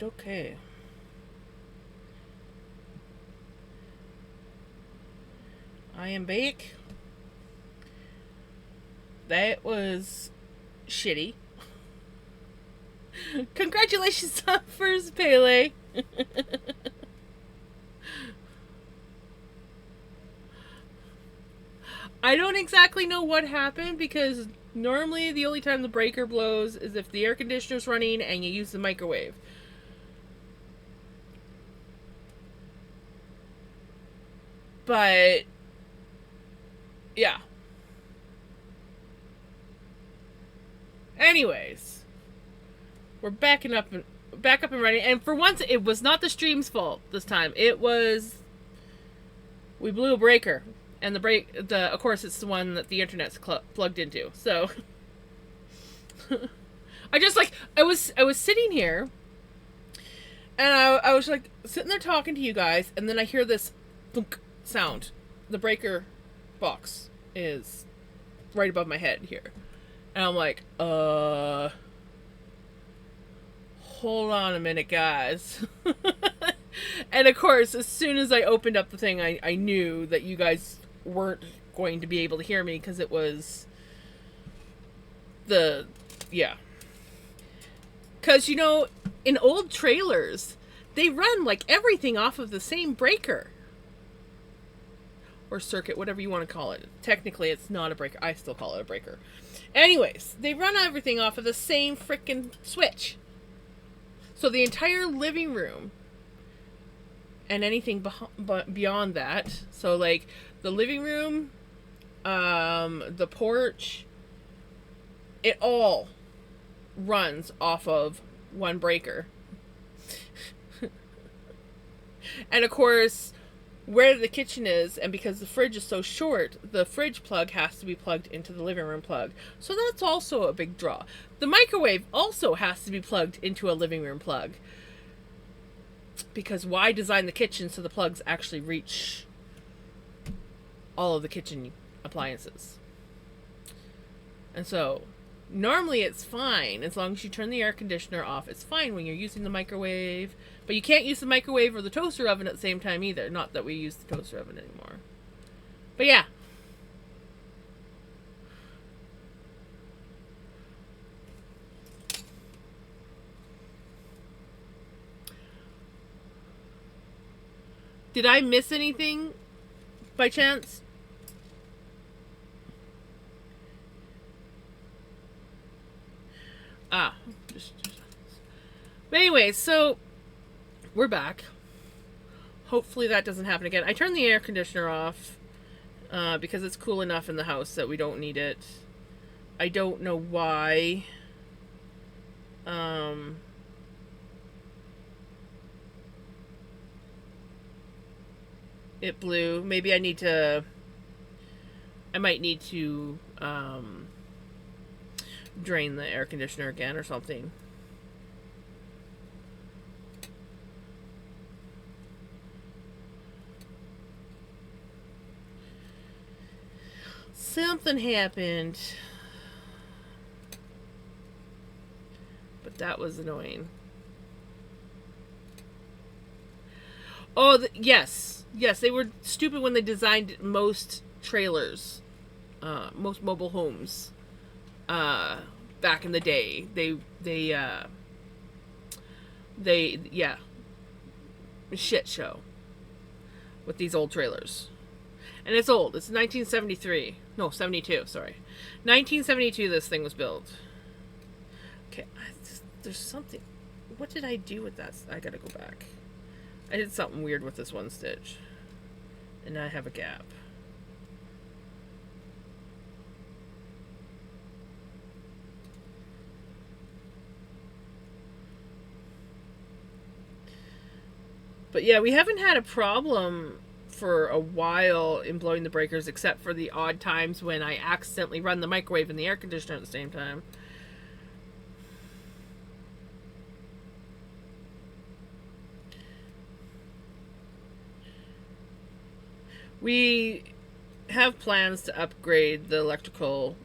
Okay. I am back. That was shitty. Congratulations on first Pele. I don't exactly know what happened because normally the only time the breaker blows is if the air conditioner's running and you use the microwave. But yeah. Anyways, we're back up and running. And for once, it was not the stream's fault this time. It was we blew a breaker, and the of course it's the one that the internet's plugged into. So I was sitting here, and I was like sitting there talking to you guys, and then I hear this thunk sound. The breaker box is right above my head here, and I'm like, hold on a minute, guys. And of course, as soon as I opened up the thing, I knew that you guys weren't going to be able to hear me because it was the. Yeah. Because, in old trailers, they run like everything off of the same breaker. Or circuit, whatever you want to call it. Technically, it's not a breaker. I still call it a breaker. Anyways, they run everything off of the same freaking switch. So the entire living room and anything beyond that. So like the living room, the porch, it all runs off of one breaker. And of course, where the kitchen is, and because the fridge is so short, the fridge plug has to be plugged into the living room plug. So that's also a big draw. The microwave also has to be plugged into a living room plug. Because why design the kitchen so the plugs actually reach all of the kitchen appliances? And so, normally it's fine as long as you turn the air conditioner off. It's fine when you're using the microwave. But you can't use the microwave or the toaster oven at the same time either. Not that we use the toaster oven anymore. But yeah. Did I miss anything by chance? Ah. But anyway, so we're back. Hopefully that doesn't happen again. I turned the air conditioner off because it's cool enough in the house that we don't need it. I don't know why. It blew. Maybe I might need to drain the air conditioner again or something. Something happened. But that was annoying. Oh, yes. Yes, they were stupid when they designed most trailers, most mobile homes, back in the day. Yeah, shit show with these old trailers. And it's old. It's 1973. No, 72, sorry. 1972 this thing was built. Okay, there's something. What did I do with that? I gotta go back. I did something weird with this one stitch. And now I have a gap. But yeah, we haven't had a problem for a while in blowing the breakers, except for the odd times when I accidentally run the microwave and the air conditioner at the same time. We have plans to upgrade the electrical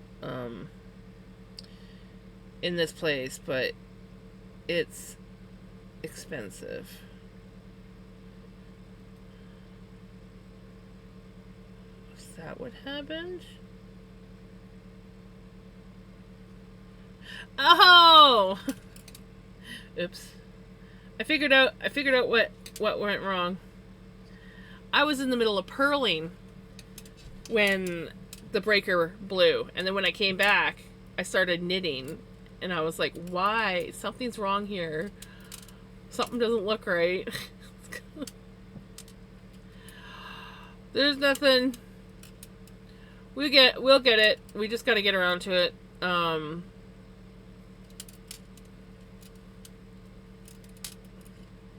in this place, but it's expensive. Is that what happened? Oh! Oops. I figured out what went wrong. I was in the middle of purling when the breaker blew, and then when I came back, I started knitting, and I was like, why? Something's wrong here. Something doesn't look right. There's nothing. We'll get it. We just gotta get around to it.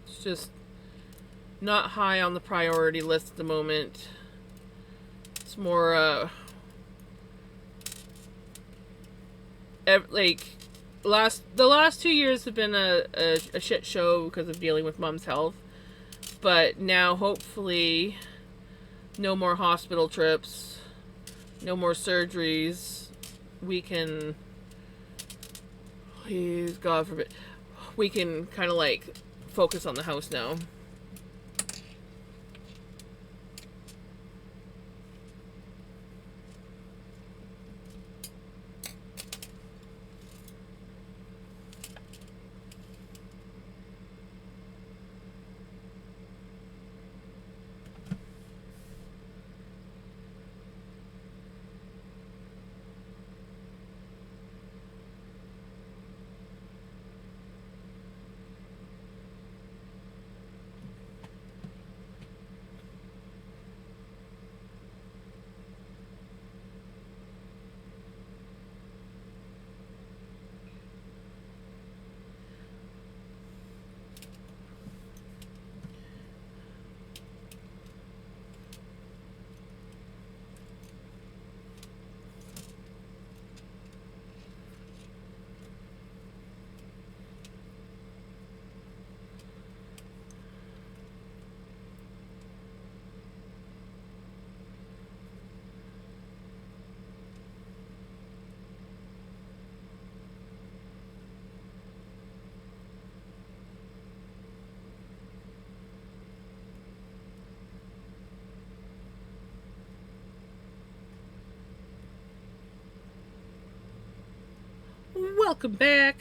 It's just not high on the priority list at the moment. It's more like the last 2 years have been a shit show because of dealing with Mom's health. But now hopefully no more hospital trips, no more surgeries. We can, please God forbid, we can kind of like focus on the house now. Welcome back.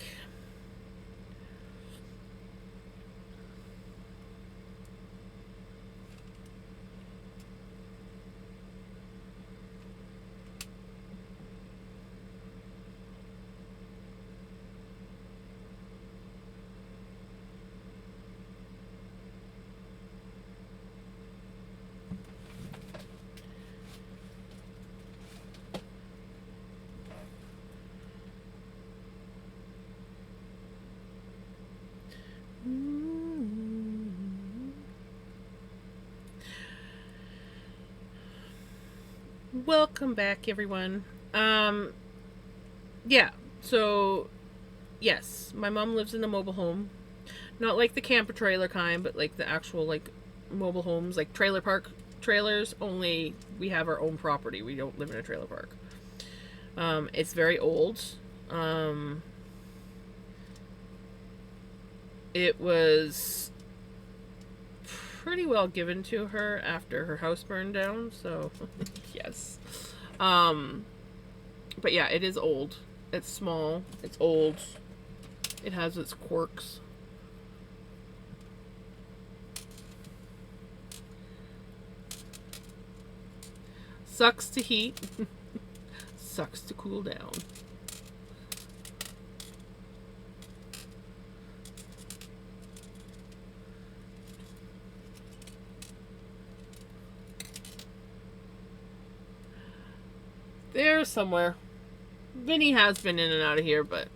Welcome back, everyone. Yeah, so, yes, my mom lives in a mobile home. Not like the camper trailer kind, but like the actual, like, mobile homes, like trailer park trailers, only we have our own property. We don't live in a trailer park. It's very old. It was pretty well given to her after her house burned down, so yes. But yeah, it is old. It's small. It's old. It has its quirks. Sucks to heat. Sucks to cool down. There somewhere. Vinny has been in and out of here, but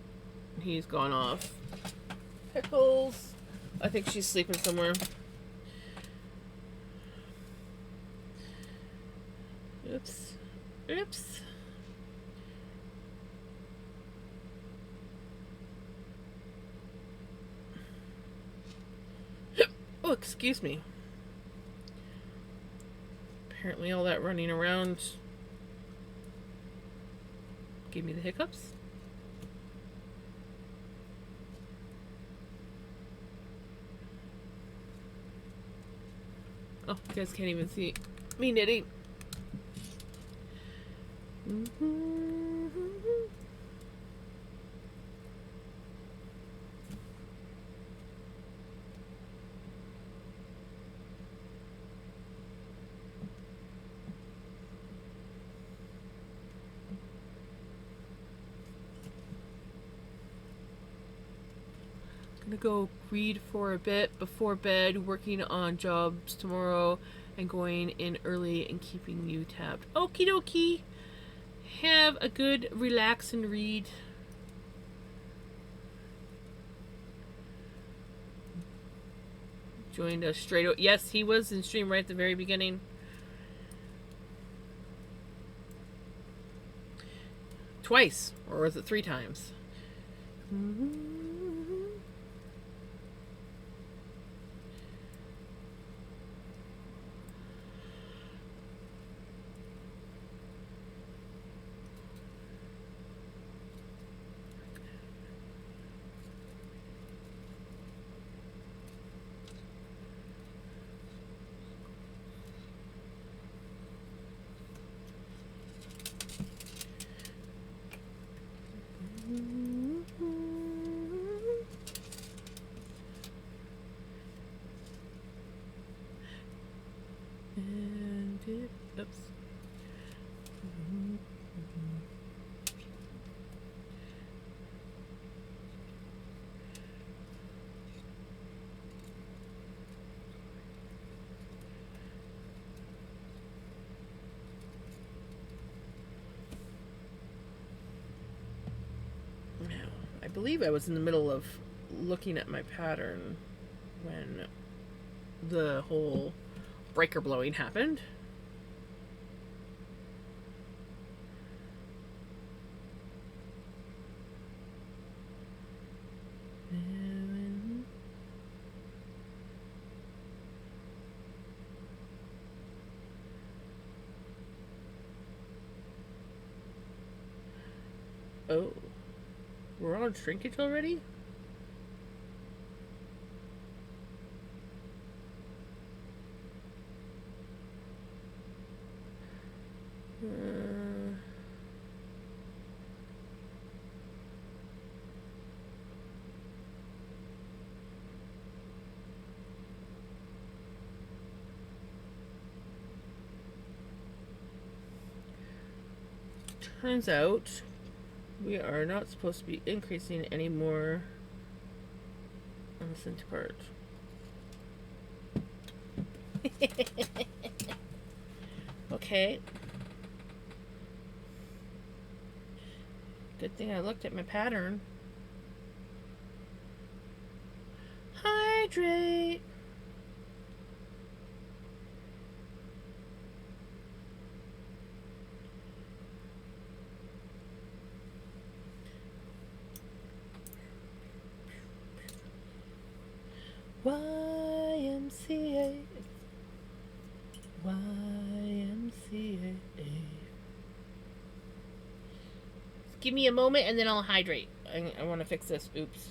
he's gone off. Pickles. I think she's sleeping somewhere. Oops. Oops. Oh, excuse me. Apparently all that running around gave me the hiccups. Oh, you guys can't even see me knitting. Gonna go read for a bit before bed, working on jobs tomorrow, and going in early and keeping you tabbed. Okie dokie. Have a good relax and read. Joined us straight away. Yes, he was in stream right at the very beginning. Twice, or was it 3 times? And oops. Now, I believe I was in the middle of looking at my pattern when the whole breaker blowing happened. Oh, we're on shrinkage already? Turns out we are not supposed to be increasing anymore on the center part. Okay. Good thing I looked at my pattern. Hydrate. YMCA. YMCA. Give me a moment and then I'll hydrate. I want to fix this. Oops.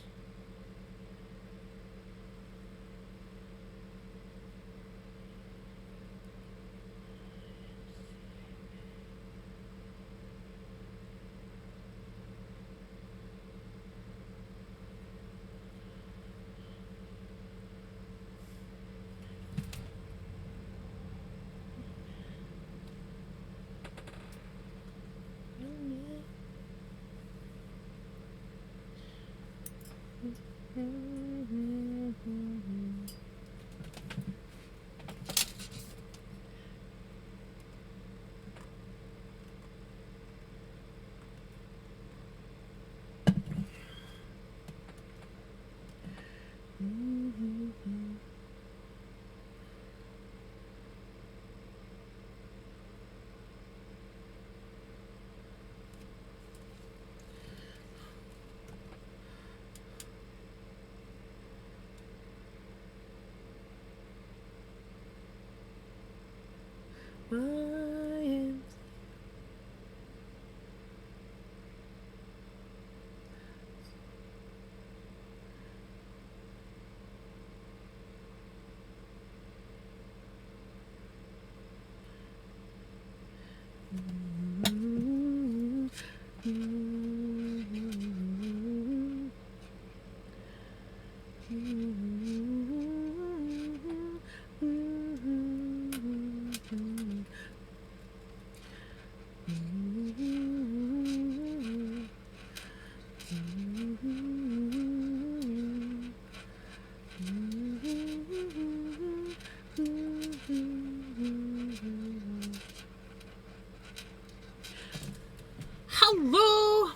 Hello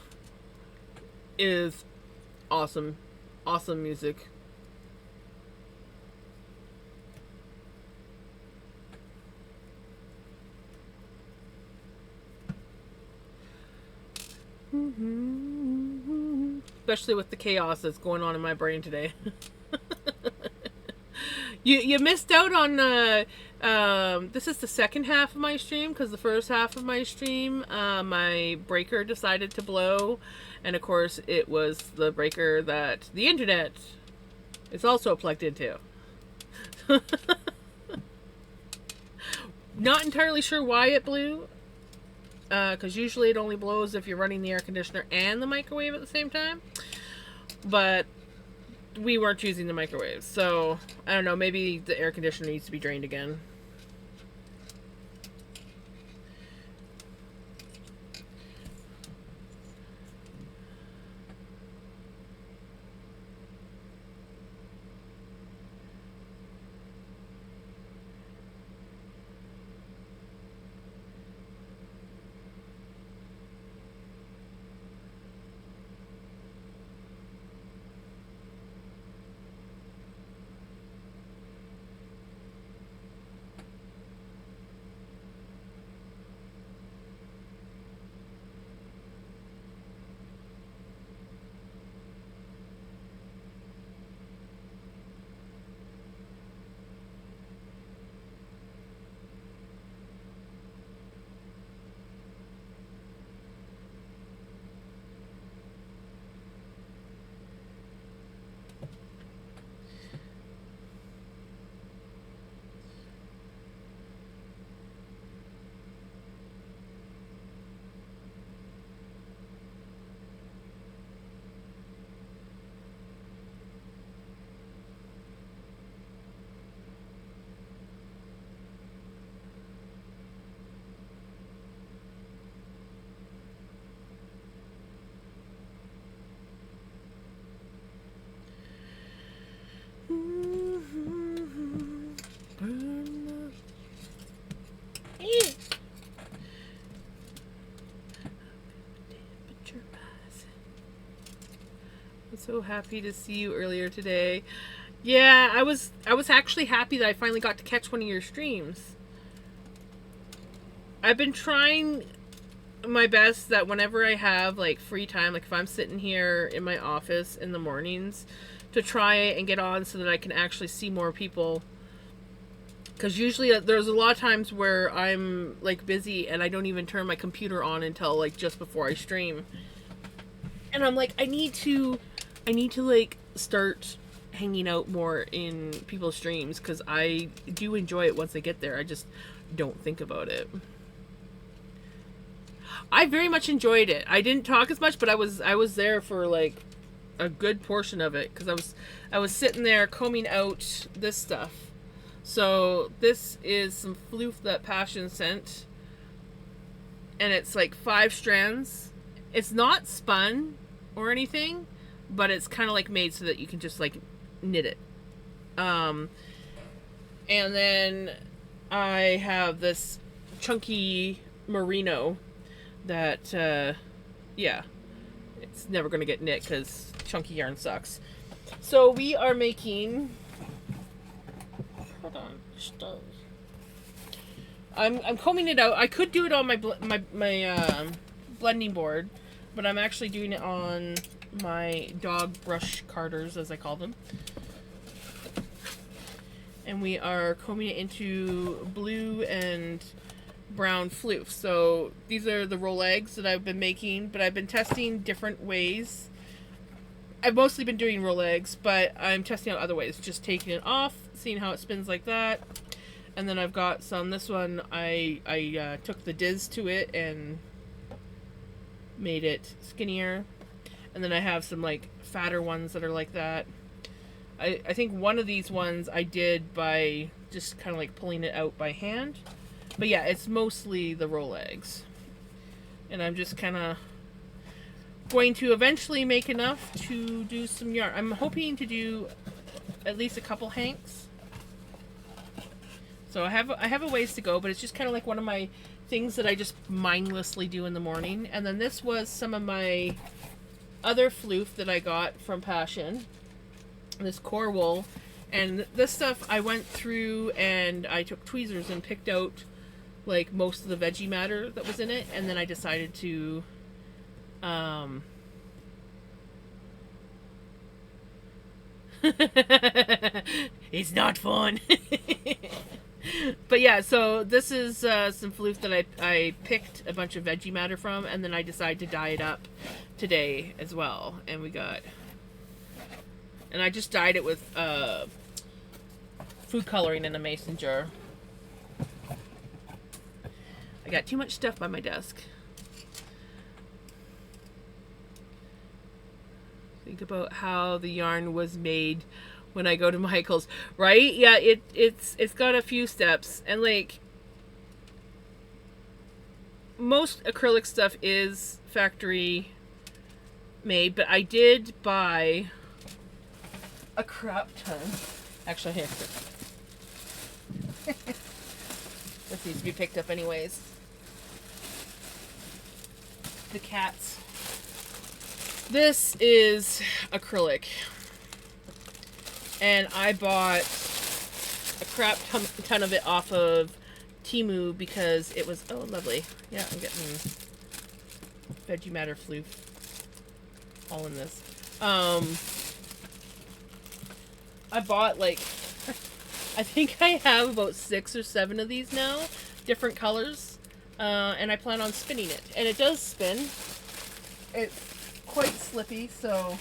is awesome. Awesome music. Especially with the chaos that's going on in my brain today. You missed out on this is the second half of my stream, because the first half of my stream my breaker decided to blow, and of course it was the breaker that the internet is also plugged into. Not entirely sure why it blew, because usually it only blows if you're running the air conditioner and the microwave at the same time, but we weren't using the microwave, so I don't know, maybe the air conditioner needs to be drained again. So happy to see you earlier today. Yeah, I was actually happy that I finally got to catch one of your streams. I've been trying my best that whenever I have like free time, like if I'm sitting here in my office in the mornings, to try and get on so that I can actually see more people. Because usually there's a lot of times where I'm like busy and I don't even turn my computer on until like just before I stream. And I'm like, I need to like start hanging out more in people's streams, because I do enjoy it once I get there. I just don't think about it. I very much enjoyed it. I didn't talk as much, but I was there for like a good portion of it, because I was sitting there combing out this stuff. So this is some floof that Passion sent, and it's like 5 strands. It's not spun or anything, but it's kind of like made so that you can just like knit it. And then I have this chunky merino that yeah, it's never gonna get knit because chunky yarn sucks. So we are making, hold on, stars. I'm combing it out. I could do it on my blending board, but I'm actually doing it on my dog brush carders, as I call them. And we are combing it into blue and brown floof. So these are the roll eggs that I've been making, but I've been testing different ways. I've mostly been doing roll eggs, but I'm testing out other ways. Just taking it off, seeing how it spins like that. And then I've got some, this one, I took the Diz to it and made it skinnier. And then I have some like fatter ones that are like that. I think one of these ones I did by just kind of like pulling it out by hand. But yeah, it's mostly the roll eggs. And I'm just kind of going to eventually make enough to do some yarn. I'm hoping to do at least a couple hanks. So I have a ways to go, but it's just kind of like one of my things that I just mindlessly do in the morning. And then this was some of my other floof that I got from Passion. This core wool. And this stuff I went through and I took tweezers and picked out like most of the veggie matter that was in it, and then I decided to it's not fun. But yeah, so this is some floof that I picked a bunch of veggie matter from, and then I decided to dye it up today as well. And I just dyed it with food coloring in a mason jar. I got too much stuff by my desk. Think about how the yarn was made when I go to Michael's, right? Yeah, it's got a few steps, and like most acrylic stuff is factory made, but I did buy a crap ton. Actually, here. This needs to be picked up anyways. The cats. This is acrylic. And I bought a crap ton of it off of Temu because it was, oh, lovely. Yeah, I'm getting veggie matter floof all in this. I bought like, I think I have about 6 or 7 of these now, different colors, and I plan on spinning it. And it does spin. It's quite slippy, so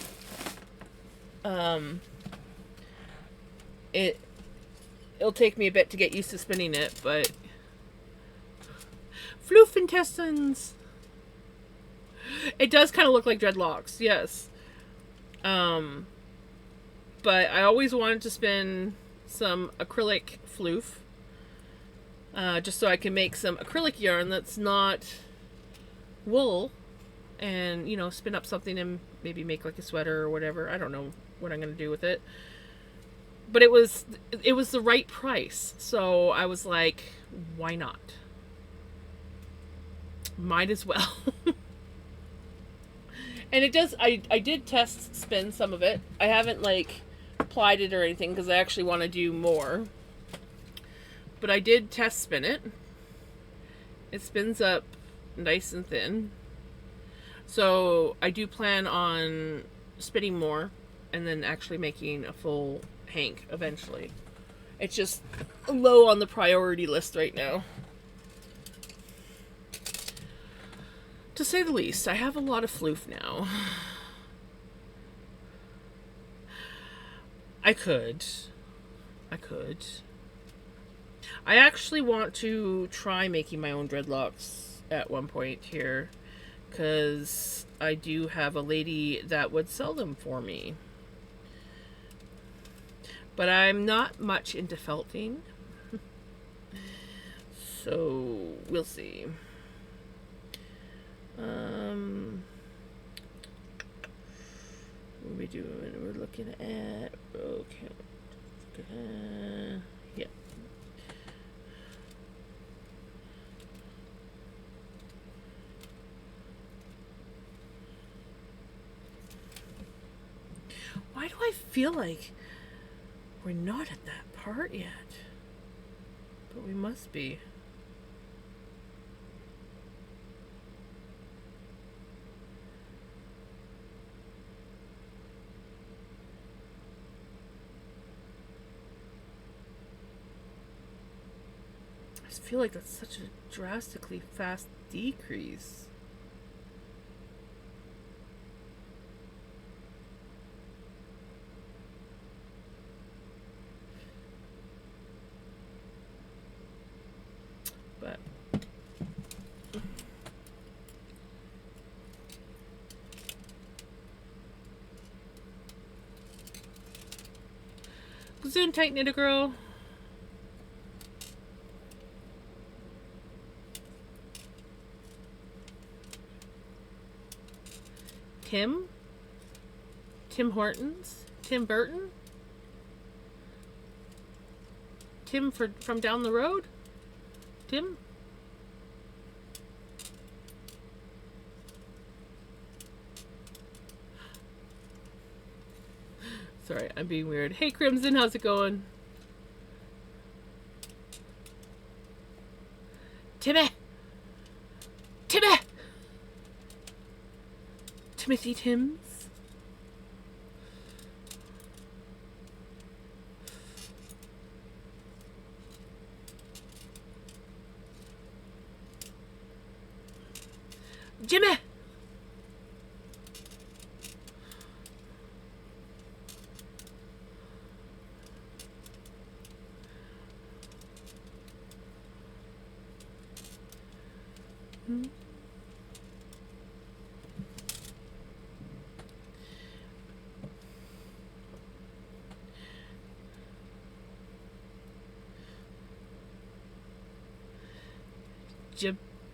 it'll take me a bit to get used to spinning it, but floof intestines. It does kind of look like dreadlocks, yes. But I always wanted to spin some acrylic floof, just so I can make some acrylic yarn that's not wool, and you know, spin up something and maybe make like a sweater or whatever. I don't know what I'm gonna do with it, but it was the right price, so I was like, why not? Might as well. And it does, I did test spin some of it. I haven't like applied it or anything because I actually want to do more, but I did test spin it. It spins up nice and thin. So I do plan on spinning more and then actually making a full hank eventually. It's just low on the priority list right now, to say the least. I have a lot of floof now. I could. I actually want to try making my own dreadlocks at one point here, because I do have a lady that would sell them for me. But I'm not much into felting. So, we'll see. What are we doing? We're looking at, okay. Yeah. Why do I feel like we're not at that part yet? But we must be. I just feel like that's such a drastically fast decrease. But Zoom tight, knit a girl. Tim Hortons? Tim Burton? Tim from down the road? Tim? Sorry, I'm being weird. Hey Crimson, how's it going? Timmy! Timothy Tims? Jimmy!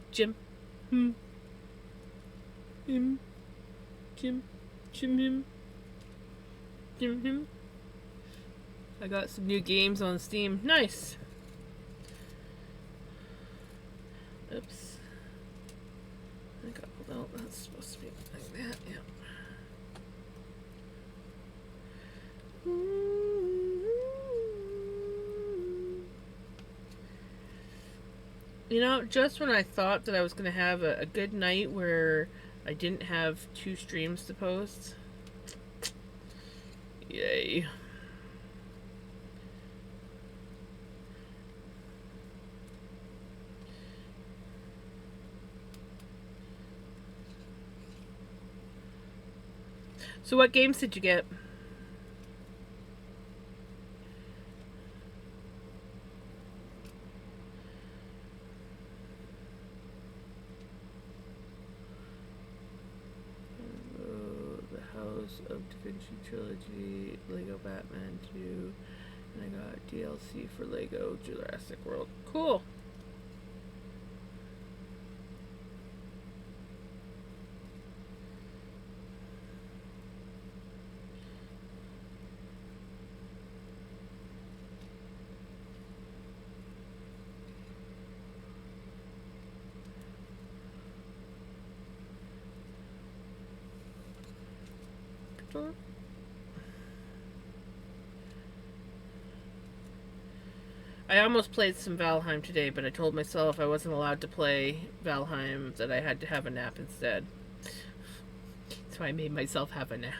Jim. I got some new games on Steam. Nice. Oops. No, that's supposed to be like that, yeah. You know, just when I thought that I was going to have a good night where I didn't have 2 streams to post. Yay. So what games did you get? Of Da Vinci Trilogy, Lego Batman 2, and I got DLC for Lego Jurassic World. Cool. I almost played some Valheim today, but I told myself I wasn't allowed to play Valheim, that I had to have a nap instead. So I made myself have a nap.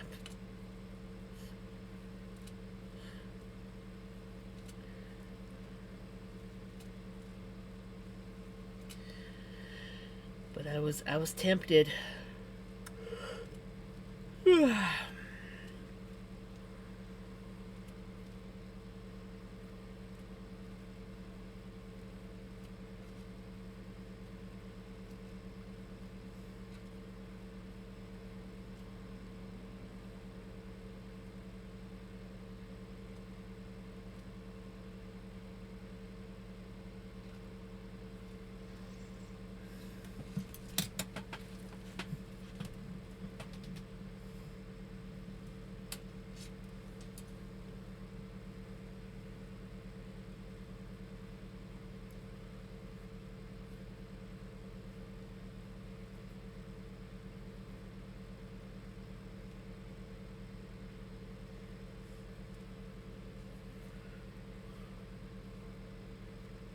But I was tempted.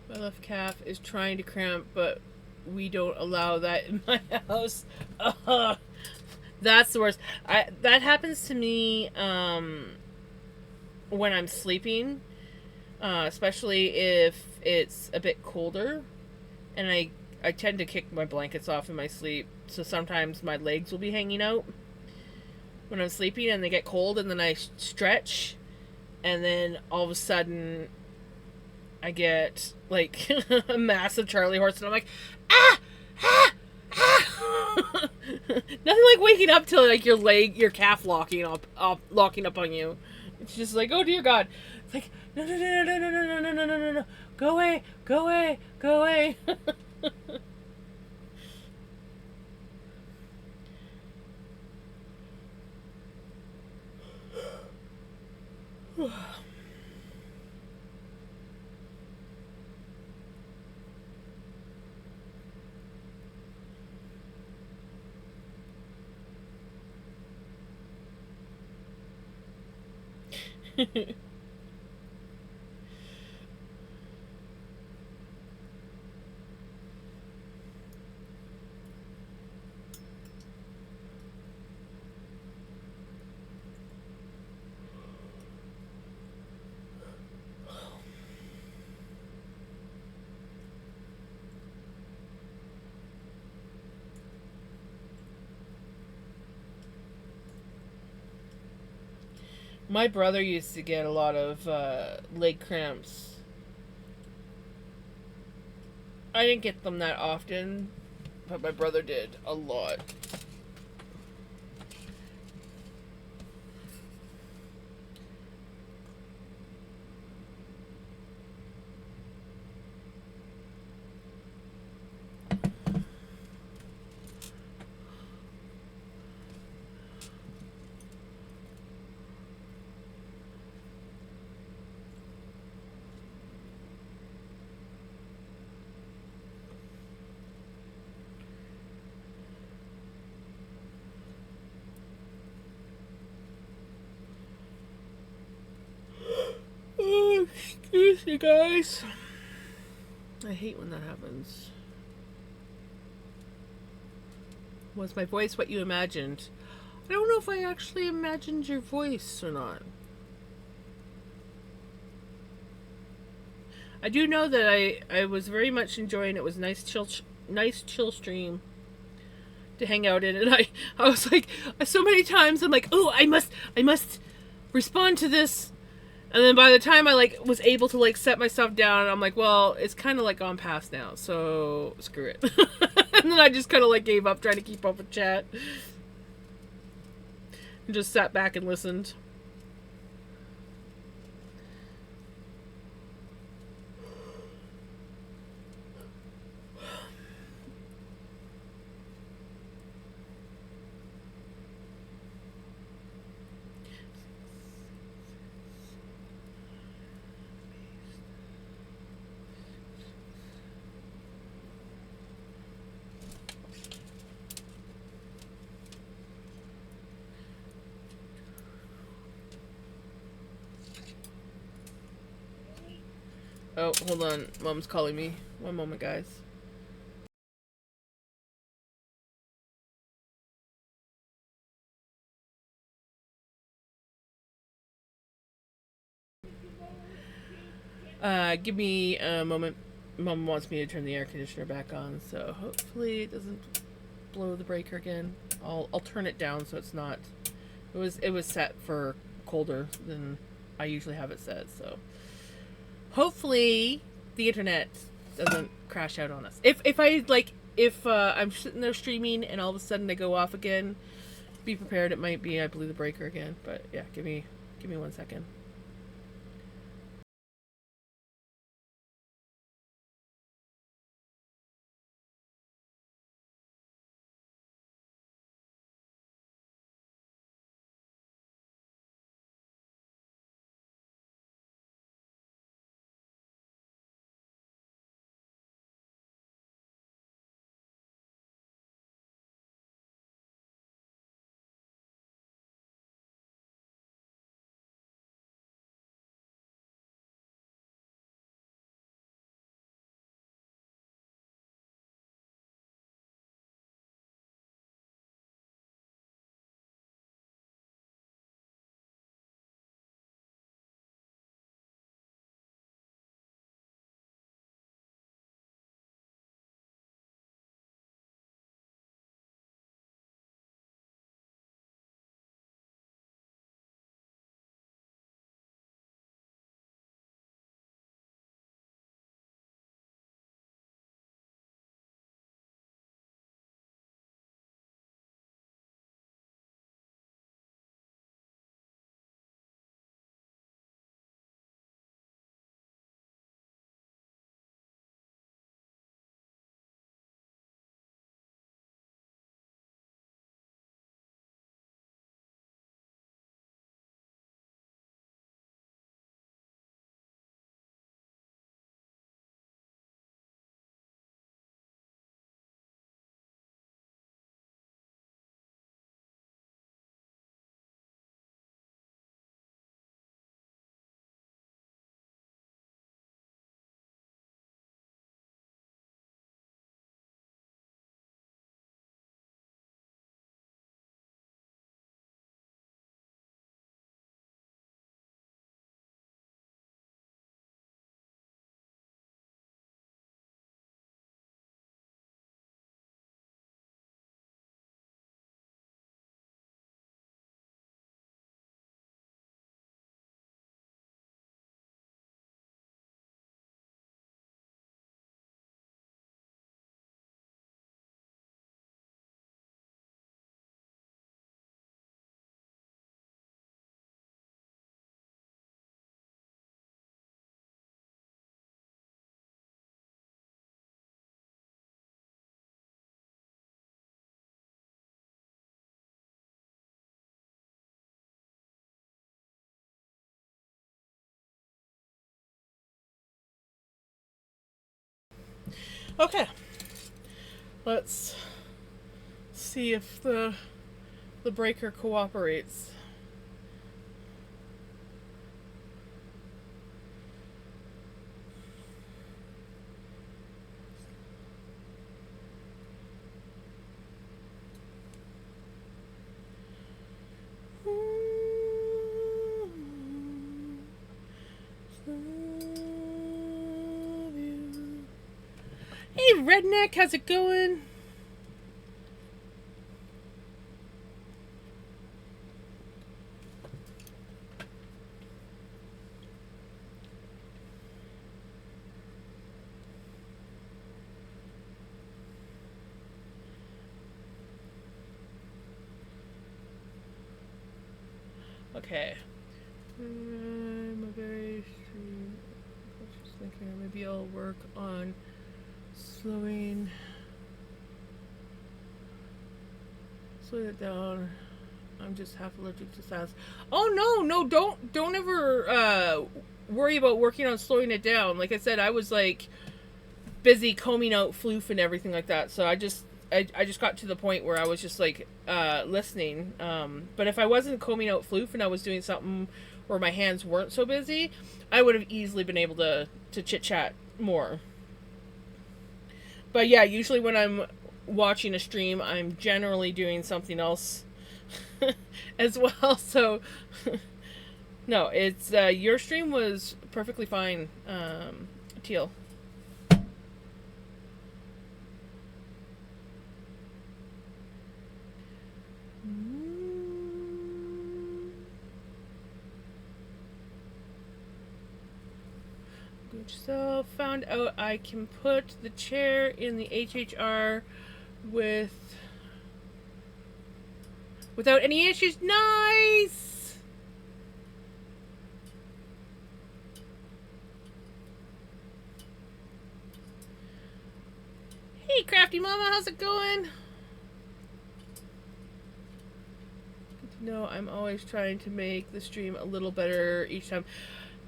My left calf is trying to cramp, but we don't allow that in my house. That's the worst. That happens to me when I'm sleeping, especially if it's a bit colder, and I tend to kick my blankets off in my sleep, so sometimes my legs will be hanging out when I'm sleeping, and they get cold, and then I stretch, and then all of a sudden I get like a massive Charlie horse, and I'm like, ah, ah, ah. Nothing like waking up to like your calf locking up on you. It's just like, oh dear God. Like, no, no, no, no, no, no, no, no, no, no, no, no, go away, go away, go away. My brother used to get a lot of leg cramps. I didn't get them that often, but my brother did a lot. Oh, excuse me, guys. I hate when that happens. Was my voice what you imagined? I don't know if I actually imagined your voice or not. I do know that I was very much enjoying it. It was nice chill stream to hang out in, and I was like, so many times I'm like, oh, I must respond to this. And then by the time I like was able to like set myself down, I'm like, well, it's kind of like gone past now, so screw it. And then I just kind of like gave up trying to keep up with chat and just sat back and listened. Oh, hold on. Mom's calling me. One moment, guys. Give me a moment. Mom wants me to turn the air conditioner back on, so hopefully it doesn't blow the breaker again. I'll turn it down so it's not. It was set for colder than I usually have it set, so hopefully the internet doesn't crash out on us. If I'm sitting there streaming and all of a sudden they go off again, be prepared. It might be I blew the breaker again, but yeah, give me 1 second. Okay. Let's see if the breaker cooperates. Hey, Redneck, how's it going? Okay. I'm a very conscious thinker. Maybe I'll work on slowing it down. I'm just half allergic to sounds. Oh no, don't ever worry about working on slowing it down. Like I said, I was like busy combing out floof and everything like that. So I just got to the point where I was just like listening. But if I wasn't combing out floof and I was doing something where my hands weren't so busy, I would have easily been able to chit chat more. But yeah, usually when I'm watching a stream, I'm generally doing something else as well. So no, it's your stream was perfectly fine, Teal. So found out I can put the chair in the HHR without any issues. Nice. Hey, Crafty Mama, how's it going? Good to know I'm always trying to make the stream a little better each time.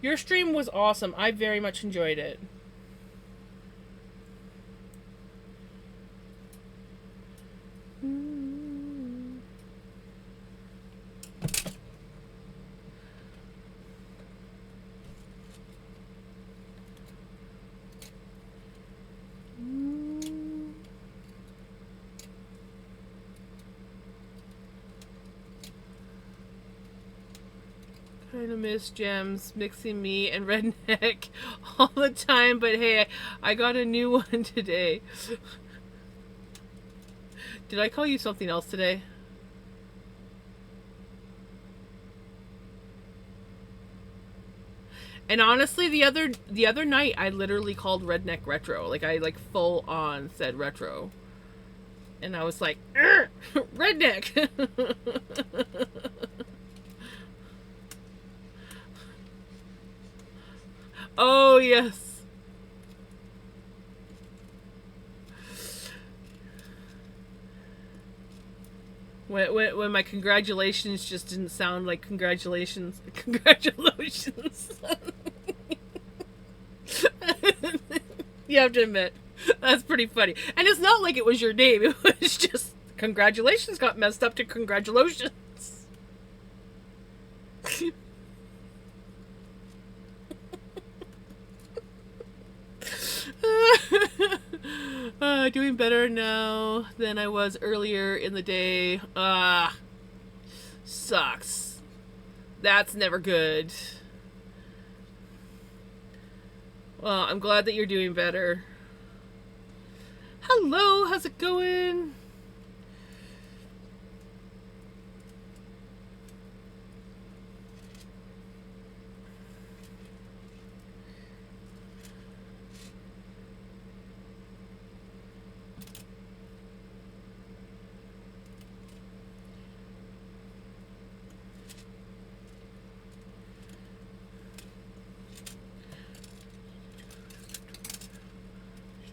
Your stream was awesome. I very much enjoyed it. Kind of miss Gems mixing me and Redneck all the time, but hey, I got a new one today. Did I call you something else today? And honestly, the other night I literally called Redneck Retro. Like I like full on said retro. And I was like, Redneck. Oh, yes. When my congratulations just didn't sound like congratulations. Congratulations. You have to admit, that's pretty funny. And it's not like it was your name. It was just congratulations got messed up to congratulations. Doing better now than I was earlier in the day. Sucks. That's never good. Well, I'm glad that you're doing better. Hello, how's it going?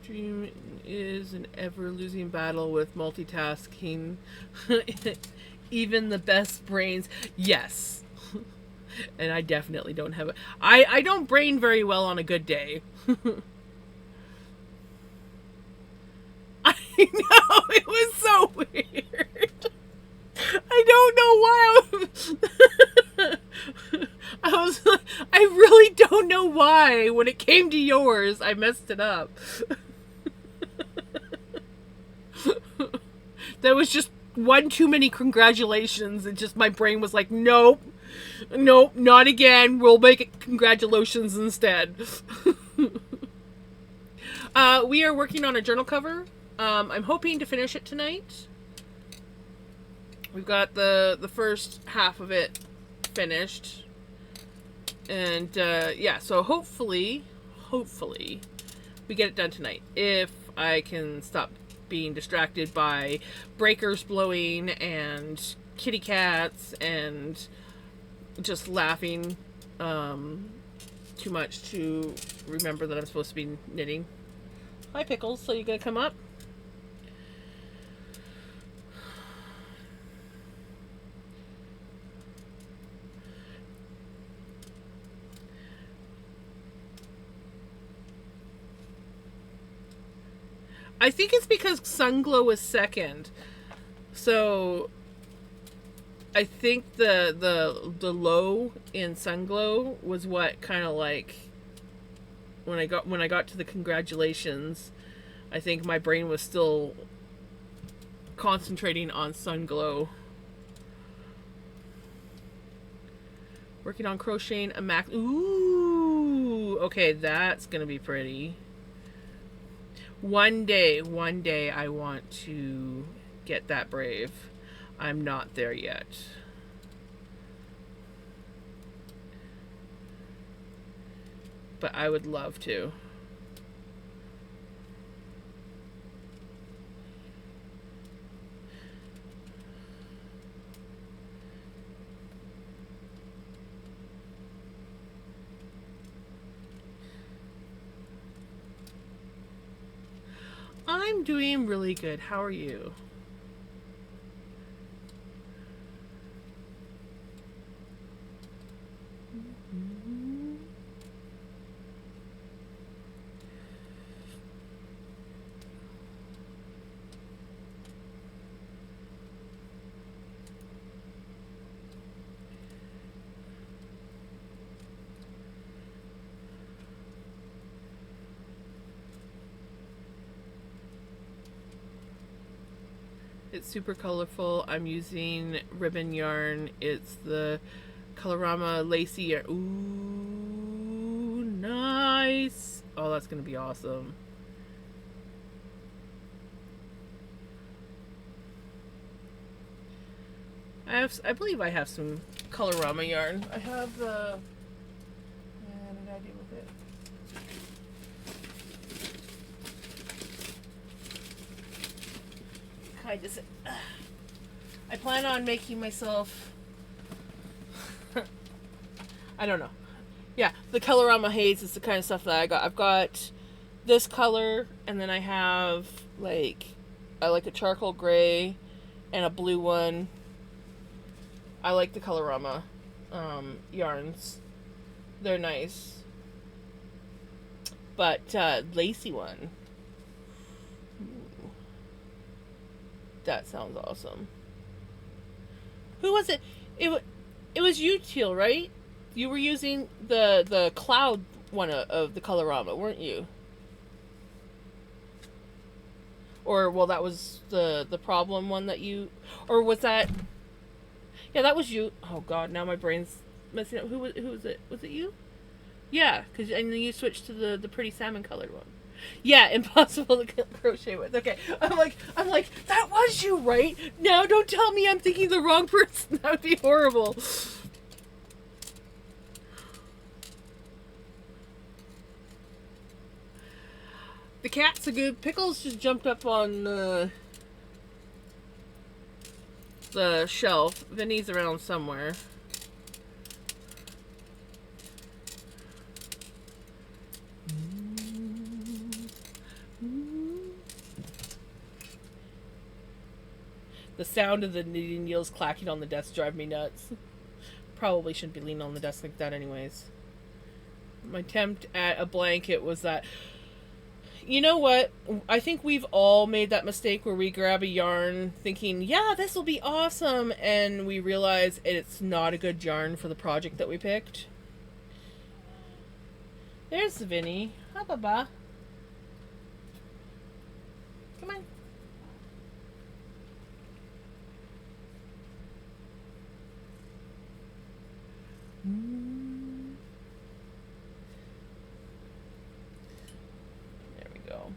Stream is an ever-losing battle with multitasking. Even the best brains. Yes. And I definitely don't have it. I don't brain very well on a good day. know, it was so weird. I don't know why I really don't know why when it came to yours, I messed it up. There was just one too many congratulations, and just my brain was like, nope, not again. We'll make it congratulations instead. We are working on a journal cover. I'm hoping to finish it tonight. We've got the first half of it finished. And, yeah, so hopefully, we get it done tonight. If I can stop being distracted by breakers blowing and kitty cats and just laughing too much to remember that I'm supposed to be knitting. Hi, Pickles. So you gonna come up? I think it's because Sunglow was second. So I think the low in Sunglow was what kind of like when I got to the congratulations, I think my brain was still concentrating on Sunglow. Working on crocheting a max. Ooh, okay, that's gonna be pretty. One day I want to get that brave. I'm not there yet. But I would love to. I'm doing really good. How are you? It's super colorful. I'm using ribbon yarn. It's the Colorama Lacy yarn. Ooh, nice. Oh, that's going to be awesome. I believe I have some Colorama yarn. I have the... What did I do with it? I plan on making myself I don't know. Yeah, the Colorama Haze is the kind of stuff that I got. I've got this color, and then I have I like a charcoal gray and a blue one. I like the Colorama yarns. They're nice. But lacy one. That sounds awesome. Who was it? It was you, Teal, right? You were using the cloud one of the Colorama, weren't you? Or, well, that was the problem one that you... Or was that... Yeah, that was you. Oh, God, now my brain's messing up. Who was it? Was it you? Yeah, and then you switched to the pretty salmon colored one. Yeah, impossible to crochet with. Okay, I'm like, that was you, right? No, don't tell me I'm thinking the wrong person. That would be horrible. The cat's a good. Pickles just jumped up on the shelf. Vinny's around somewhere. The sound of the knitting needles clacking on the desk drive me nuts. Probably shouldn't be leaning on the desk like that anyways. My attempt at a blanket was that You know what? I think we've all made that mistake where we grab a yarn thinking, yeah, this will be awesome, and we realize it's not a good yarn for the project that we picked. There's Vinny. Hi, Baba. Come on. There we go.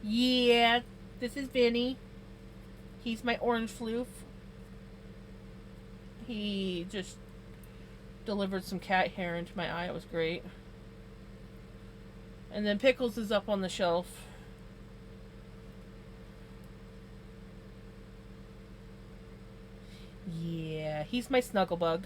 Yeah, this is Vinny. He's my orange floof. He just delivered some cat hair into my eye. It was great. And then Pickles is up on the shelf. Yeah, he's my snugglebug.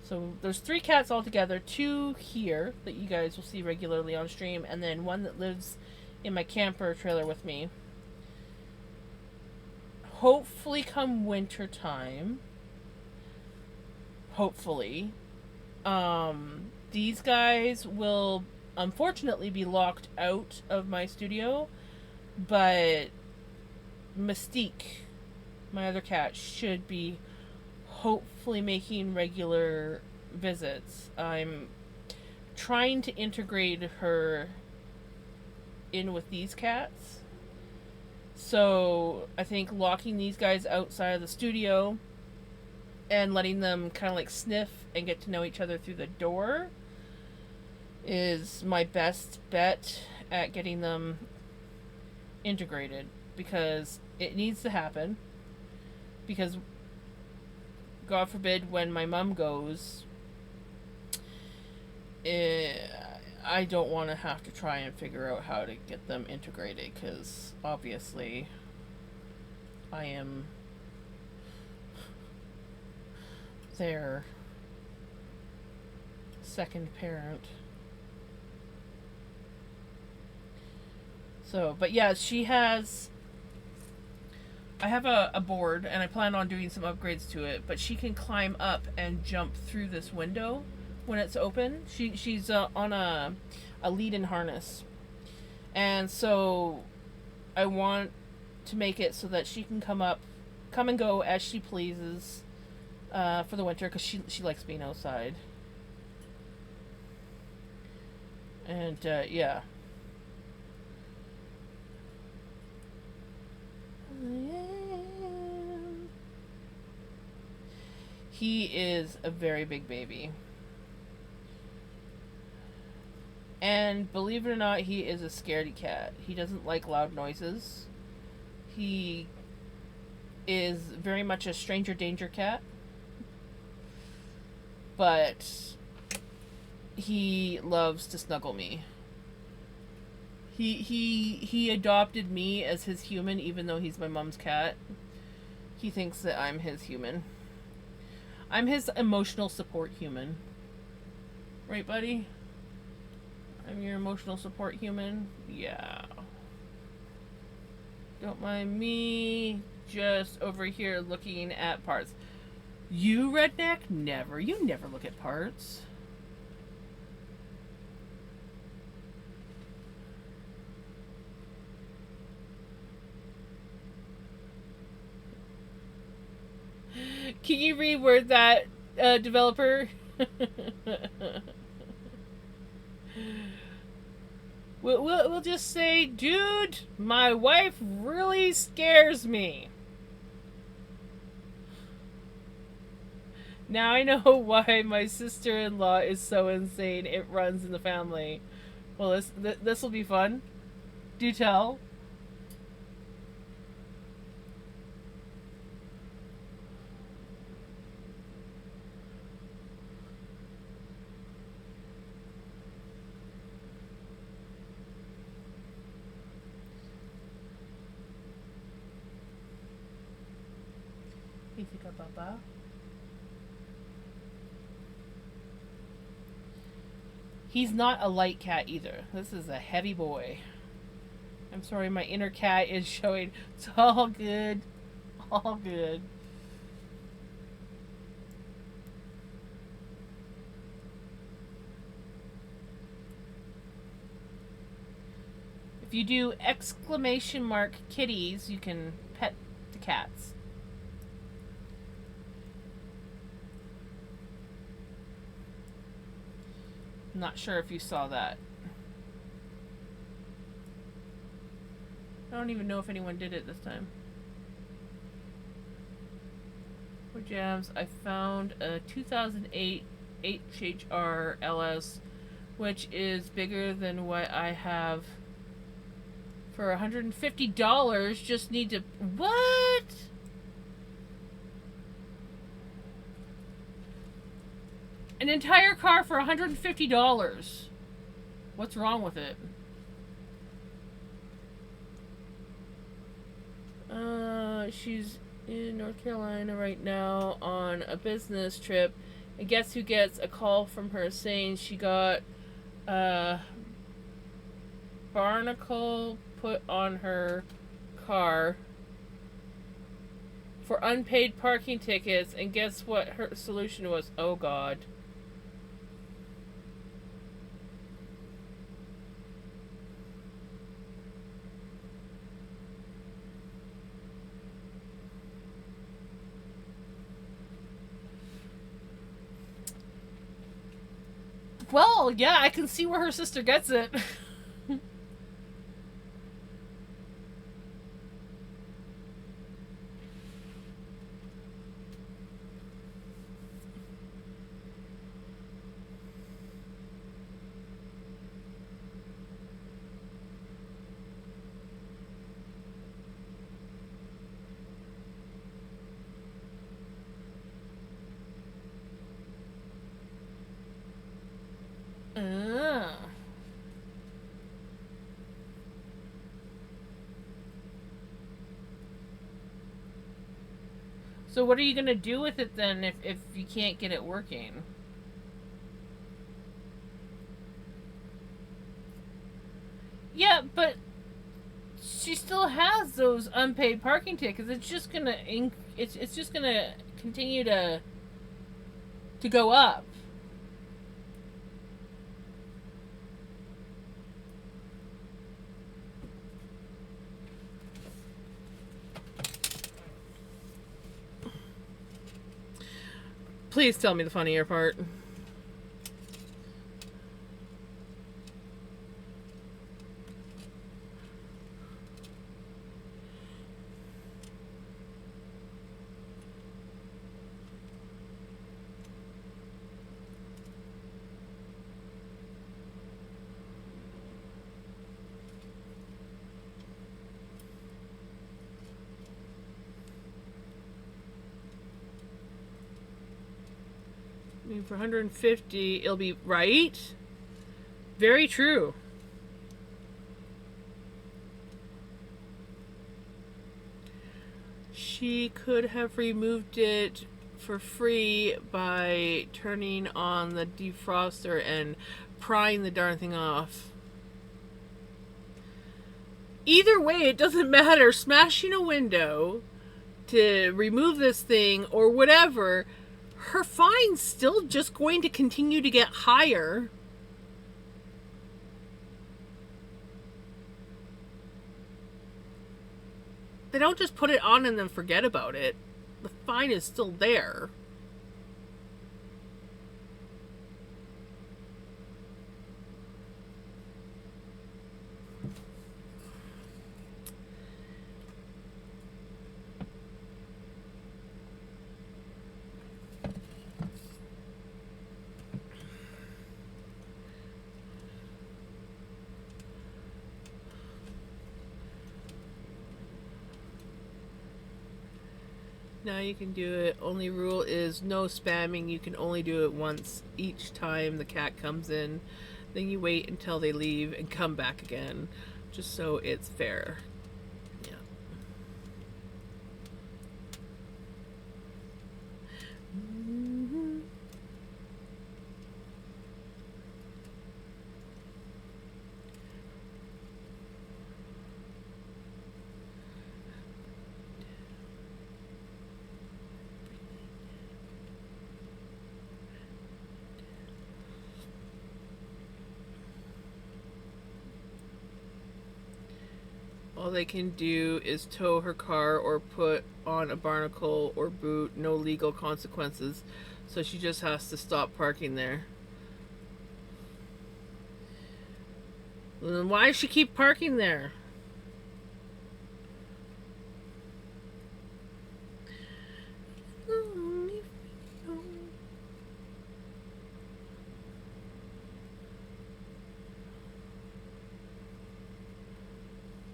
So there's 3 cats altogether, 2 here that you guys will see regularly on stream, and then one that lives in my camper trailer with me. Hopefully come winter time. Hopefully. These guys will unfortunately be locked out of my studio, but Mystique, my other cat, should be hopefully making regular visits. I'm trying to integrate her in with these cats. So I think locking these guys outside of the studio and letting them kind of like sniff and get to know each other through the door is my best bet at getting them integrated, because it needs to happen. Because God forbid when my mom goes, I don't want to have to try and figure out how to get them integrated, because obviously I am their second parent. So, but yeah, she has... I have a board, and I plan on doing some upgrades to it, but she can climb up and jump through this window when it's open. She's on a lead-in harness. And so I want to make it so that she can come and go as she pleases for the winter, because she likes being outside. And, yeah. He is a very big baby. And believe it or not, he is a scaredy cat. He doesn't like loud noises. He is very much a stranger danger cat. But he loves to snuggle me. He adopted me as his human, even though he's my mom's cat. He thinks that I'm his human. I'm his emotional support human. Right, buddy? I'm your emotional support human? Yeah. Don't mind me. Just over here looking at parts. You, redneck? Never. You never look at parts. Can you reword that, developer? We'll just say, dude, my wife really scares me. Now I know why my sister-in-law is so insane. It runs in the family. Well, this will be fun. Do tell. Ifika Baba. He's not a light cat either. This is a heavy boy. I'm sorry, my inner cat is showing. It's all good. All good. If you do exclamation mark kitties, you can pet the cats. I'm not sure if you saw that. I don't even know if anyone did it this time. For jams, I found a 2008 HHR LS, which is bigger than what I have. For $150, just need to... What? An entire car for $150. What's wrong with it? She's in North Carolina right now on a business trip. And guess who gets a call from her saying she got a barnacle put on her car for unpaid parking tickets, and guess what her solution was? Oh God. Well, yeah, I can see where her sister gets it. Ah. So what are you going to do with it then if you can't get it working? Yeah, but she still has those unpaid parking tickets. It's just going to it's just going to continue to go up. Please tell me the funnier part. I mean, for 150, it'll be right. Very true. She could have removed it for free by turning on the defroster and prying the darn thing off. Either way, it doesn't matter. Smashing a window to remove this thing or whatever, her fine's still just going to continue to get higher. They don't just put it on and then forget about it. The fine is still there. Now you can do it. Only rule is no spamming. You can only do it once each time the cat comes in. Then you wait until they leave and come back again, just so it's fair. Yeah. they can do is tow her car or put on a barnacle or boot. No legal consequences. So she just has to stop parking there. Then why does she keep parking there?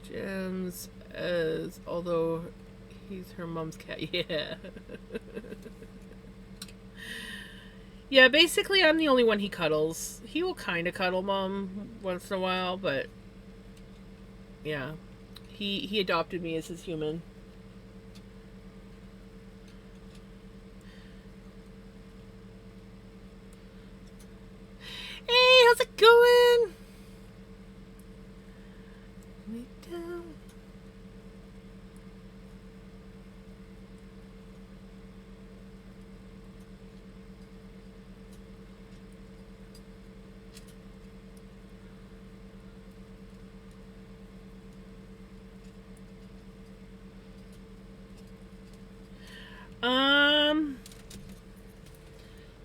Gems as although he's her mom's cat. Yeah. Yeah, basically I'm the only one he cuddles. He will kind of cuddle Mom once in a while, but yeah. He adopted me as his human. Hey, how's it going? Me down.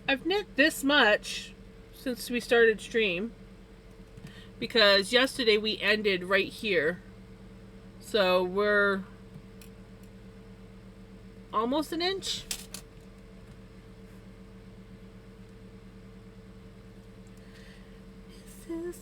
I've knit this much since we started stream because yesterday we ended right here, so we're almost an inch. This is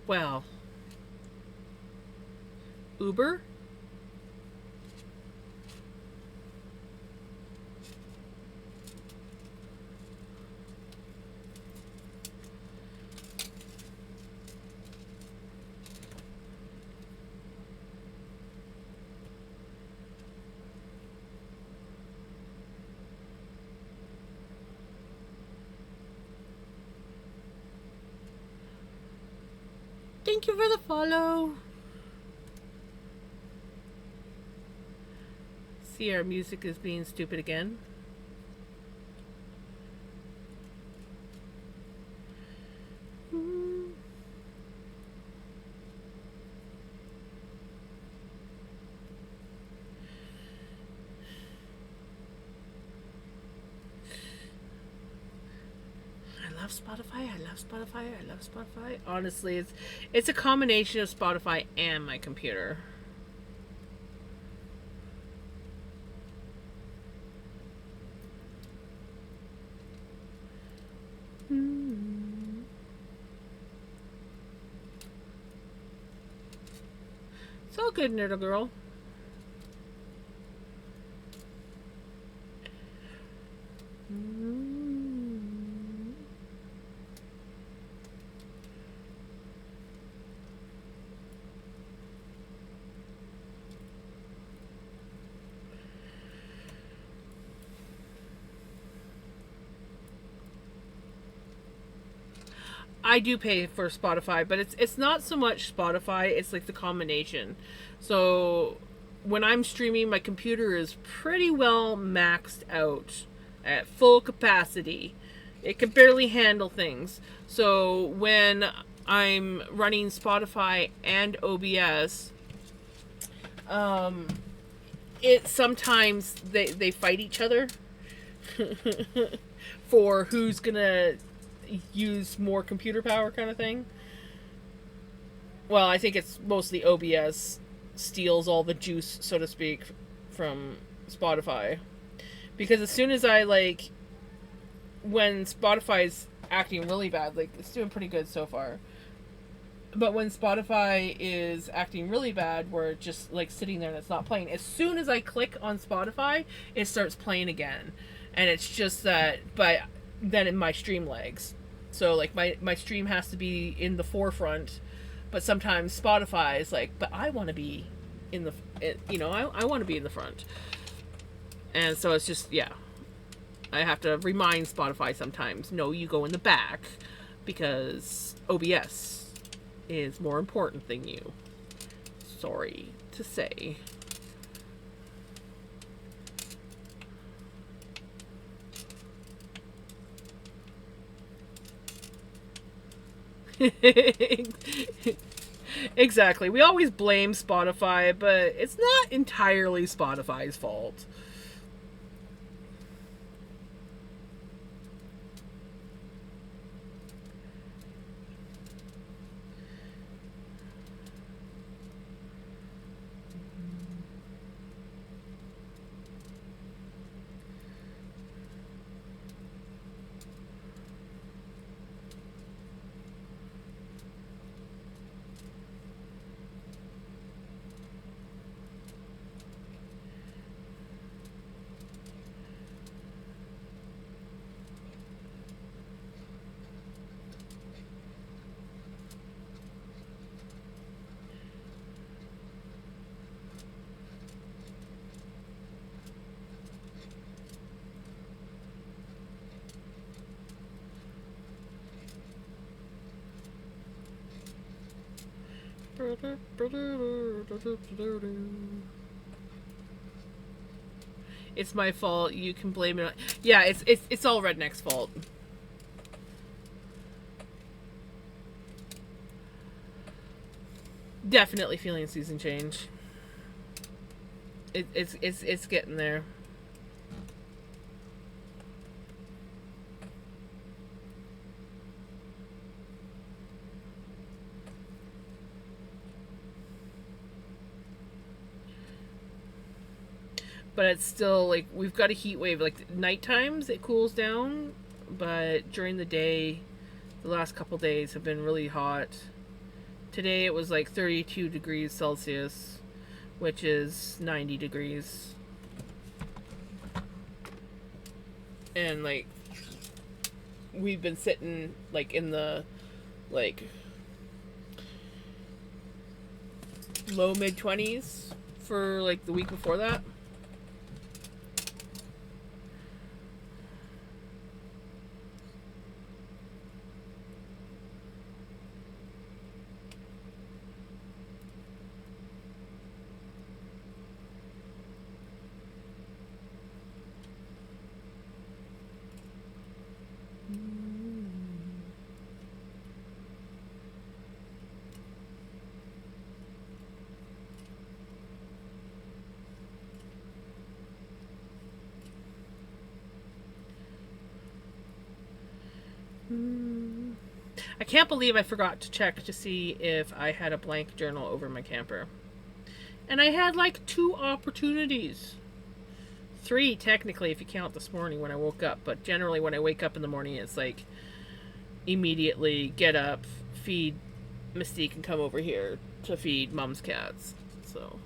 well, Uber? Thank you for the follow. See, our music is being stupid again. Spotify. I love Spotify. I love Spotify. Honestly, it's a combination of Spotify and my computer. It's all good, Nerdle Girl. I do pay for Spotify, but it's not so much Spotify, it's like the combination. So when I'm streaming, my computer is pretty well maxed out at full capacity. It can barely handle things. So when I'm running Spotify and OBS, it sometimes they fight each other for who's gonna use more computer power kind of thing. Well, I think it's mostly OBS steals all the juice, so to speak, from Spotify. Because as soon as I, like, when Spotify's acting really bad, like, it's doing pretty good so far. But when Spotify is acting really bad, where it's just, like, sitting there and it's not playing, as soon as I click on Spotify, it starts playing again. And it's just that, but then in my stream lags. So, like, my stream has to be in the forefront, but sometimes Spotify is like, but I want to be in the, I want to be in the front. And so it's just, yeah. I have to remind Spotify sometimes, no, you go in the back because OBS is more important than you. Sorry to say. Exactly. We always blame Spotify, but it's not entirely Spotify's fault. It's my fault. You can blame it on... Yeah, it's all Redneck's fault. Definitely feeling season change. It's getting there. But it's still like we've got a heat wave. Like night times it cools down, but during the day, the last couple days have been really hot. Today it was like 32 degrees Celsius, which is 90 degrees. And like we've been sitting like in the like low mid 20s for like the week before that. I can't believe I forgot to check to see if I had a blank journal over my camper. And I had like 2 opportunities. 3 technically if you count this morning when I woke up, but generally when I wake up in the morning it's like immediately get up, feed Mystique and come over here to feed Mom's cats. So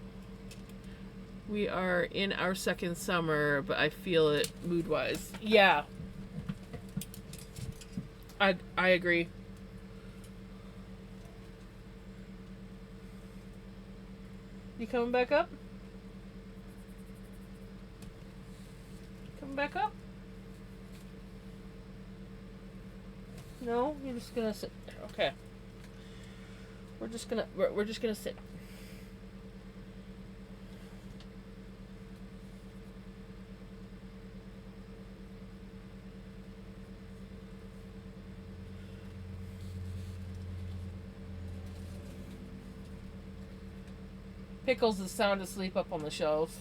we are in our second summer, but I feel it mood-wise. Yeah. I agree. You coming back up? Coming back up? No, you're just gonna sit there. Okay. We're just gonna sit. Pickles is sound asleep up on the shelf.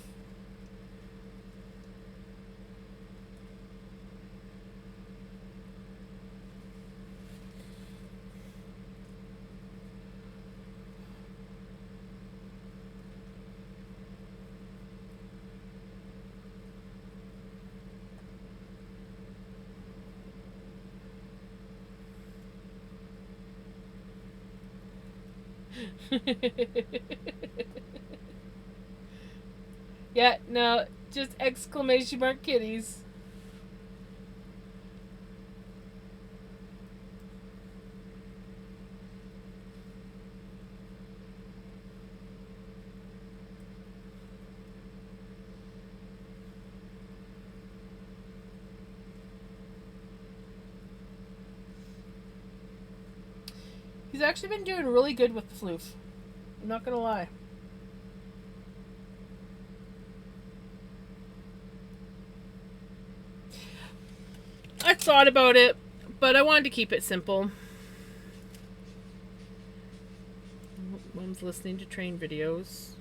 Yeah, no, just exclamation mark kitties. He's actually been doing really good with the floof. I'm not gonna lie. I thought about it, but I wanted to keep it simple. Mom's listening to train videos.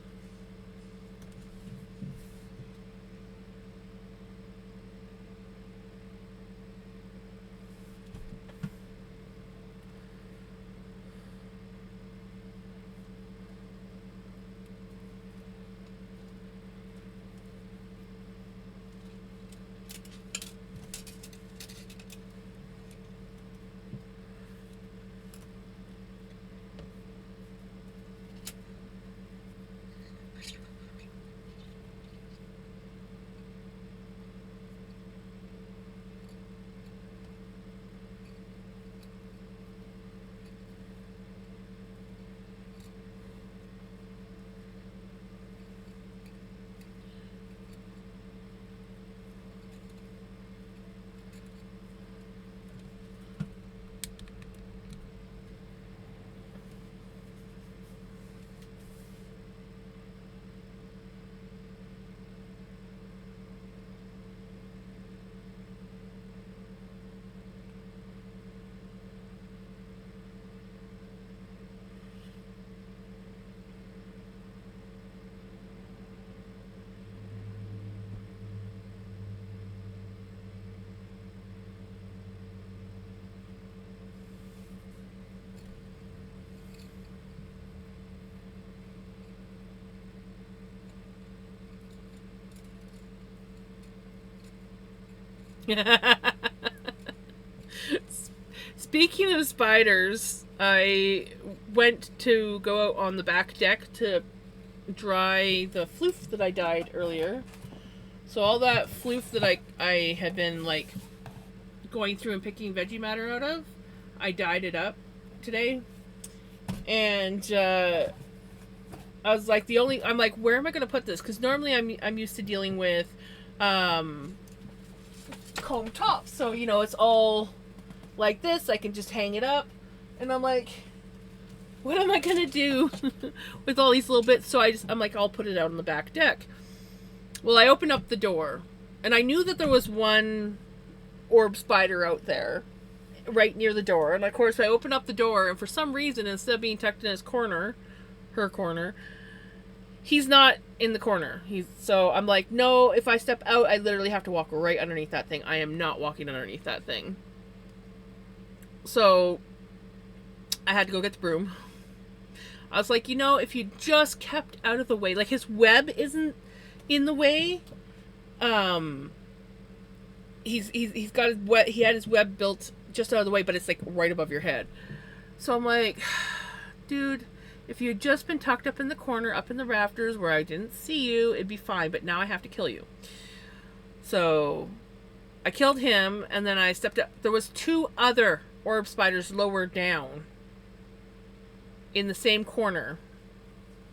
Speaking of spiders, I went to go out on the back deck to dry the floof that I dyed earlier. So all that floof that I had been like going through and picking veggie matter out of, I dyed it up today. And I was like, I'm like, where am I gonna put this? Because normally I'm used to dealing with comb tops, so you know it's all like this. I can just hang it up, and I'm like, what am I gonna do with all these little bits? So I'm like, I'll put it out on the back deck. Well, I opened up the door, and I knew that there was one orb spider out there right near the door. And of course I opened up the door, and for some reason, instead of being tucked in his corner, her corner, he's not in the corner. So I'm like, no, if I step out, I literally have to walk right underneath that thing. I am not walking underneath that thing. So I had to go get the broom. I was like, if you just kept out of the way, like his web isn't in the way. He's got his web. He had his web built just out of the way, but it's like right above your head. So I'm like, dude, if you had just been tucked up in the corner, up in the rafters where I didn't see you, it'd be fine. But now I have to kill you. So I killed him, and then I stepped up. There was 2 other orb spiders lower down in the same corner.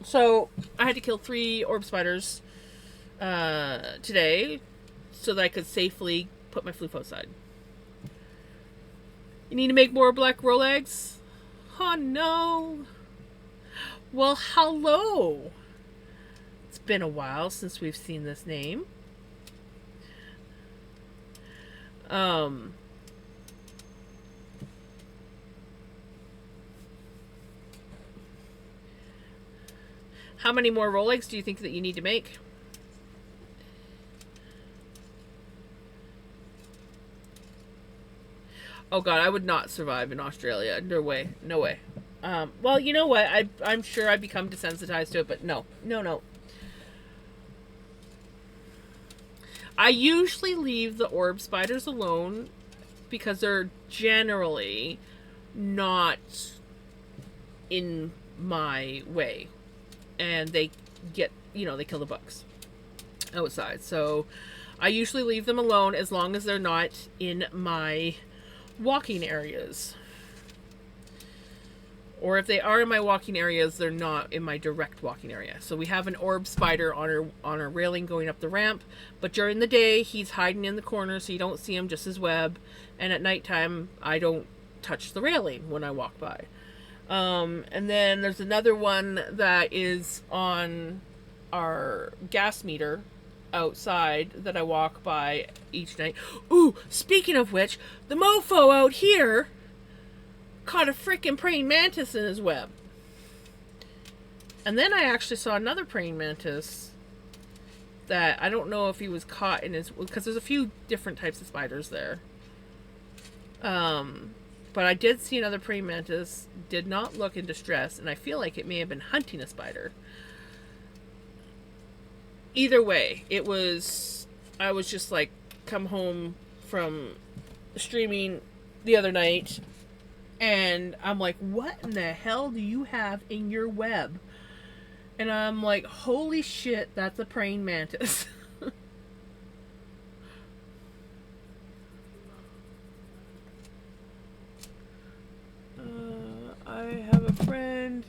So I had to kill 3 orb spiders today so that I could safely put my floof outside. You need to make more black roll eggs? Oh no. Well, hello. It's been a while since we've seen this name. How many more roll eggs do you think that you need to make? Oh god, I would not survive in Australia. No way. No way. Well, you know what? I'm sure I've become desensitized to it, but no. No. I usually leave the orb spiders alone because they're generally not in my way. And they get, they kill the bugs outside. So I usually leave them alone as long as they're not in my walking areas. Or if they are in my walking areas, they're not in my direct walking area. So we have an orb spider on our railing going up the ramp. But during the day, he's hiding in the corner so you don't see him, just his web. And at nighttime, I don't touch the railing when I walk by. And then there's another one that is on our gas meter outside that I walk by each night. Ooh, speaking of which, the mofo out here caught a freaking praying mantis in his web. And then I actually saw another praying mantis that I don't know if he was caught in his... because there's a few different types of spiders there. But I did see another praying mantis, did not look in distress, and I feel like it may have been hunting a spider. Either way, it was... I was just like, come home from streaming the other night, and I'm like, what in the hell do you have in your web? And I'm like, holy shit, that's a praying mantis. I have a friend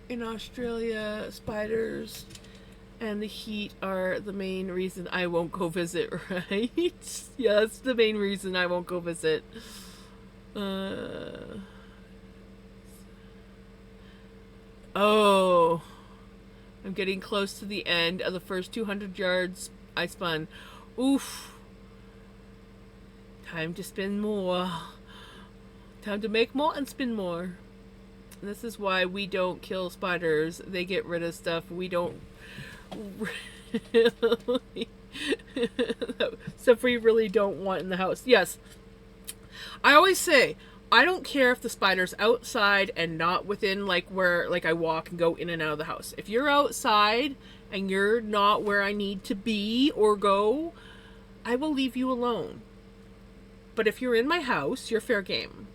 in Australia, spiders and the heat are the main reason I won't go visit, right? Yeah, that's the main reason I won't go visit. Oh, I'm getting close to the end of the first 200 yards I spun. Oof. Time to spin more. Time to make more and spin more. This is why we don't kill spiders. They get rid of stuff we don't really stuff we really don't want in the house. Yes. I always say, I don't care if the spider's outside and not within like where like I walk and go in and out of the house. If you're outside and you're not where I need to be or go, I will leave you alone. But if you're in my house, you're fair game.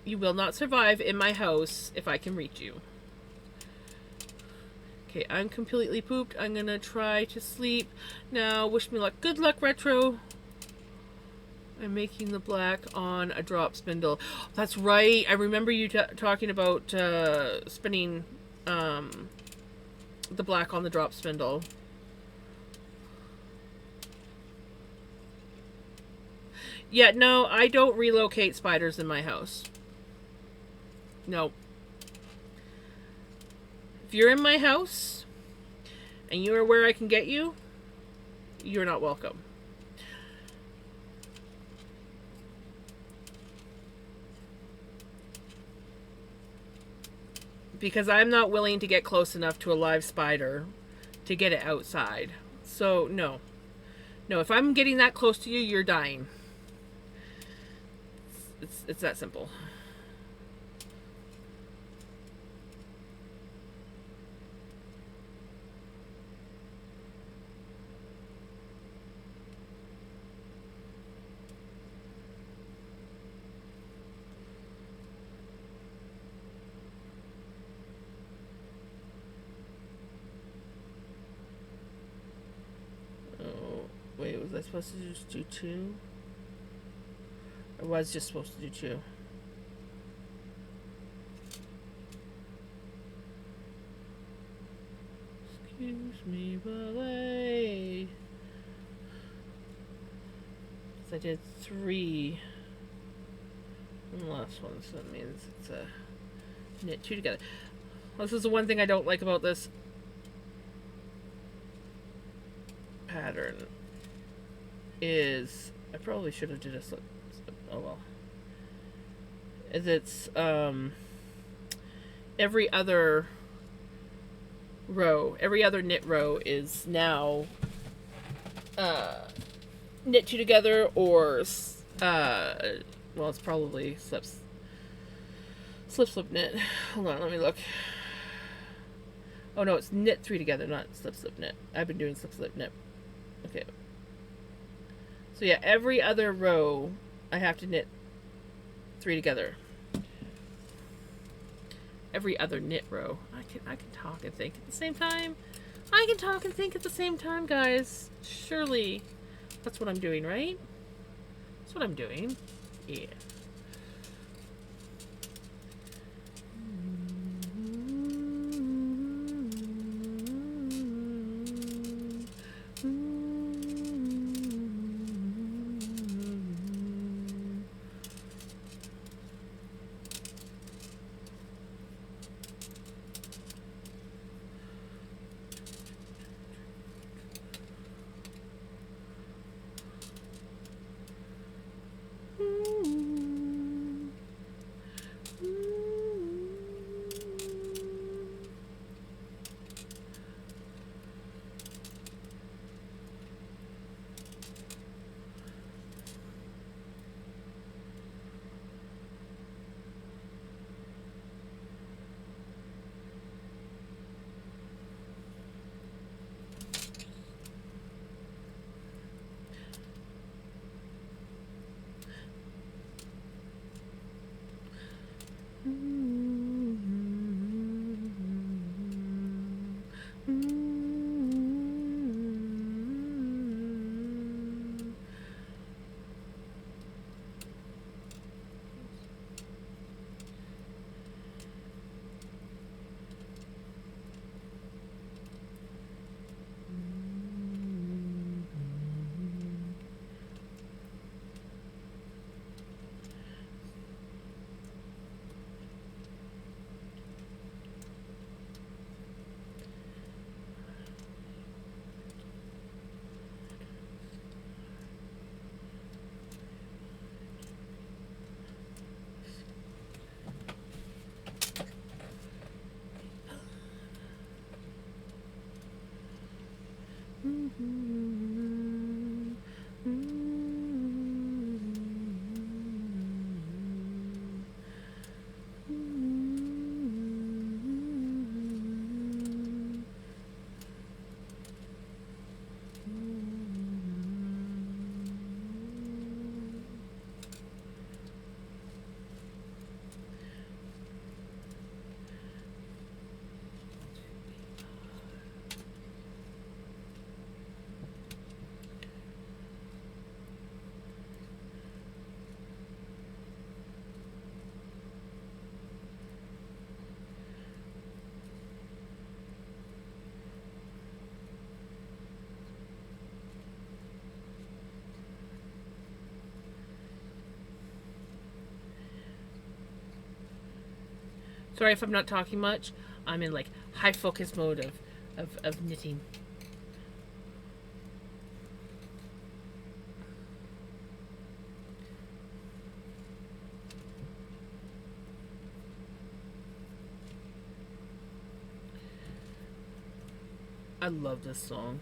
You will not survive in my house if I can reach you. Okay, I'm completely pooped. I'm gonna try to sleep. Now, wish me luck. Good luck, Retro. I'm making the black on a drop spindle. That's right. I remember you talking about spinning the black on the drop spindle. Yeah, no, I don't relocate spiders in my house. No. If you're in my house and you are where I can get you, you're not welcome. Because I'm not willing to get close enough to a live spider to get it outside. So, no. No, if I'm getting that close to you, you're dying. It's that simple. Wait, was I supposed to just do 2? I was just supposed to do 2. Excuse me, ballet. I did 3 in the last one, so that means it's a knit 2 together. This is the one thing I don't like about this pattern. Is I probably should have did a slip. Oh well. Is it's every other row, every other knit row is now knit 2 together, or well, it's probably slip knit. Hold on, let me look. Oh no, it's knit 3 together, not slip knit. I've been doing slip knit. Okay. So yeah, every other row I have to knit 3 together. Every other knit row. I can talk and think at the same time. I can talk and think at the same time, guys. Surely that's what I'm doing, right? That's what I'm doing. Yeah. Sorry if I'm not talking much. I'm in like high focus mode of knitting. I love this song.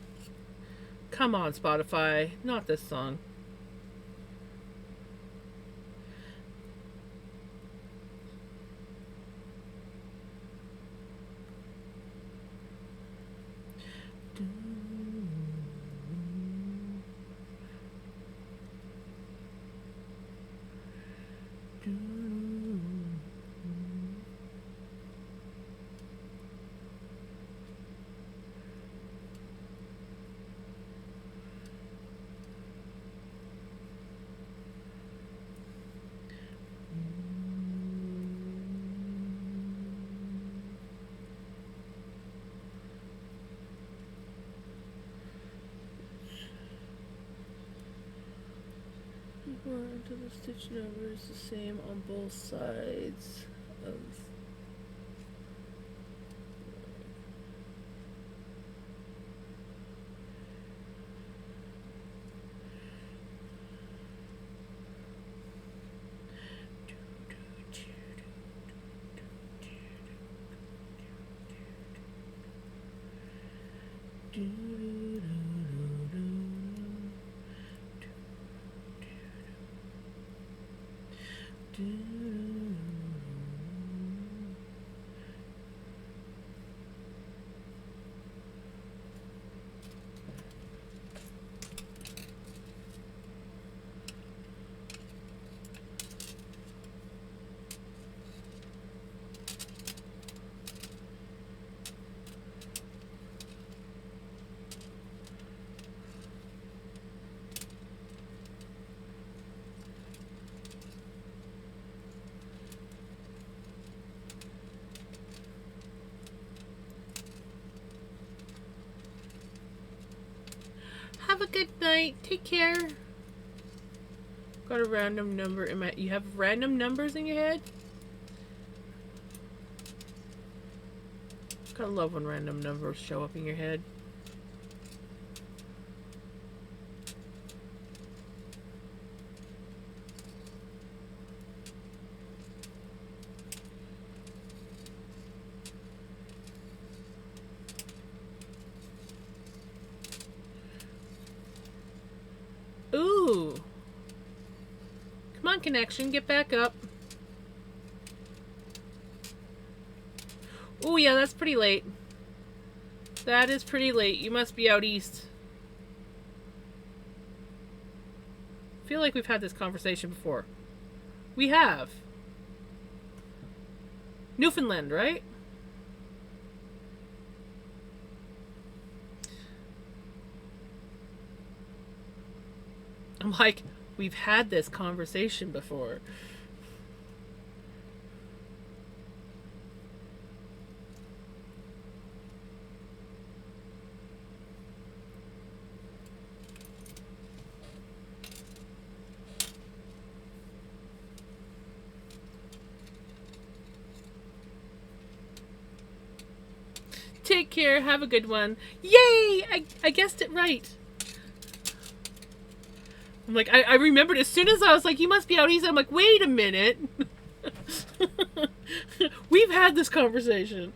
Come on, Spotify. Not this song. Until the stitch number is the same on both sides of Have a good night. Take care. Got a random number in my... You have random numbers in your head? Gotta love when random numbers show up in your head. Ooh. Come on, connection. Get back up. Ooh, yeah, that's pretty late. That is pretty late. You must be out east. I feel like we've had this conversation before. We have. Newfoundland, right? I'm like, we've had this conversation before. Take care. Have a good one. Yay! I guessed it right. I'm like, I remembered as soon as I was like, you must be out east. I'm like, wait a minute. We've had this conversation.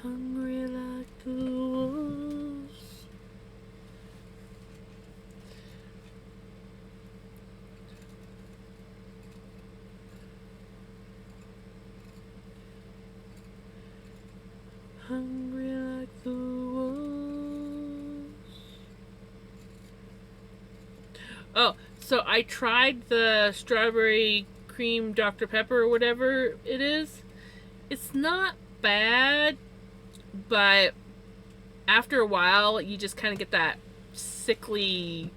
Hungry like the wolves. Hungry like the wolves. Oh, so I tried the strawberry cream Dr. Pepper or whatever it is. It's not bad, but after a while, you just kind of get that sickly,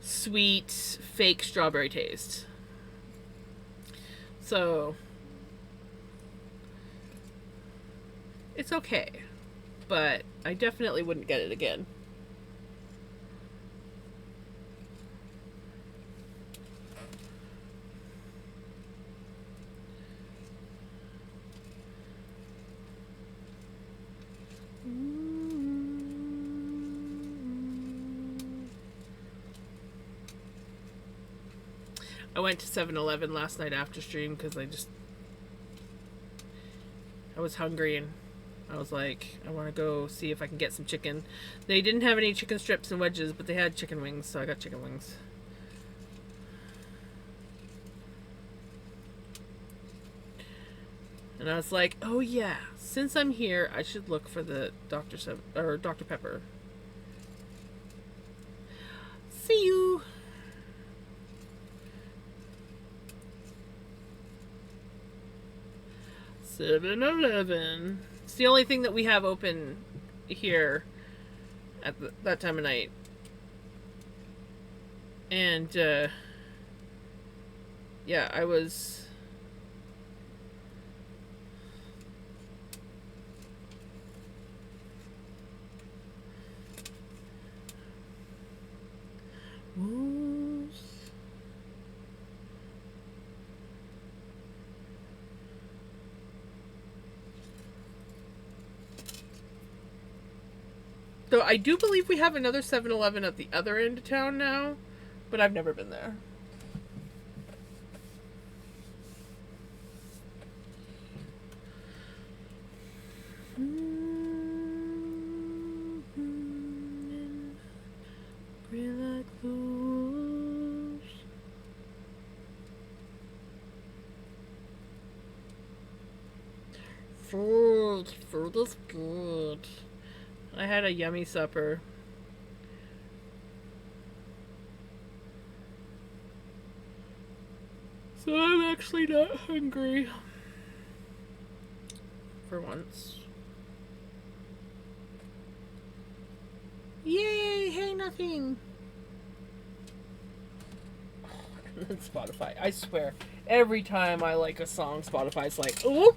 sweet, fake strawberry taste. So, it's okay, but I definitely wouldn't get it again. I went to 7-Eleven last night after stream because I was hungry and I was like, I want to go see if I can get some chicken. They didn't have any chicken strips and wedges, but they had chicken wings, so I got chicken wings. And I was like, oh yeah, since I'm here, I should look for the Dr. Pepper. See you. "7-Eleven." It's the only thing that we have open here at that time of night. And, yeah, I was... Wolves. So I do believe we have another 7-Eleven at the other end of town now, but I've never been there. Food is good. I had a yummy supper. So I'm actually not hungry. For once. Yay! Hey, nothing! Spotify. I swear. Every time I like a song, Spotify's like, oh!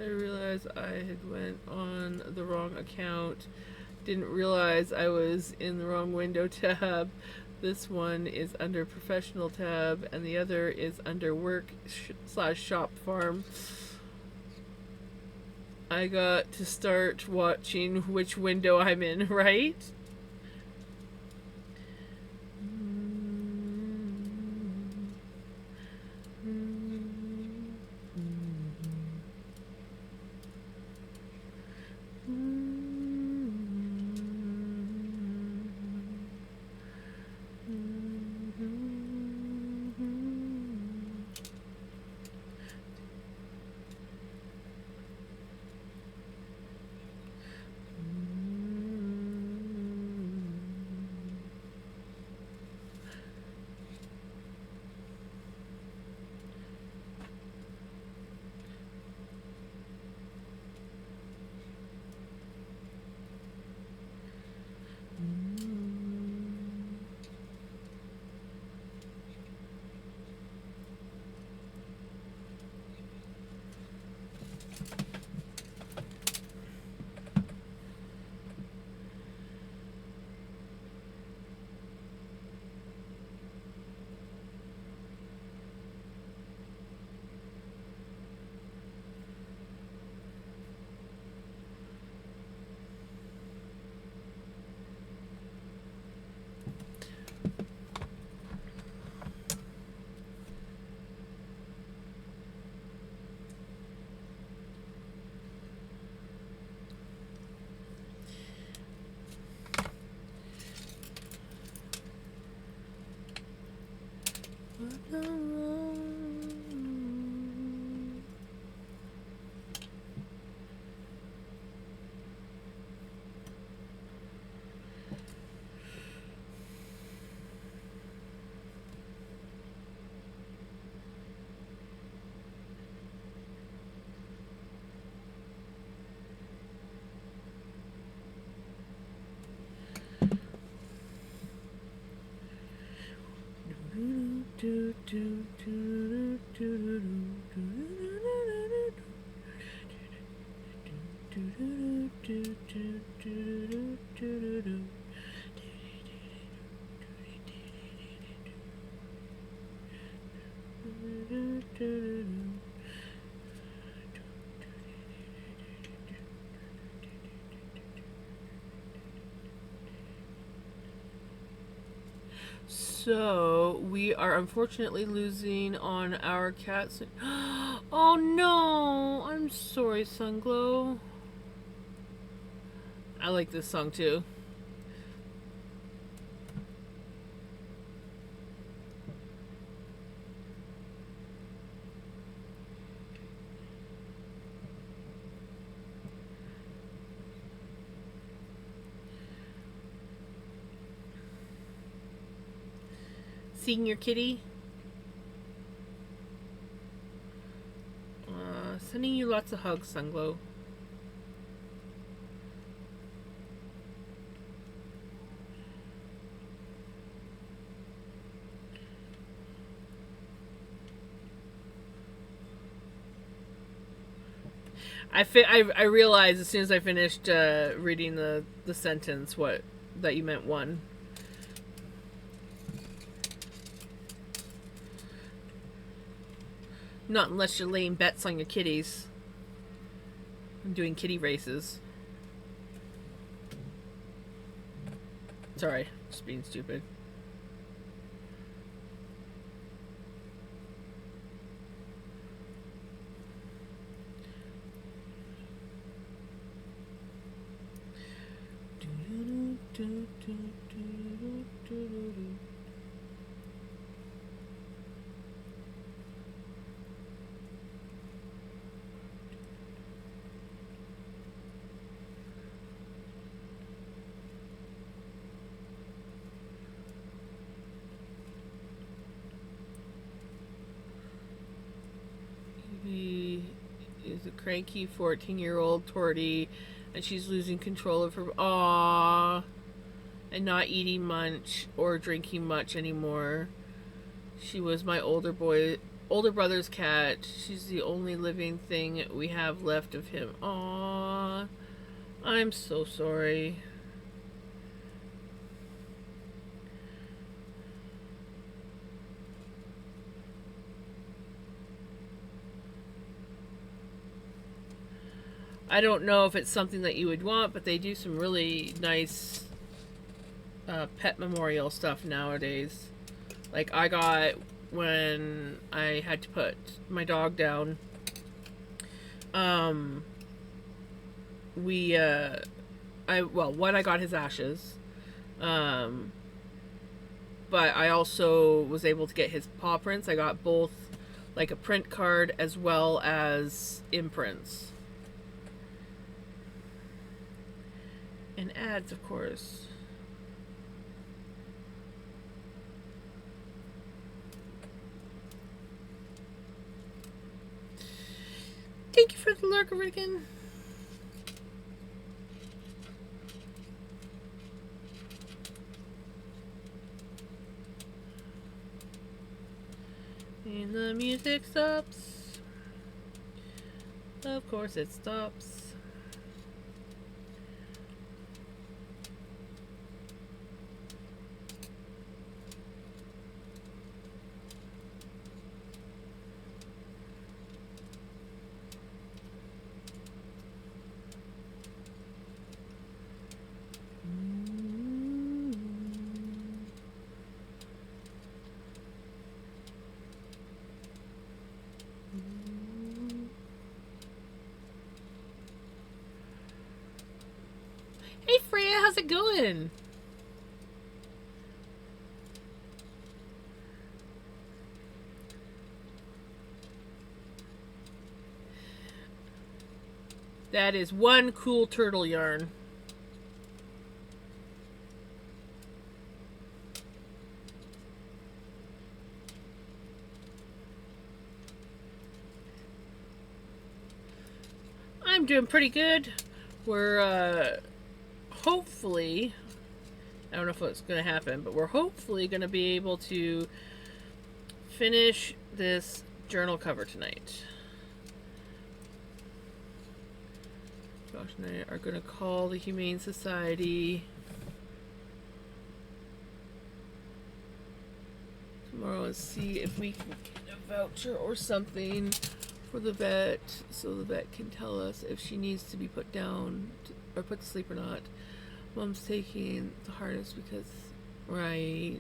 I realized I had went on the wrong account. Didn't realize I was in the wrong window tab. This one is under professional tab and the other is under work / shop farm. I got to start watching which window I'm in, right? So, we are unfortunately losing on our cats. Oh no! I'm sorry, Sunglow. I like this song too. Seeing your kitty? Sending you lots of hugs, Sunglow. I realized as soon as I finished reading the sentence what that you meant one. Not unless you're laying bets on your kitties. I'm doing kitty races. Sorry, just being stupid. Evie is a cranky 14-year-old tortie, and she's losing control of her. Aww. And not eating much or drinking much anymore. She was my older brother's cat. She's the only living thing we have left of him. Aww. I'm so sorry. I don't know if it's something that you would want, but they do some really nice pet memorial stuff nowadays. Like I got when I had to put my dog down. I got his ashes. But I also was able to get his paw prints. I got both like a print card as well as imprints. And ads, of course. Thank you for the lurk, Riggin. And the music stops. Of course it stops. Hey Freya, how's it going? That is one cool turtle yarn. I'm doing pretty good. We're hopefully, I don't know if it's going to happen, but we're hopefully going to be able to finish this journal cover tonight. Josh and I are going to call the Humane Society tomorrow and see if we can get a voucher or something for the vet, so the vet can tell us if she needs to be put down or put to sleep or not. Mom's taking the harness because, right.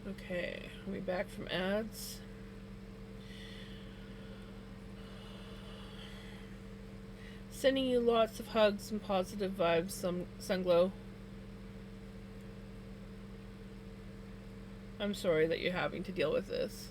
Okay, are we back from ads? Sending you lots of hugs and positive vibes, Sunglow. I'm sorry that you're having to deal with this.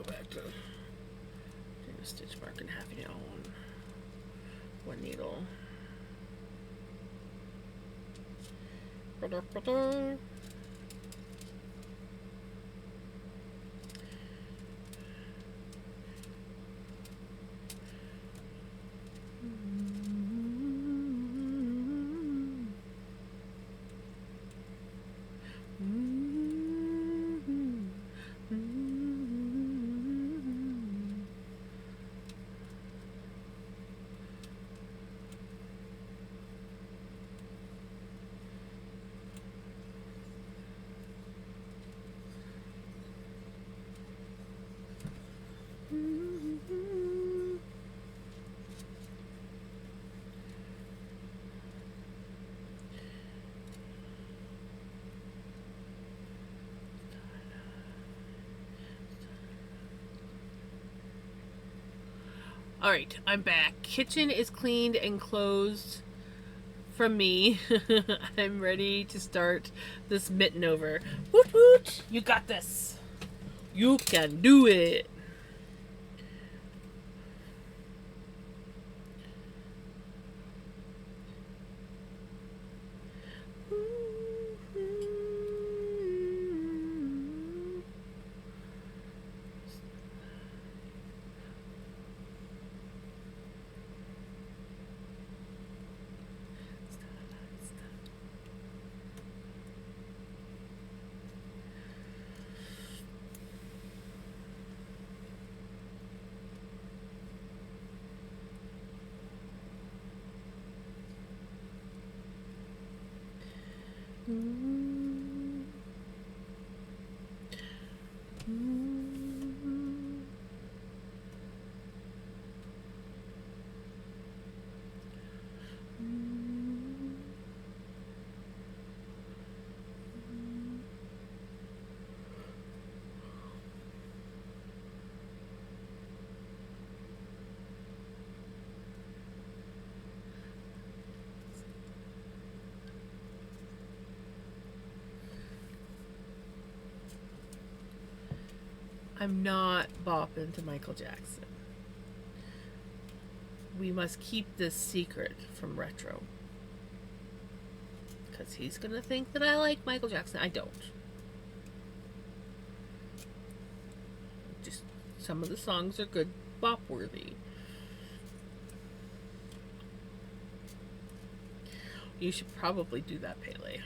go back to doing a stitch mark and having it on one needle. Alright, I'm back. Kitchen is cleaned and closed from me. I'm ready to start this mitten over. Woot woot! You got this. You can do it. I'm not bopping to Michael Jackson. We must keep this secret from Retro. Because he's going to think that I like Michael Jackson. I don't. Just some of the songs are good bop worthy. You should probably do that, Pele.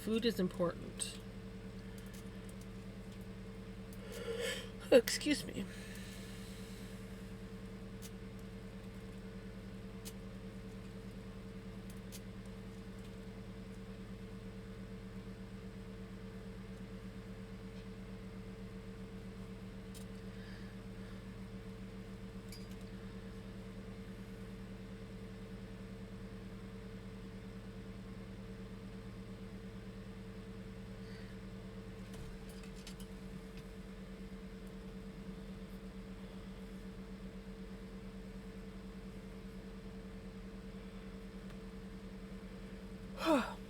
Food is important. Excuse me.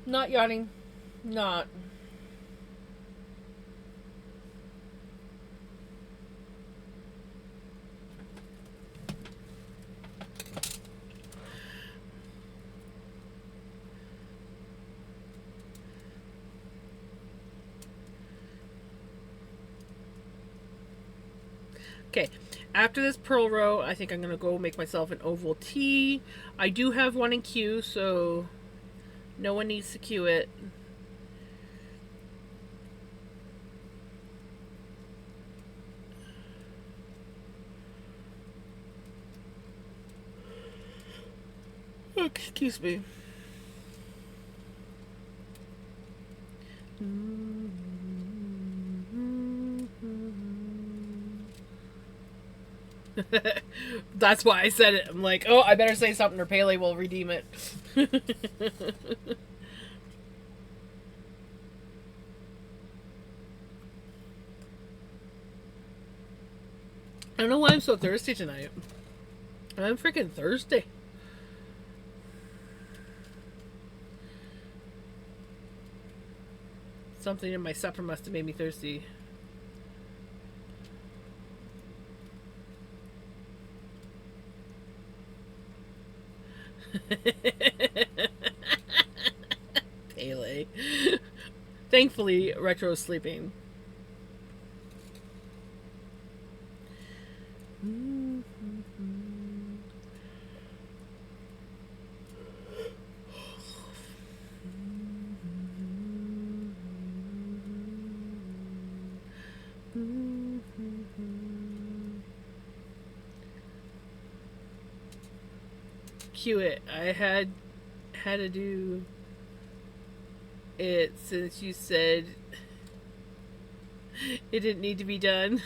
Not yawning. Not. Okay, after this purl row, I think I'm going to go make myself an oval T. I do have one in queue, so no one needs to queue it. Excuse me. That's why I said it. I'm like, oh, I better say something or Pele will redeem it. I don't know why I'm so thirsty tonight. I'm freaking thirsty. Something in my supper must have made me thirsty. Pele. Thankfully, Retro's sleeping. Cue it. I had to do it since you said it didn't need to be done.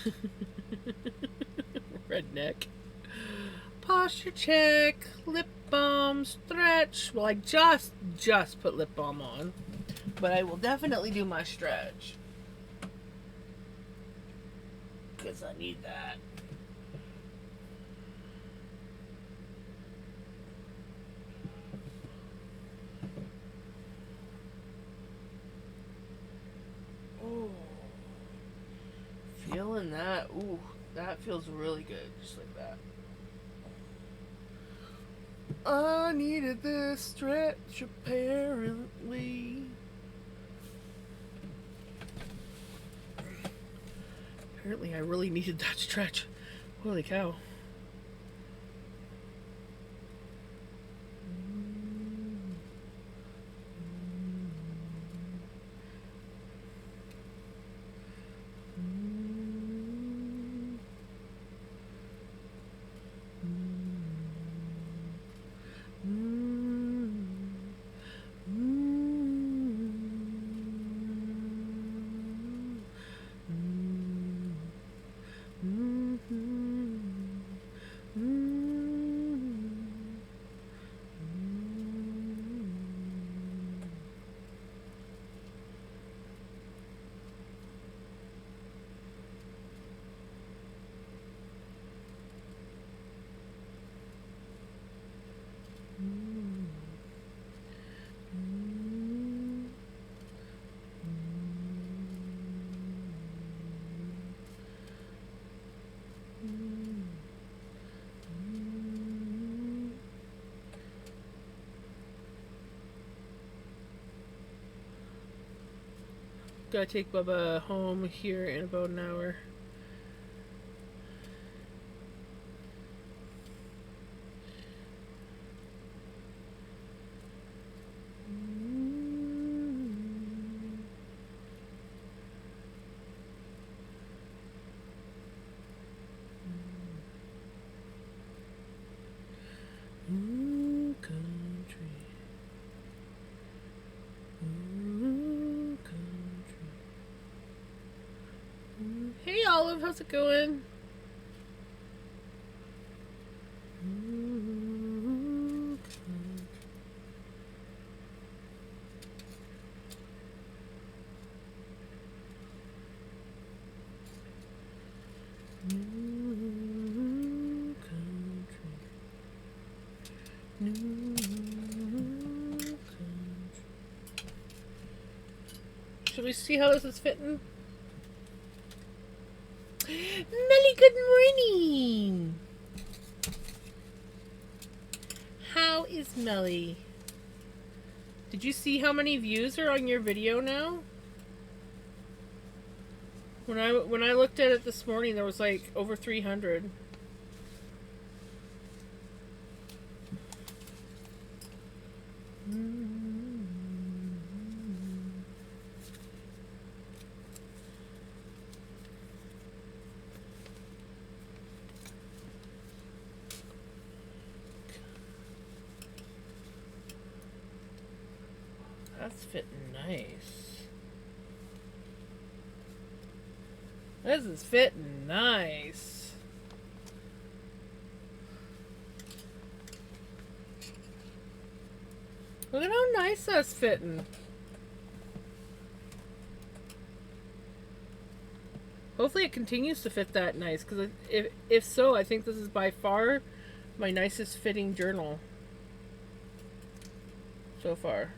Redneck. Posture check, lip balm, stretch. Well, I just put lip balm on, but I will definitely do my stretch because I need that. Oh, feeling that. Ooh, that feels really good, just like that. I needed this stretch, apparently. Apparently, I really needed that stretch. Holy cow. Gotta take Bubba home here in about an hour. Hey Olive, how's it going? Should we see how this is fitting? Melly, good morning! How is Melly? Did you see how many views are on your video now? When I looked at it this morning, there was like over 300. That's fitting nice. This is fitting nice. Look at how nice that's fitting. Hopefully it continues to fit that nice, because if so, I think this is by far my nicest fitting journal so far.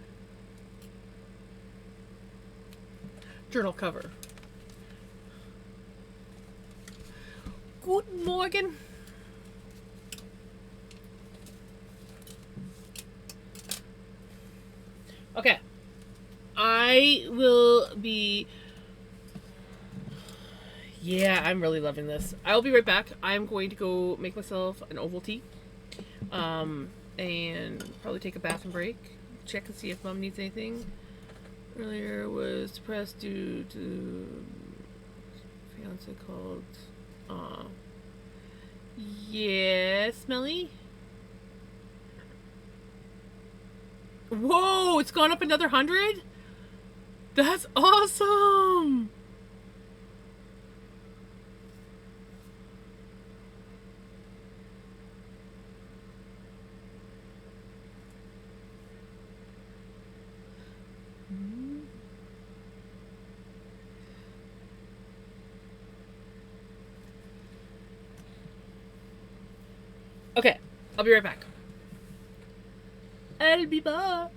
Journal cover. Good morning. Okay. I will be. Yeah, I'm really loving this. I'll be right back. I'm going to go make myself an Ovaltine. And probably take a bathroom break. Check and see if Mom needs anything. Earlier was depressed due to fiance called. Aw. Yeah, Smelly? Whoa, it's gone up another 100? That's awesome! Okay, I'll be right back. I'll be back.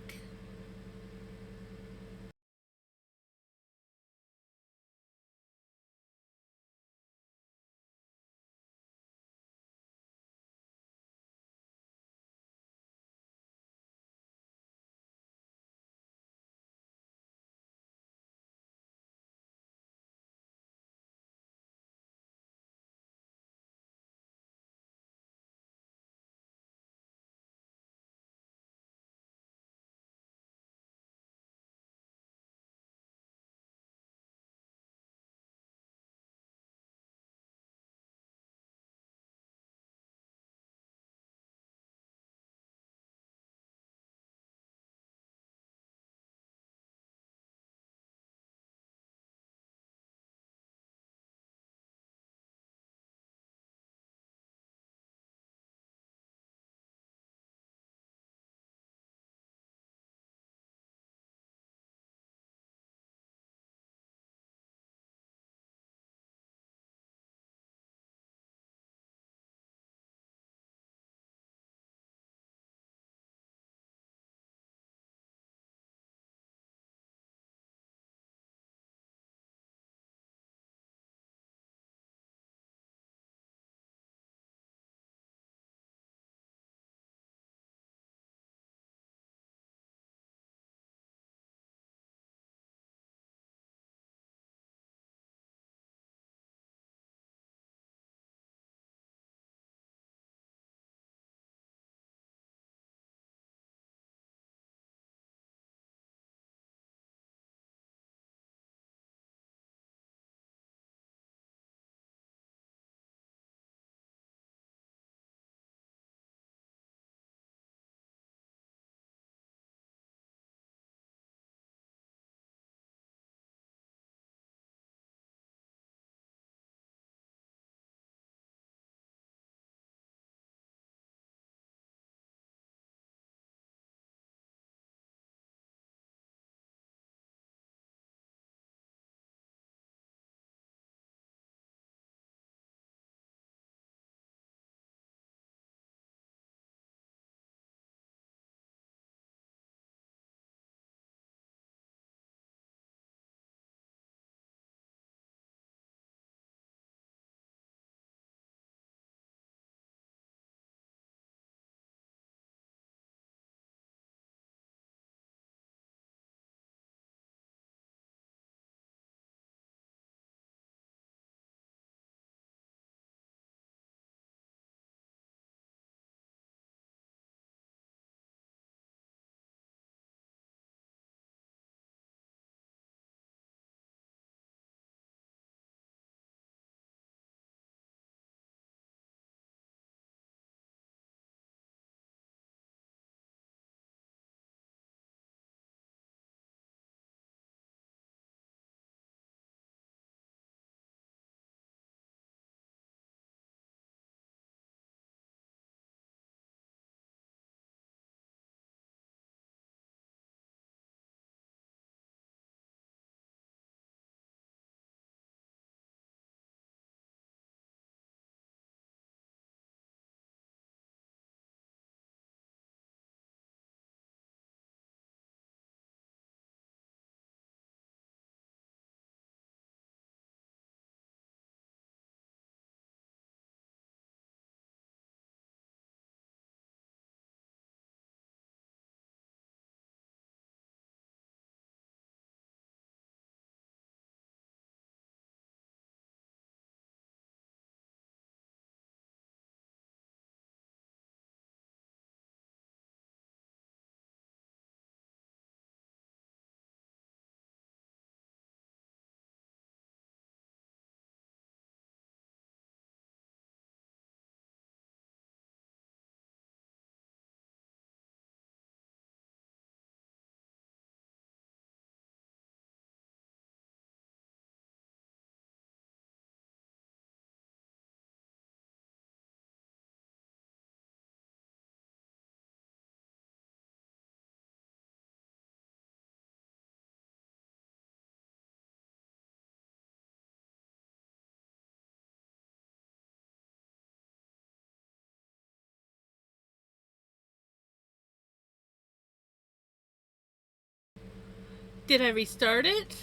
Did I restart it?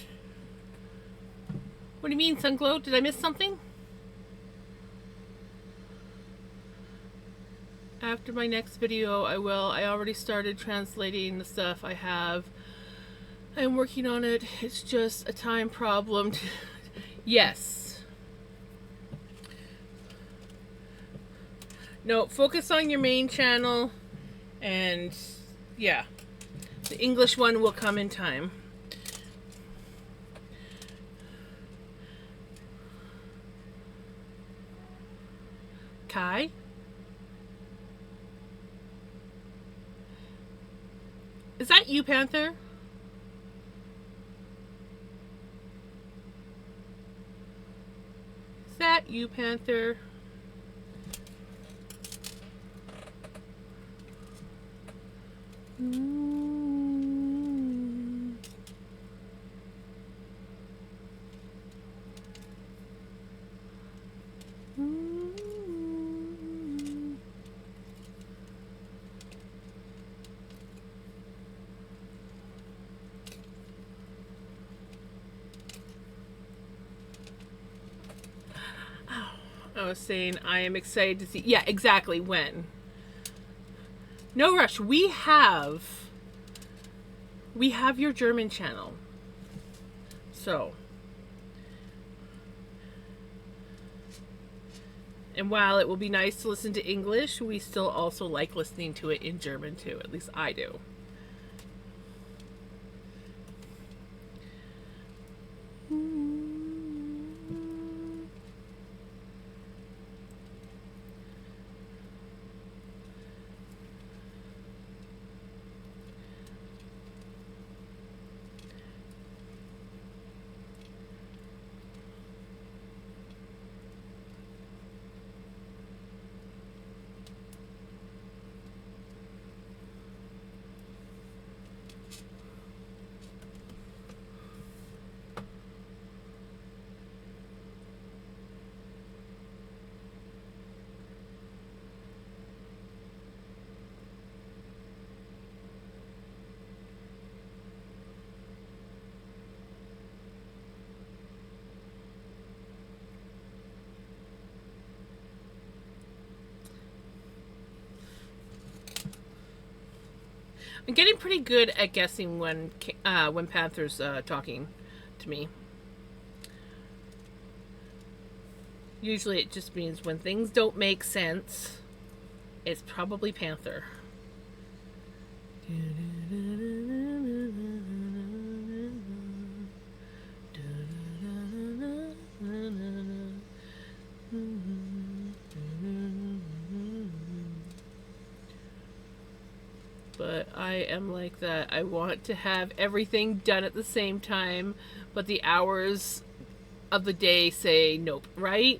What do you mean, Sunglow? Did I miss something? After my next video, I will. I already started translating the stuff I have. I'm working on it. It's just a time problem. Yes. No, focus on your main channel. And yeah, the English one will come in time. Kai? Is that you, Panther? Is that you, Panther? I was saying I am excited to see. Yeah, exactly. When? No rush. We have your German channel. So, and while it will be nice to listen to English, we still also like listening to it in German too. At least I do. I'm getting pretty good at guessing when Panther's talking to me. Usually it just means when things don't make sense, it's probably Panther. But I am like that. I want to have everything done at the same time, but the hours of the day say nope, right?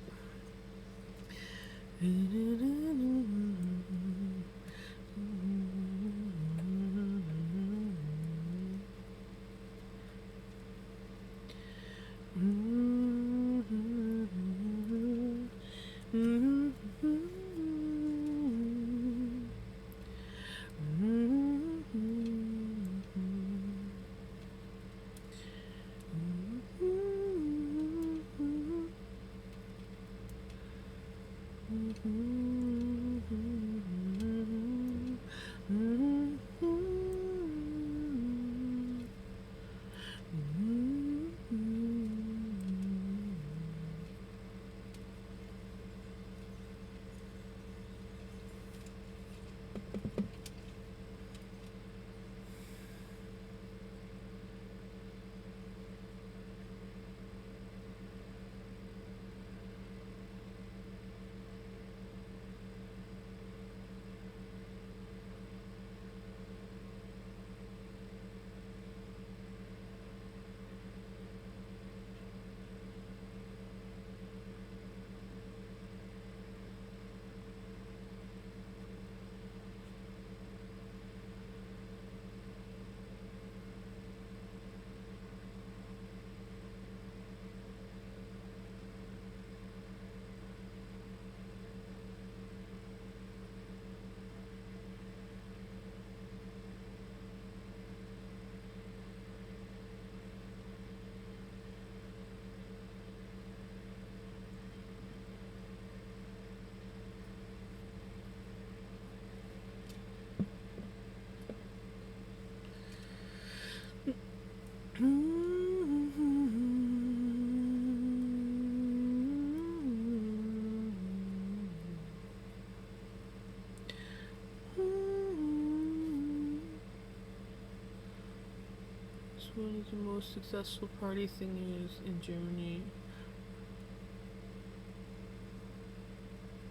one of the most successful party singers in Germany.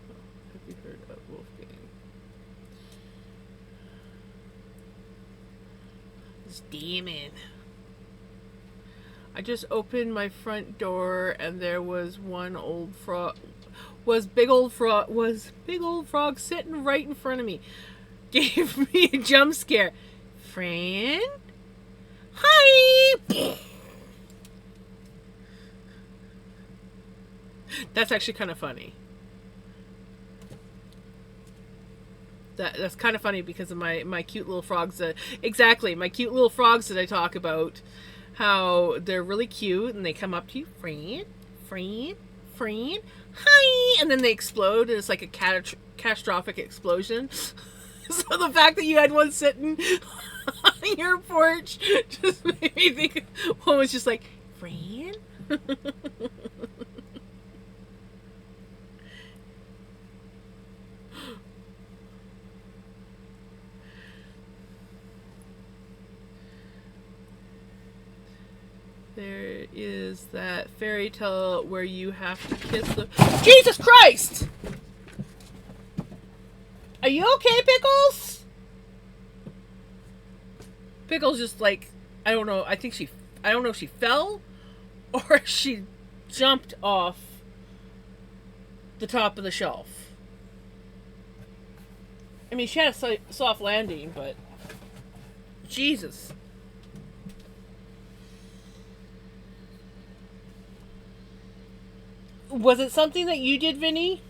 Oh, have you heard of Wolfgang? It's Damon. I just opened my front door and there was one old frog. Was big old frog sitting right in front of me. Gave me a jump scare. Fran? Hi! That's actually kind of funny. That's kind of funny because of my cute little frogs. Exactly, my cute little frogs that I talk about. How they're really cute and they come up to you. Fran? Fran? Fran? Hi! And then they explode and it's like a catastrophic explosion. So the fact that you had one sitting on your porch just made me think one was just like, Fran? There is that fairy tale where you have to kiss the... Jesus Christ! Are you okay, Pickles? Pickles just like, I don't know, I don't know if she fell or she jumped off the top of the shelf. I mean, she had a soft landing, but Jesus. Was it something that you did, Vinny?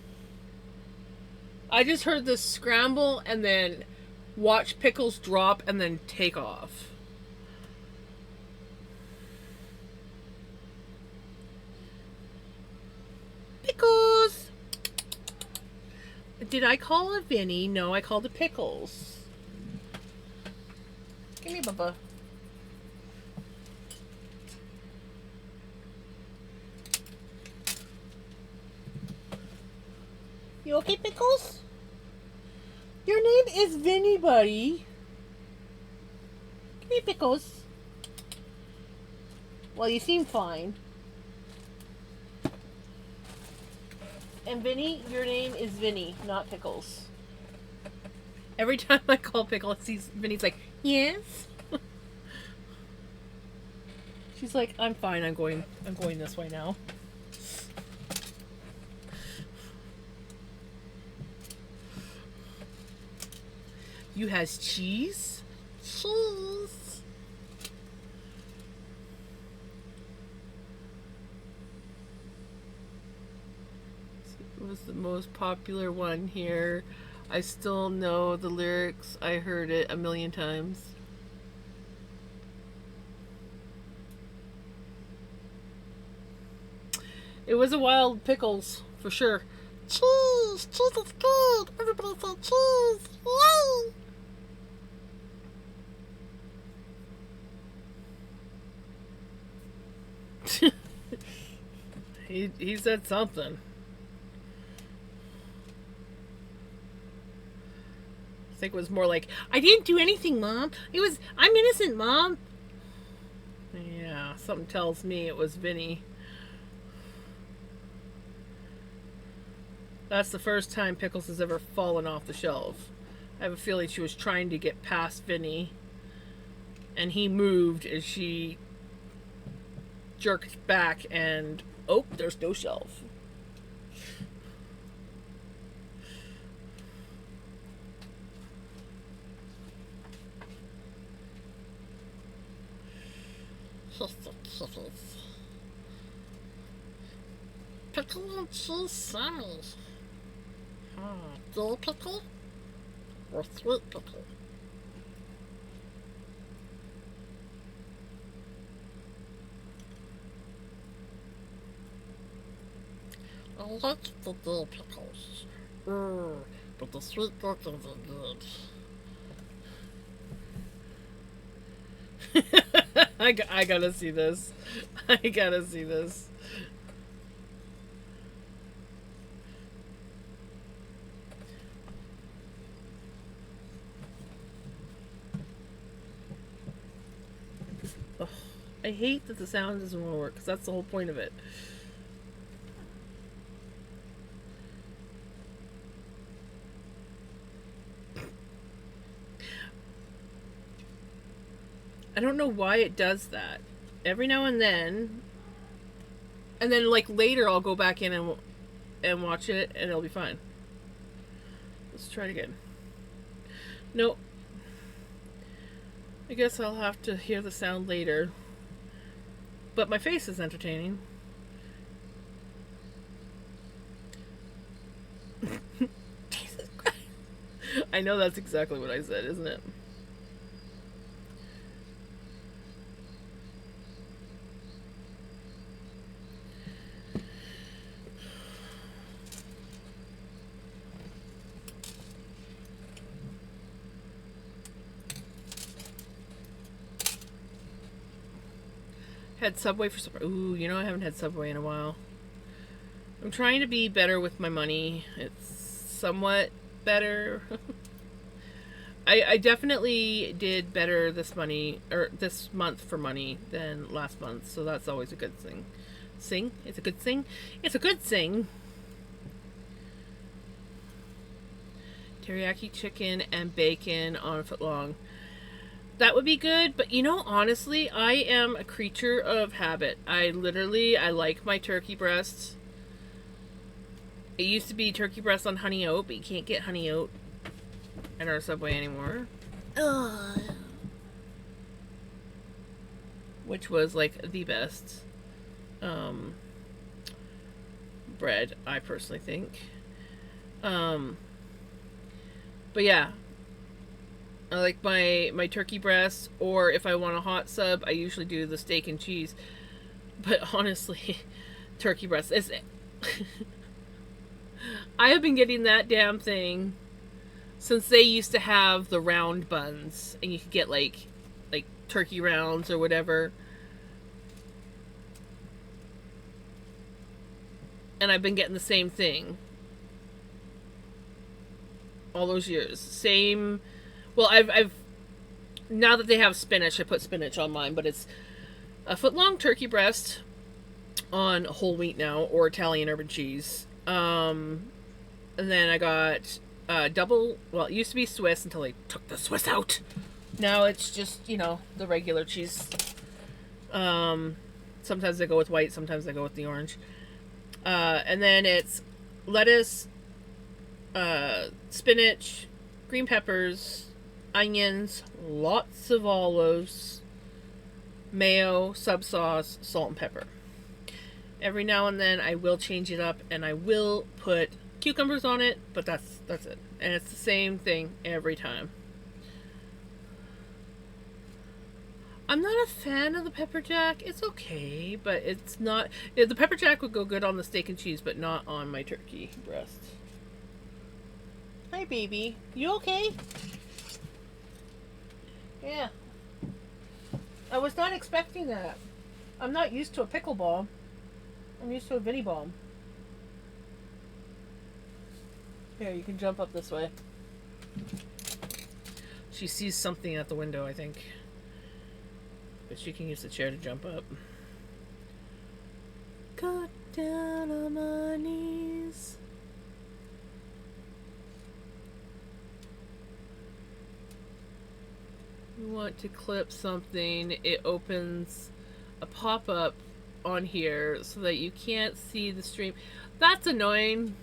I just heard this scramble and then watch Pickles drop and then take off. Pickles! Did I call it Vinny? No, I called it Pickles. Give me Bubba. You okay, Pickles? Your name is Vinny, buddy. Come here, Pickles. Well, you seem fine. And Vinny, your name is Vinny, not Pickles. Every time I call Pickles, Vinny's like, yes. She's like, I'm fine. I'm going this way now. You has cheese? Cheese. It was the most popular one here. I still know the lyrics. I heard it a million times. It was a wild Pickles, for sure. Cheese! Cheese is good! Everybody say cheese! Yay! He said something. I think it was more like, I didn't do anything, Mom. I'm innocent, Mom. Yeah, something tells me it was Vinny. That's the first time Pickles has ever fallen off the shelf. I have a feeling she was trying to get past Vinny. And he moved as she jerked back and... Oh, there's no shelf. Pickle and cheese sandwich. Dill pickle or sweet pickle? I like the dill pickles. But the sweet pickles are good. I gotta see this. I gotta see this. Ugh. I hate that the sound doesn't want to work, because that's the whole point of it. I don't know why it does that. Every now and then, like later, I'll go back in and watch it, and it'll be fine. Let's try it again. Nope. I guess I'll have to hear the sound later. But my face is entertaining. Jesus Christ. I know that's exactly what I said, isn't it? Had Subway for supper. Ooh, you know I haven't had Subway in a while. I'm trying to be better with my money. It's somewhat better. I definitely did better this month for money than last month, so that's always a good thing. It's a good thing. It's a good thing. Teriyaki chicken and bacon on a footlong. That would be good, but you know, honestly, I am a creature of habit. I like my turkey breasts. It used to be turkey breast on honey oat, but you can't get honey oat at our Subway anymore. Ugh. Which was like the best bread, I personally think. But yeah, I like my turkey breast, or if I want a hot sub, I usually do the steak and cheese. But honestly, turkey breast is. I have been getting that damn thing since they used to have the round buns, and you could get like turkey rounds or whatever. And I've been getting the same thing all those years. Same. Well, I've now that they have spinach, I put spinach on mine, but it's a foot-long turkey breast on whole wheat now, or Italian urban cheese. And then I got double. Well, it used to be Swiss until they took the Swiss out. Now it's just the regular cheese. Sometimes I go with white, sometimes I go with the orange. And then it's lettuce, spinach, green peppers, onions, lots of olives, mayo, sub sauce, salt and pepper. Every now and then I will change it up and I will put cucumbers on it, but that's it. And it's the same thing every time. I'm not a fan of the pepper jack. It's okay, but it's not. The pepper jack would go good on the steak and cheese, but not on my turkey breast. Hi, baby. You okay? Yeah. I was not expecting that. I'm not used to a pickleball. I'm used to a Vinnie bomb. Here, you can jump up this way. She sees something at the window, I think. But she can use the chair to jump up. Got down on my knees. You want to clip something, it opens a pop-up on here so that you can't see the stream. That's annoying.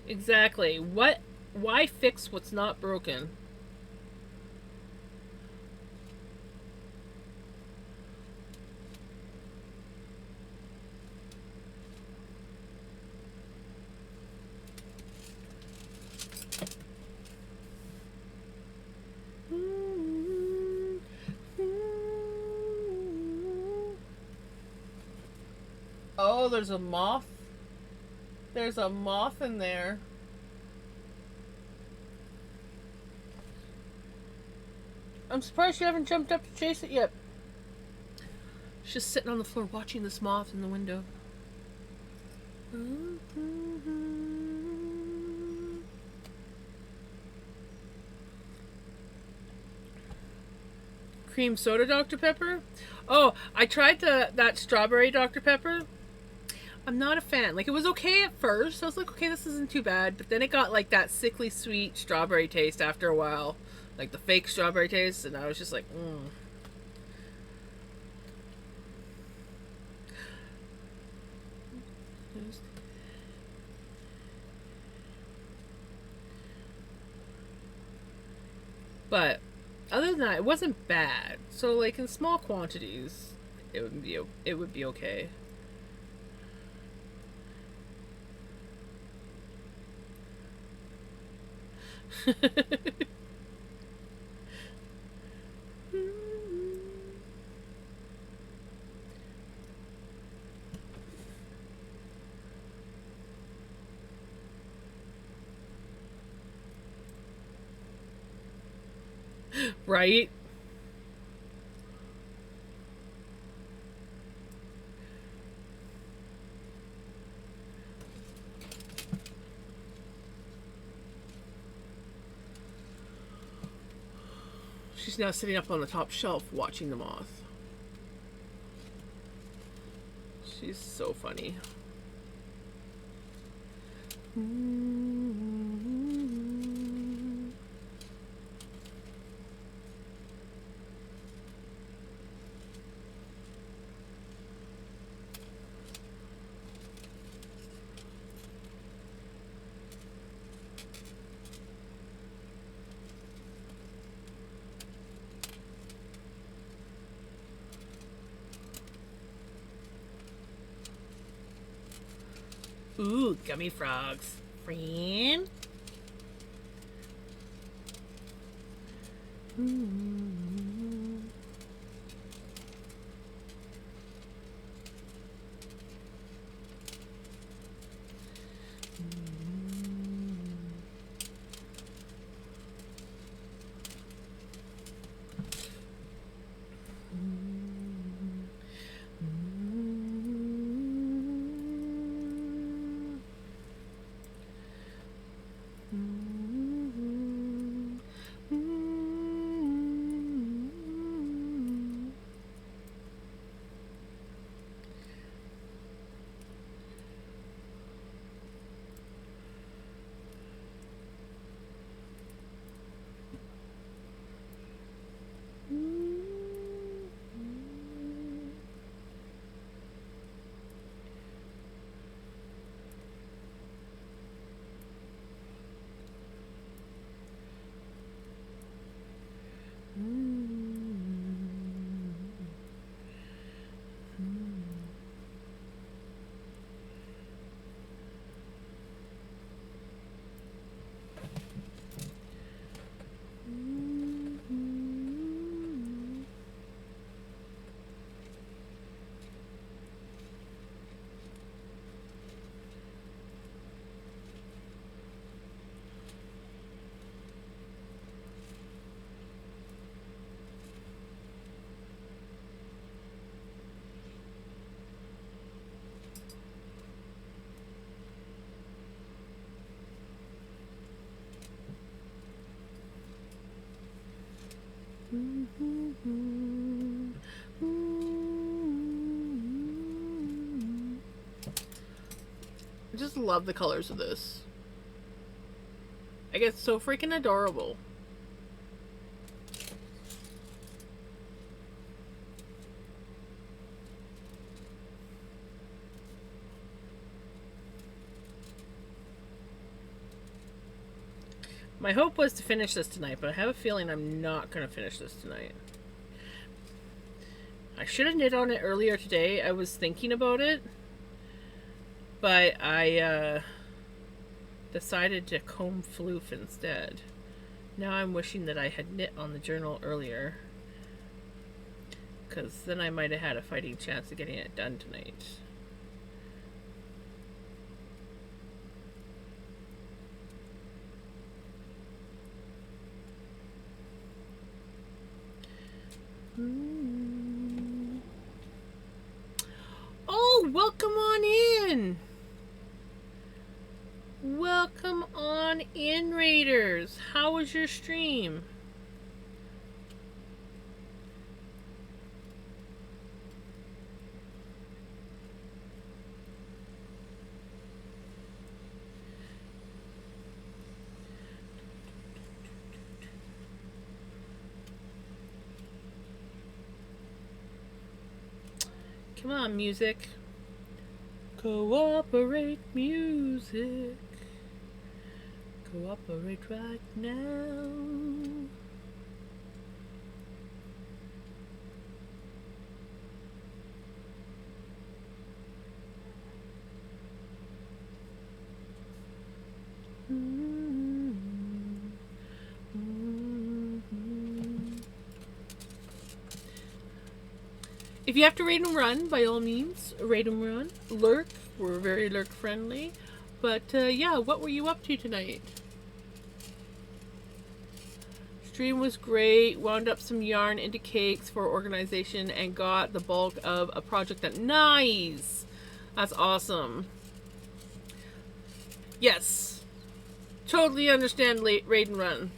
Exactly. Why fix what's not broken? Oh, there's a moth. There's a moth in there. I'm surprised you haven't jumped up to chase it yet. She's just sitting on the floor watching this moth in the window. Cream soda Dr. Pepper? Oh, I tried that strawberry Dr. Pepper. I'm not a fan. Like, it was okay at first. I was like, okay, this isn't too bad. But then it got like that sickly sweet strawberry taste after a while. Like the fake strawberry taste. And I was just like, But other than that, it wasn't bad. So like in small quantities, it would be okay. Right? She's now sitting up on the top shelf watching the moth. She's so funny. Ooh, gummy frogs. Friend? I just love the colors of this. I get so freaking adorable. My hope was to finish this tonight, but I have a feeling I'm not going to finish this tonight. I should have knit on it earlier today. I was thinking about it, but I decided to comb floof instead. Now I'm wishing that I had knit on the journal earlier, because then I might have had a fighting chance of getting it done tonight. Oh, welcome on in! Welcome on in, Raiders! How was your stream? Come on, music. Cooperate, music. Cooperate right now. If you have to raid and run, by all means, raid and run. Lurk, we're very lurk friendly. But yeah, what were you up to tonight? Stream was great. Wound up some yarn into cakes for organization and got the bulk of a project that nice. That's awesome. Yes, totally understand raid and run.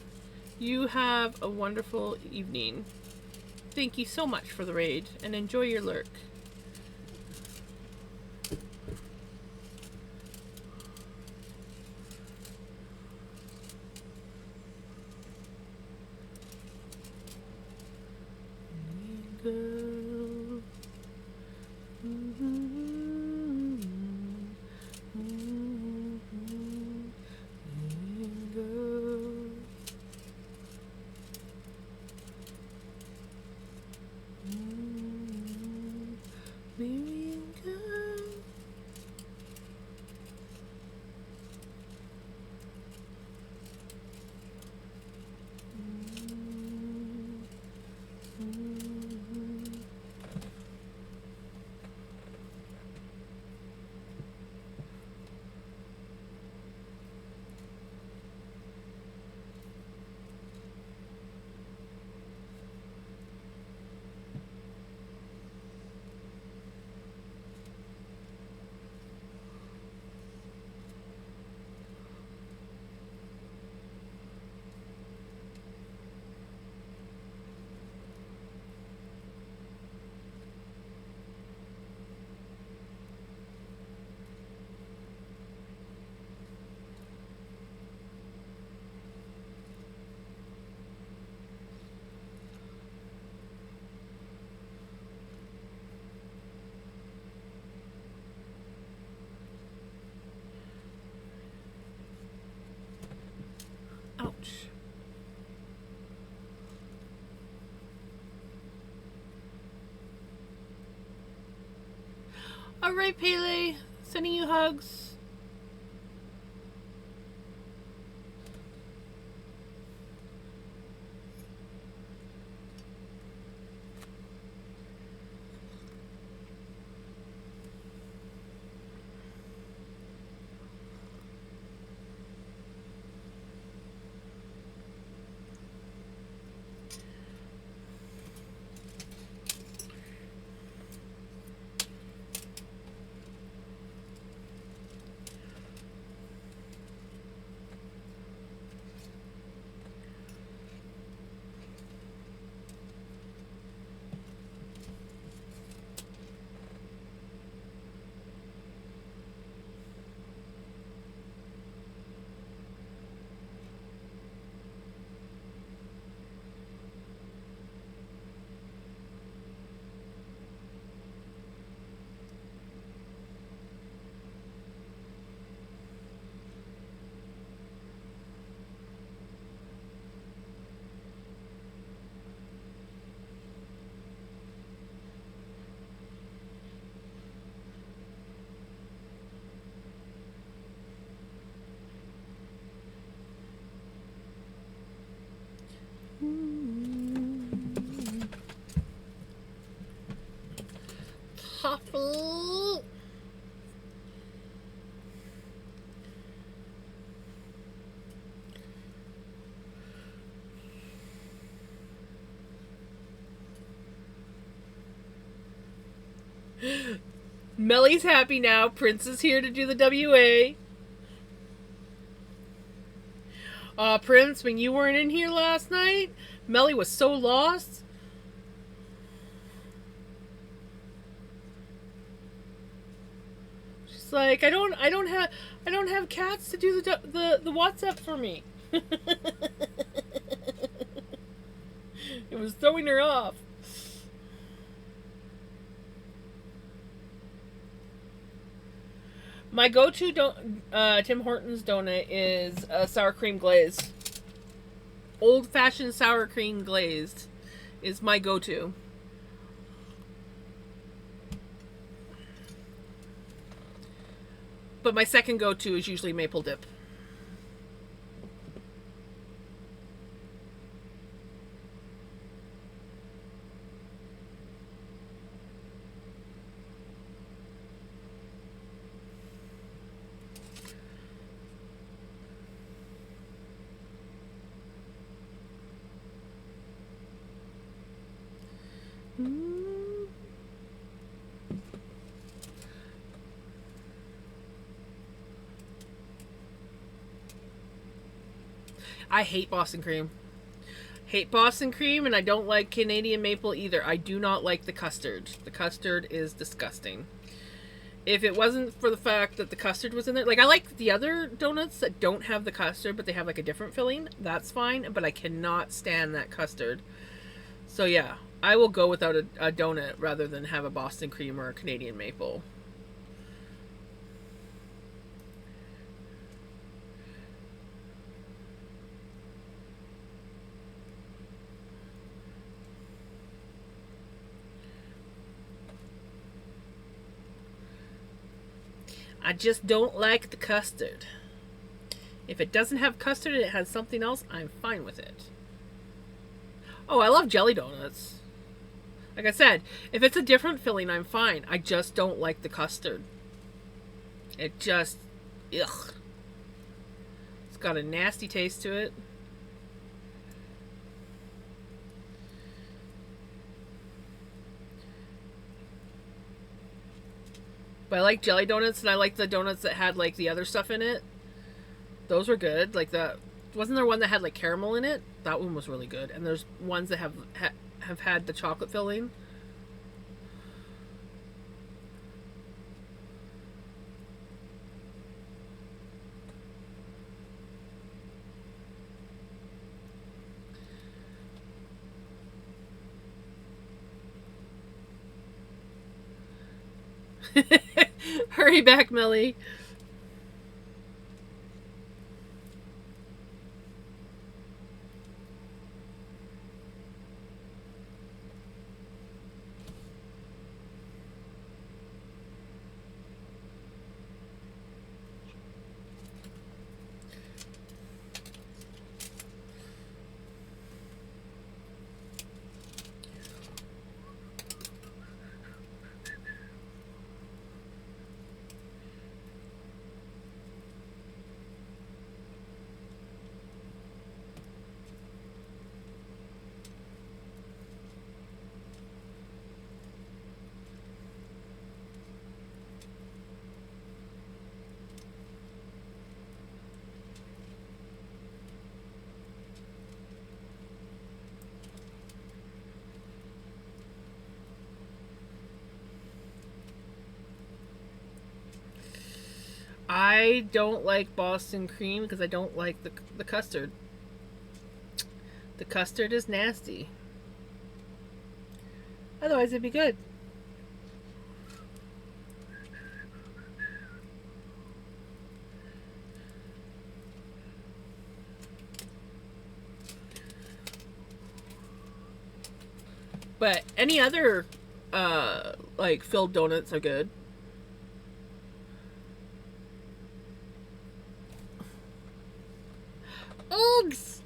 You have a wonderful evening. Thank you so much for the raid and enjoy your lurk. Ouch. Alright, Pele. Sending you hugs. Coffee. Melly's happy now. Prince is here to do the WA. Prince, when you weren't in here last night, Melly was so lost. She's like, I don't have cats to do the WhatsApp for me. It was throwing her off. My go-to Tim Hortons donut is a sour cream glaze. Old-fashioned sour cream glazed is my go-to. But my second go-to is usually maple dip. I hate Boston cream. Hate Boston cream, and I don't like Canadian maple either. I do not like the custard. The custard is disgusting. If it wasn't for the fact that the custard was in there, like I like the other donuts that don't have the custard, but they have like a different filling. That's fine, but I cannot stand that custard. So yeah, I will go without a donut rather than have a Boston cream or a Canadian maple. I just don't like the custard. If it doesn't have custard and it has something else, I'm fine with it. Oh, I love jelly donuts. Like I said, if it's a different filling, I'm fine. I just don't like the custard. It just, ugh. It's got a nasty taste to it. But I like jelly donuts, and I like the donuts that had like the other stuff in it. Those were good. Like the wasn't there one that had like caramel in it? That one was really good. And there's ones that have had the chocolate filling. Hurry back, Millie. I don't like Boston cream because I don't like the custard. The custard is nasty. Otherwise, it'd be good. But any other like filled donuts are good. Oogs!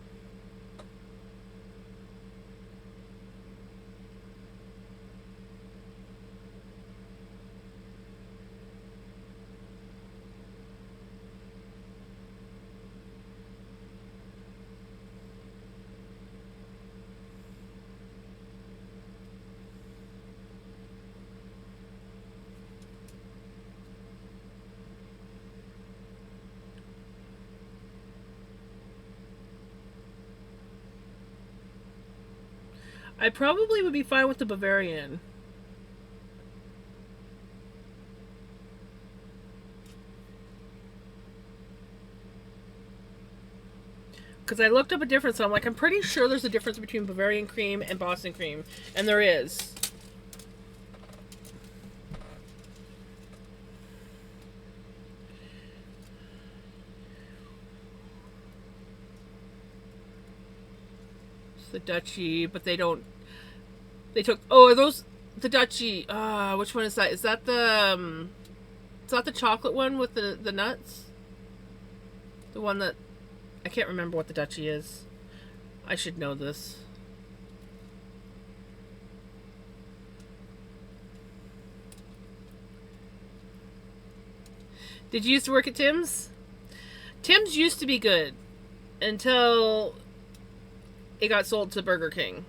I probably would be fine with the Bavarian. Because I looked up a difference, and I'm like, I'm pretty sure there's a difference between Bavarian cream and Boston cream. And there is. The Dutchie, but they don't. They took. Oh, are those the Dutchie? Which one is that? Is that the? Is that the chocolate one with the nuts? The one that I can't remember what the Dutchie is. I should know this. Did you used to work at Tim's? Tim's used to be good until it got sold to Burger King.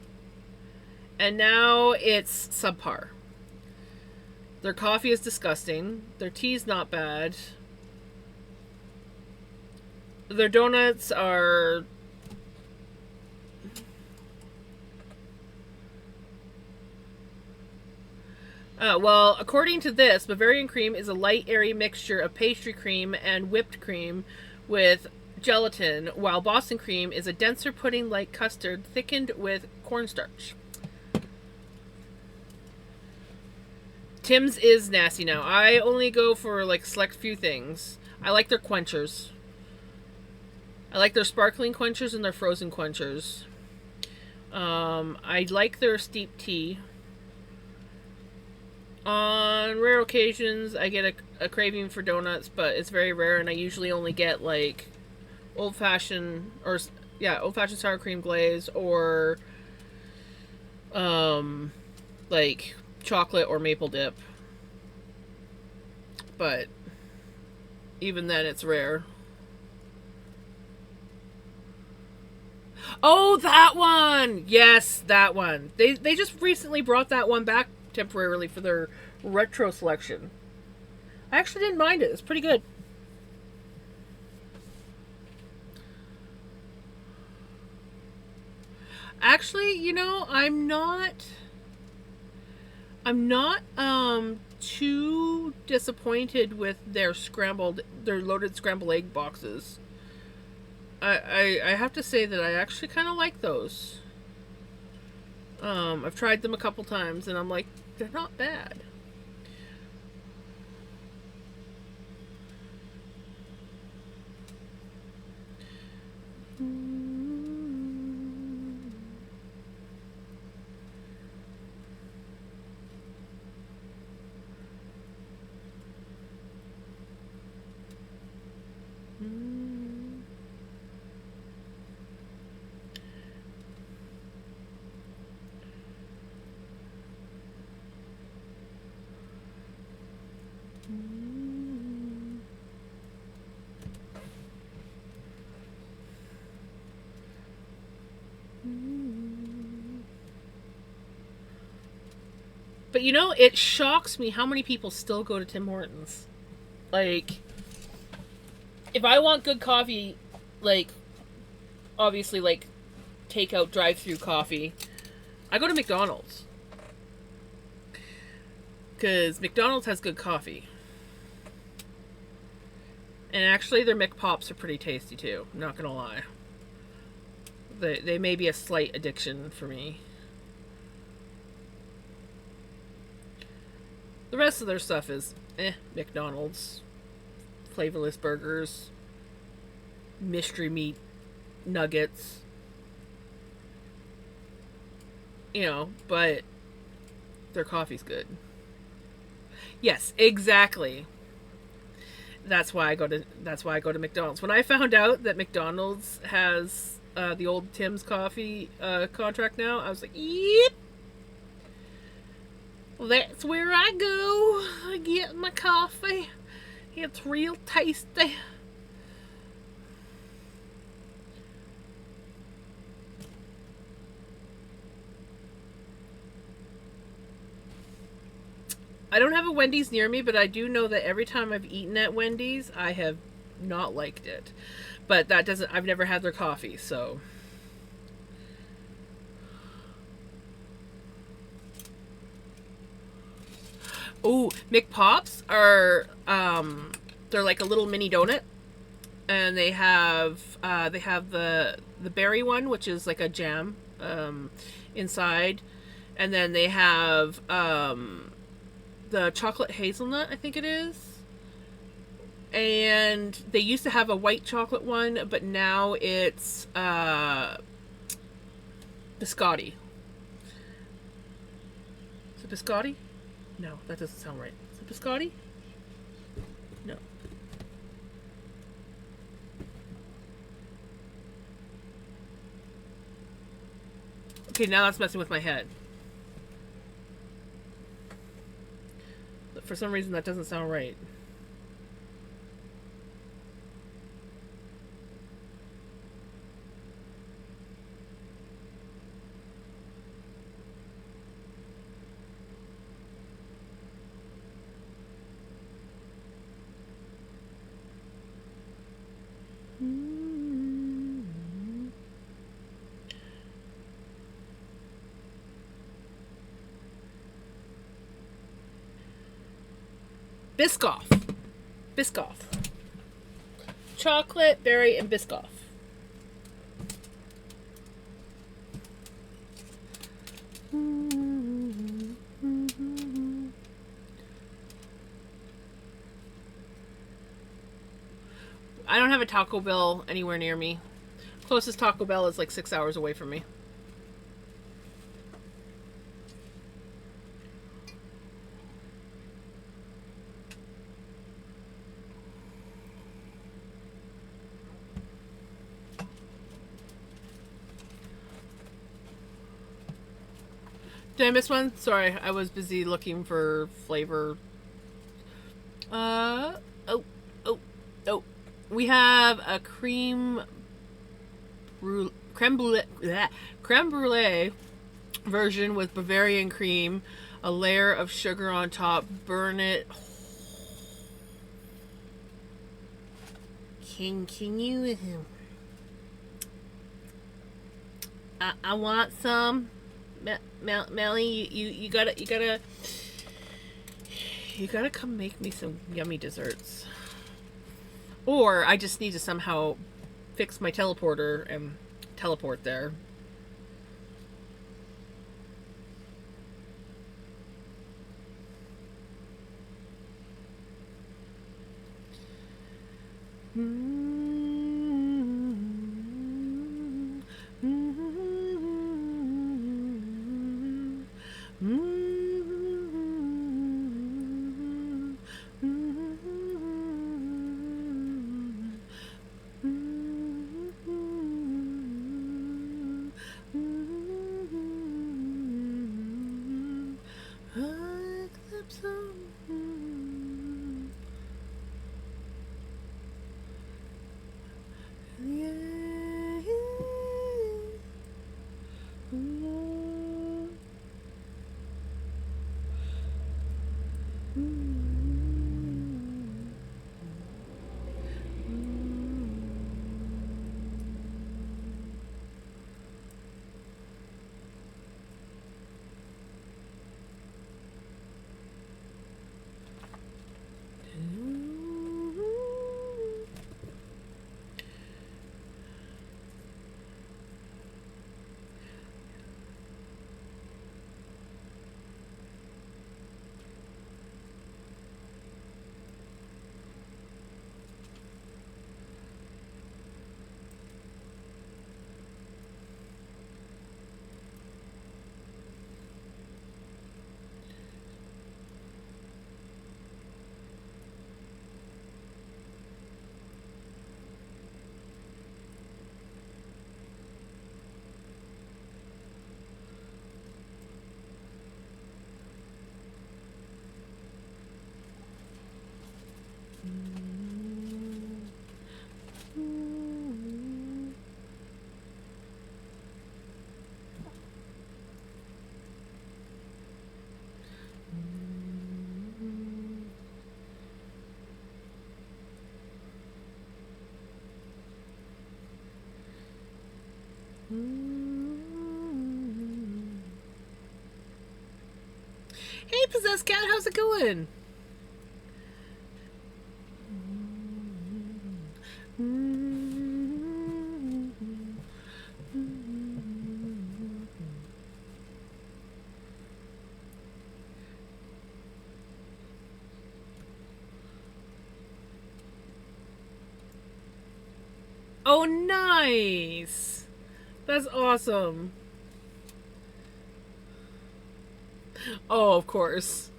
And now it's subpar. Their coffee is disgusting. Their tea's not bad. Their donuts are... well, according to this, Bavarian cream is a light, airy mixture of pastry cream and whipped cream with gelatin, while Boston cream is a denser pudding-like custard thickened with cornstarch. Tim's is nasty now. I only go for like select few things. I like their quenchers. I like their sparkling quenchers and their frozen quenchers. I like their steep tea. On rare occasions, I get a craving for donuts, but it's very rare, and I usually only get like old-fashioned sour cream glaze or like chocolate or maple dip. But even then, it's rare. Oh, that one! Yes, that one. They just recently brought that one back temporarily for their retro selection. I actually didn't mind it. It's pretty good. Actually, you know, I'm not too disappointed with their loaded scrambled egg boxes. I have to say that I actually kind of like those. I've tried them a couple times and I'm like, they're not bad. But you know, it shocks me how many people still go to Tim Hortons. Like, if I want good coffee, like, obviously, like, takeout drive-through coffee, I go to McDonald's. Because McDonald's has good coffee. And actually, their McPops are pretty tasty, too. I'm not gonna lie. They may be a slight addiction for me. The rest of their stuff is, McDonald's. Flavorless burgers. Mystery meat nuggets. You know, but their coffee's good. Yes, exactly. That's why I go to McDonald's. When I found out that McDonald's has the old Tim's coffee contract now, I was like, yep. Well, that's where I go. I get my coffee. It's real tasty. I don't have a Wendy's near me, but I do know that every time I've eaten at Wendy's, I have not liked it. But that doesn't... I've never had their coffee, so... Oh, McPops are... they're like a little mini donut. And they have the berry one, which is like a jam inside. And then they have... the chocolate hazelnut, I think it is. And they used to have a white chocolate one, but now it's Biscotti. Is it biscotti? No, that doesn't sound right. Is it biscotti? No. Okay, now that's messing with my head. But for some reason, that doesn't sound right. Biscoff. Biscoff. Chocolate, berry, and Biscoff. I don't have a Taco Bell anywhere near me. Closest Taco Bell is like 6 hours away from me. Did I miss one? Sorry, I was busy looking for flavor. Oh, oh, oh. We have a creme brulee version with Bavarian cream, a layer of sugar on top. Burn it. Can you? I want some. Melly, you gotta come make me some yummy desserts. Or I just need to somehow fix my teleporter and teleport there. Hey, Possessed Cat, how's it going? Oh, nice! That's awesome. Oh, of course.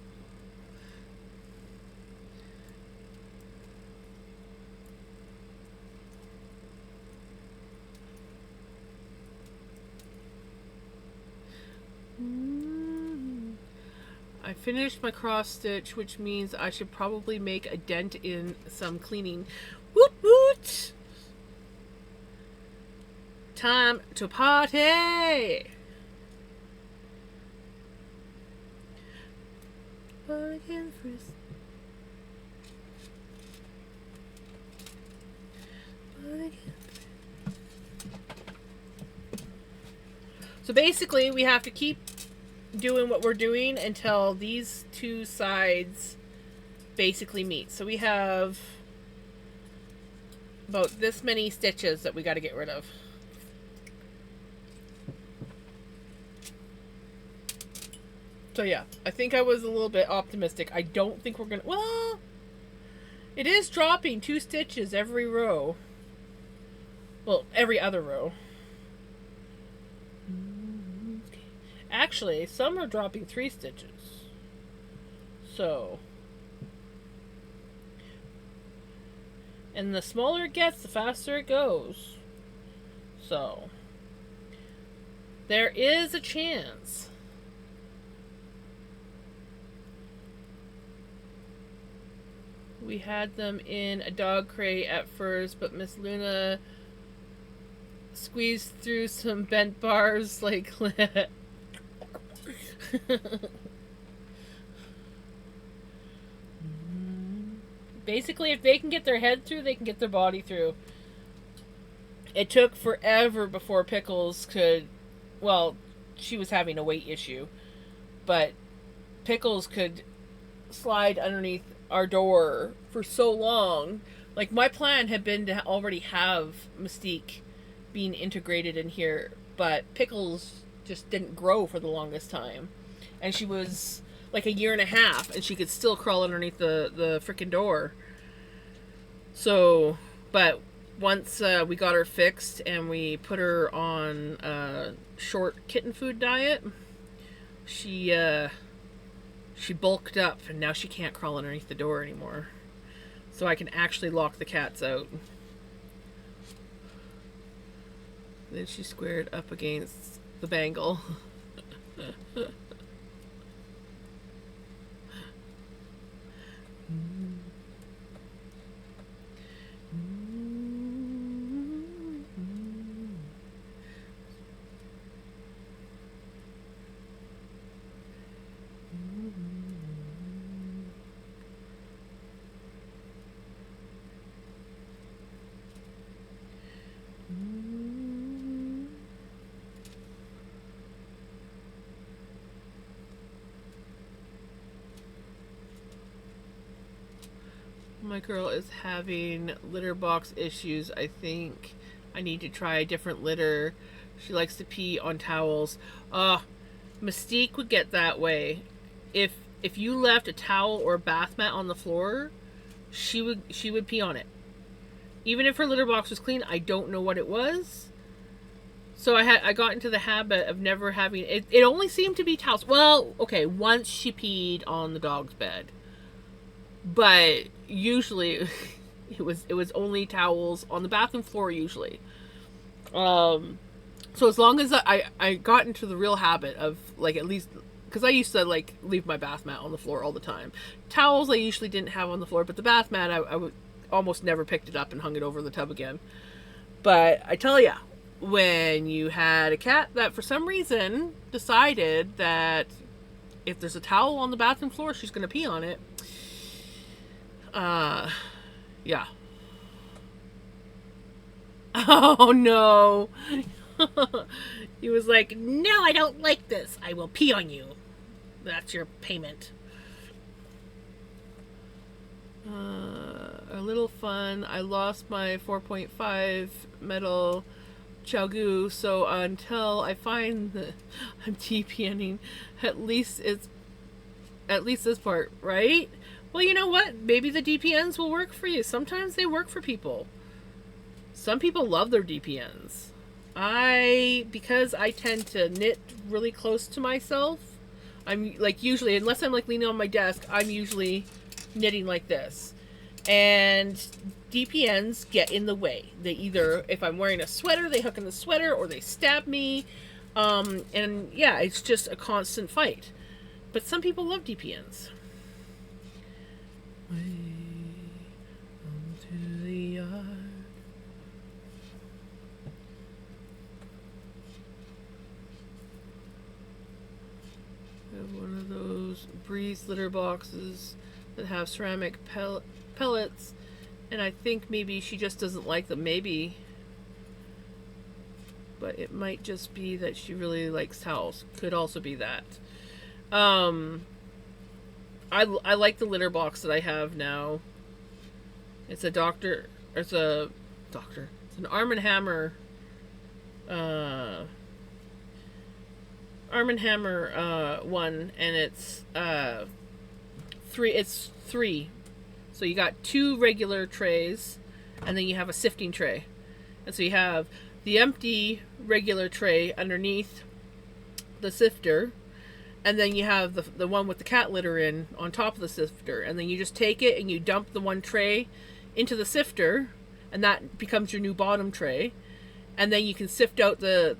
I finished my cross stitch, which means I should probably make a dent in some cleaning. Woot woot! Time to party! So basically, we have to keep doing what we're doing until these two sides basically meet. So we have about this many stitches that we got to get rid of. So yeah, I think I was a little bit optimistic. I don't think we're gonna... Well, it is dropping 2 stitches every row. Well, every other row. Actually, some are dropping 3 stitches. So... And the smaller it gets, the faster it goes. So... There is a chance. We had them in a dog crate at first, but Miss Luna squeezed through some bent bars like... Basically, if they can get their head through, they can get their body through. It took forever before Pickles could... Well, she was having a weight issue. But Pickles could slide underneath our door for so long. Like, my plan had been to already have Mystique being integrated in here. But Pickles just didn't grow for the longest time. And she was... like a year and a half, and she could still crawl underneath the frickin' door. So, but once we got her fixed and we put her on a short kitten food diet, she bulked up, and now she can't crawl underneath the door anymore. So I can actually lock the cats out. Then she squared up against the bangle. My girl is having litter box issues. I think I need to try a different litter. She likes to pee on towels. Mystique would get that way. If you left a towel or a bath mat on the floor, she would pee on it. Even if her litter box was clean, I don't know what it was. So I got into the habit of never having it. It only seemed to be towels. Well, okay, once she peed on the dog's bed. But usually it was only towels on the bathroom floor usually. So as long as I got into the real habit of, like, at least, because I used to, like, leave my bath mat on the floor all the time. Towels I usually didn't have on the floor, but the bath mat I would almost never picked it up and hung it over the tub again. But I tell ya, when you had a cat that for some reason decided that if there's a towel on the bathroom floor, she's gonna pee on it. Yeah. Oh no. He was like, no, I don't like this. I will pee on you. That's your payment. A little fun. I lost my 4.5 metal Chagoo, so until I find the... I'm TPNing. At least this part, right? Well, you know what? Maybe the DPNs will work for you. Sometimes they work for people. Some people love their DPNs. Because I tend to knit really close to myself, I'm like usually, unless I'm like leaning on my desk, I'm usually knitting like this. And DPNs get in the way. They either, if I'm wearing a sweater, they hook in the sweater or they stab me. And yeah, it's just a constant fight. But some people love DPNs. Way onto the yard. I have one of those Breeze litter boxes that have ceramic pellets, and I think maybe she just doesn't like them. Maybe. But it might just be that she really likes towels. Could also be that. I like the litter box that I have now. It's a doctor. It's a doctor. It's an Arm & Hammer. Arm & Hammer one, and it's three. It's three. So you got 2 regular trays, and then you have a sifting tray, and so you have the empty regular tray underneath the sifter, and then you have the one with the cat litter in on top of the sifter, and then you just take it and you dump the one tray into the sifter, and that becomes your new bottom tray, and then you can sift out the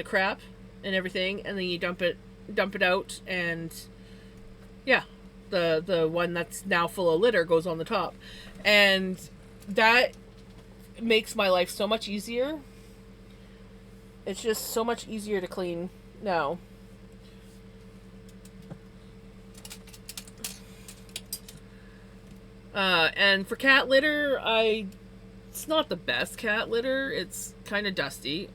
crap and everything, and then you dump it out, and yeah, the one that's now full of litter goes on the top, and that makes my life so much easier. It's just so much easier to clean now. And for cat litter, it's not the best cat litter. It's kind of dusty,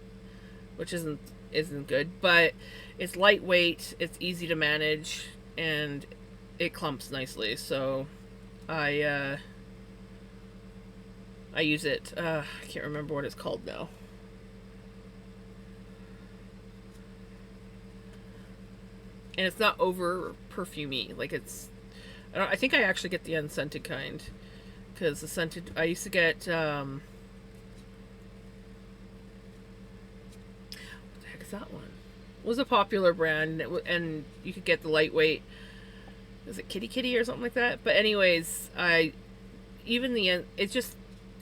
which isn't good, but it's lightweight, it's easy to manage, and it clumps nicely. So I use it. I can't remember what it's called now. And it's not over perfumey. Like I think I actually get the unscented kind, because the scented I used to get. What the heck is that one? It was a popular brand, and you could get the lightweight. Is it Kitty Kitty or something like that? But anyways, it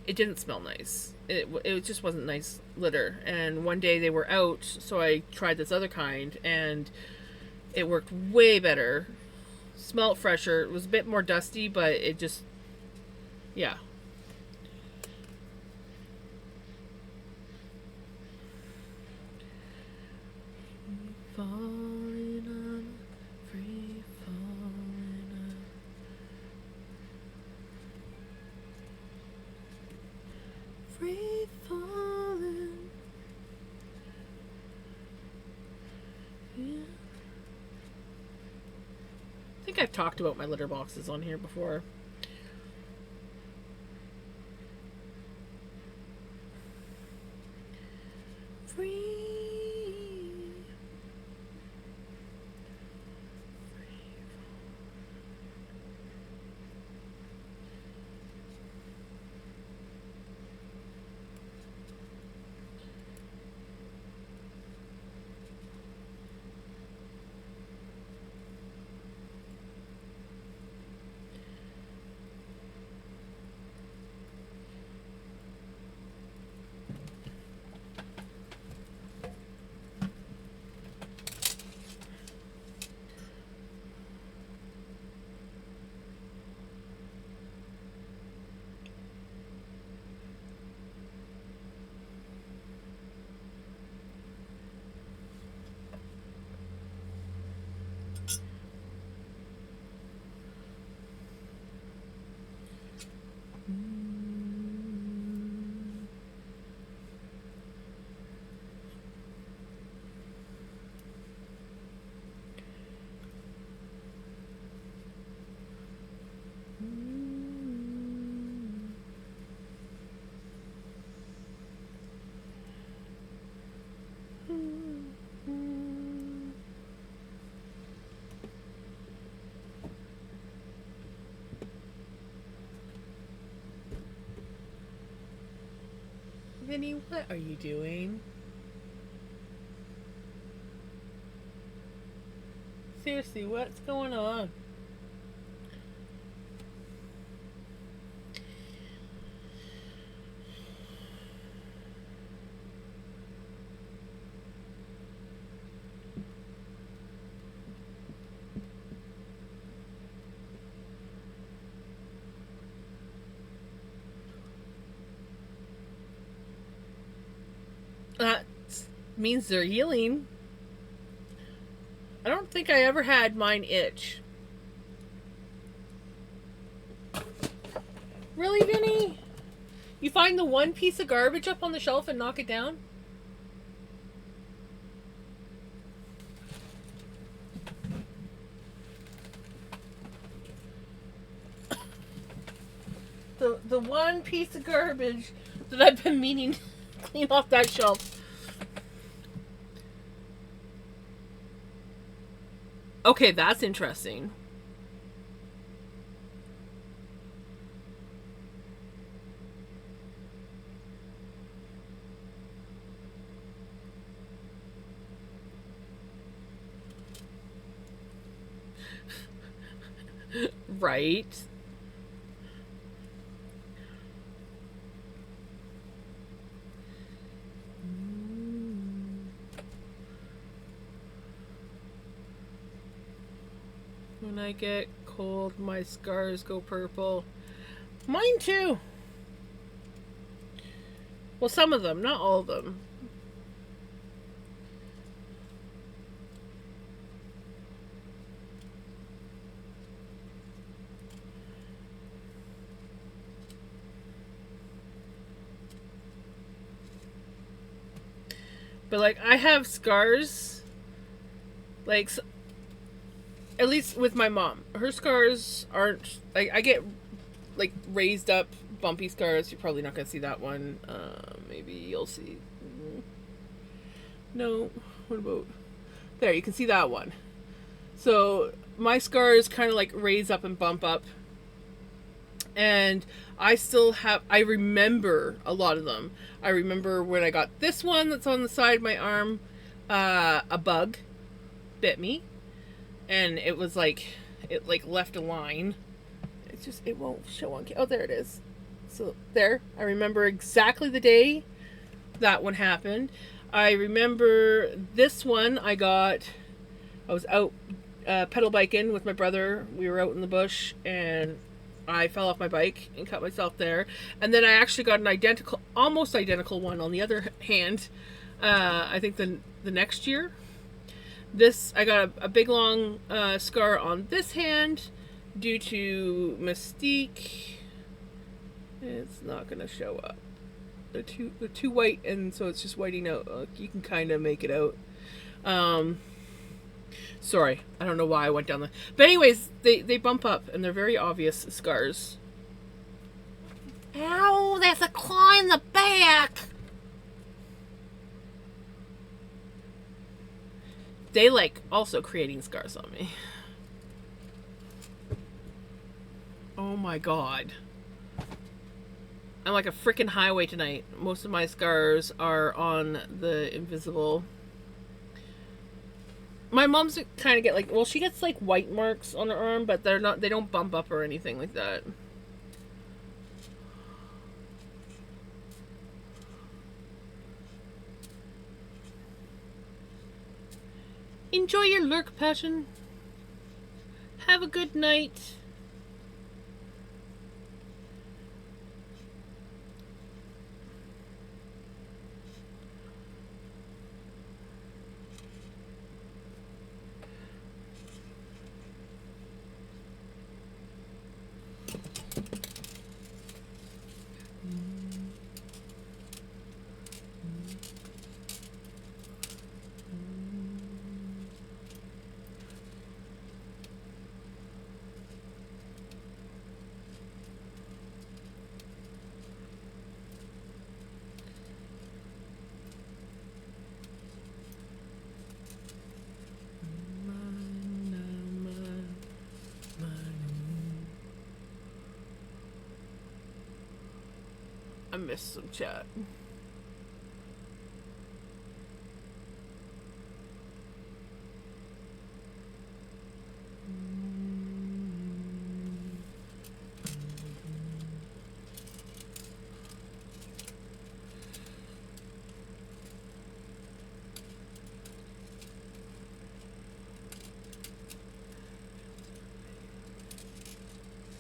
didn't smell nice. It just wasn't nice litter. And one day they were out, so I tried this other kind, and it worked way better. Smelled fresher. It was a bit more dusty, but it just, yeah. Falling on, free falling on. Free falling. Yeah. I think I've talked about my litter boxes on here before. Free. Vinny, what are you doing? seriously, what's going on? That means they're healing. I don't think I ever had mine itch. Really, Vinny? You find the one piece of garbage up on the shelf and knock it down? The one piece of garbage that I've been meaning to clean off that shelf. Okay, that's interesting. Right. When I get cold, my scars go purple. Mine too. Well, some of them, not all of them. But like, I have scars. Like, at least with my mom, her scars aren't like I get like raised up bumpy scars. You're probably not gonna see that one. Maybe you'll see. No, what about there? You can see that one. So my scars kind of like raise up and bump up, and I still have. I remember a lot of them. I remember when I got this one that's on the side of my arm. A bug bit me, and it was like it like left a line. It's just it won't show on. Oh, there it is. So there, I remember exactly the day that one happened. I remember this one I was out pedal biking with my brother. We were out in the bush and I fell off my bike and cut myself there. And then I actually got an almost identical one on the other hand. I think the next year. I got a big long scar on this hand due to Mystique. It's not gonna show up. They're too white, and so it's just whiting out. You can kind of make it out. Sorry, I don't know why I went down the. But anyways, they bump up, and they're very obvious scars. Ow! There's a claw in the back. They like also creating scars on me. Oh my god. I'm like a freaking highway tonight. Most of my scars are on the invisible. My mom's kind of get like, well, she gets like white marks on her arm, but they don't bump up or anything like that. Enjoy your lurk, Passion. Have a good night. I missed some chat.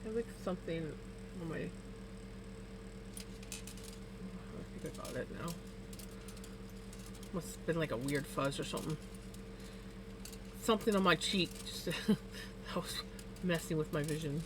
have like something on my. I think I got it now. Must have been like a weird fuzz or something. Something on my cheek just that was messing with my vision.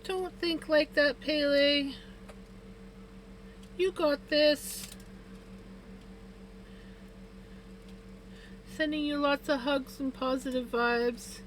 Don't think like that, Pele. You got this. Sending you lots of hugs and positive vibes.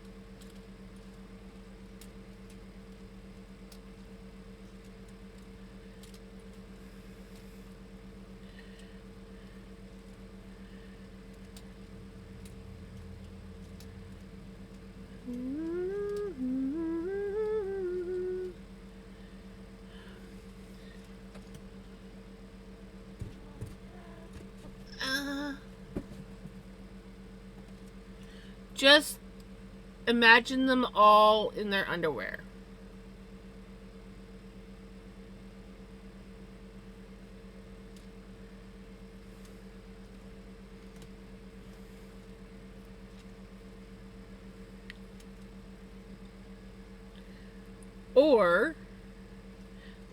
Just imagine them all in their underwear.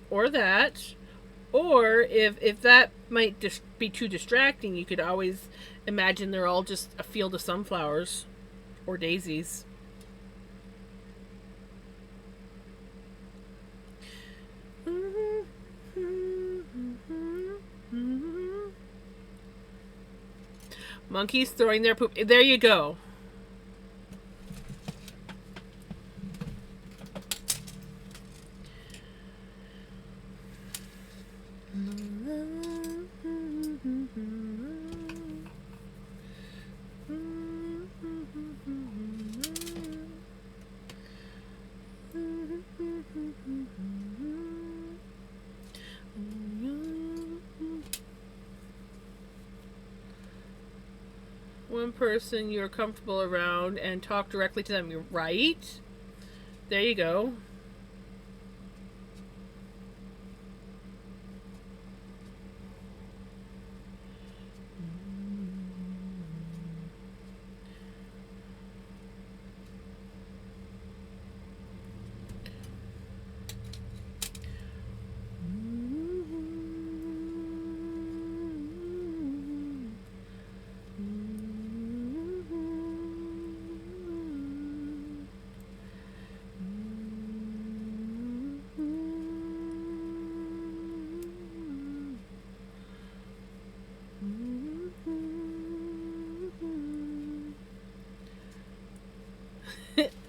Or that, or if that might just be too distracting, you could always imagine they're all just a field of sunflowers or daisies. Monkeys throwing their poop. There you go. One person you're comfortable around and talk directly to them. You're right. There you go.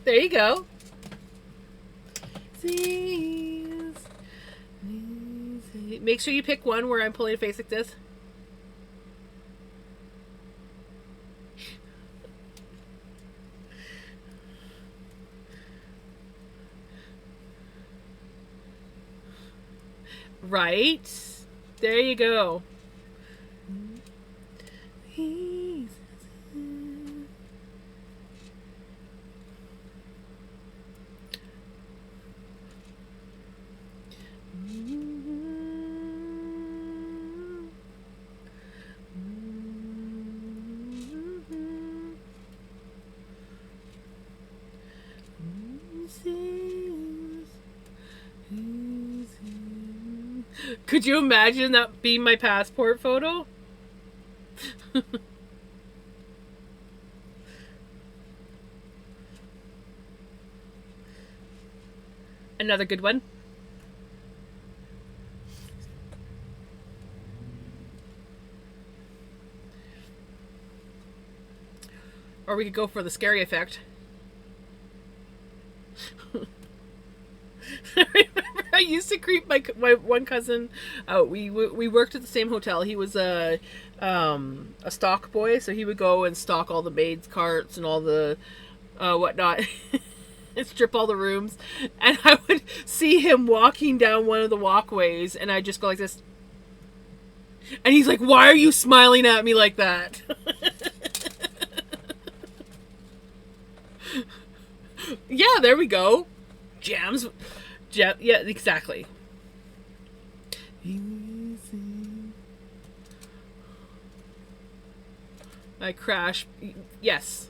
There you go. Seas Make sure you pick one where I'm pulling a face like this. Right? There you go. Could you imagine that being my passport photo? Another good one. Or we could go for the scary effect. I remember I used to creep my one cousin out. We worked at the same hotel. He was a stock boy, so he would go and stock all the maids' carts and all the whatnot. And strip all the rooms, and I would see him walking down one of the walkways, and I'd just go like this, and he's like, "Why are you smiling at me like that?" Yeah, there we go. Jams. Yeah, exactly. I crash. Yes,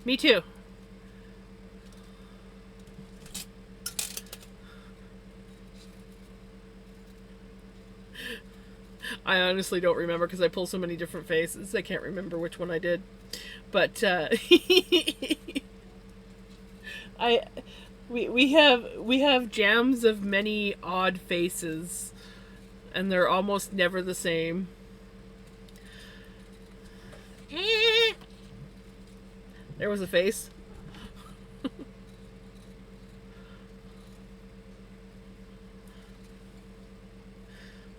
me too. I honestly don't remember because I pull so many different faces. I can't remember which one I did. But we have jams of many odd faces, and they're almost never the same. There was a face.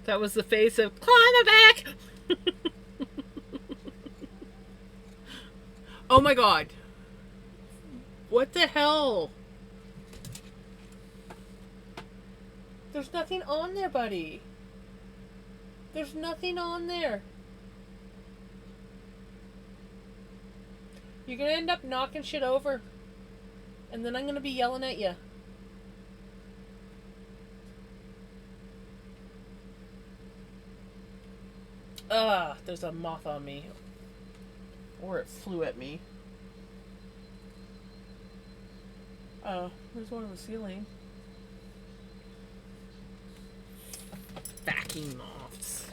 That was the face of climb back. Oh my god. What the hell? There's nothing on there, buddy. There's nothing on there. You're gonna end up knocking shit over. And then I'm gonna be yelling at you. There's a moth on me. Or it flew at me. Oh, there's one on the ceiling. Fucking moths.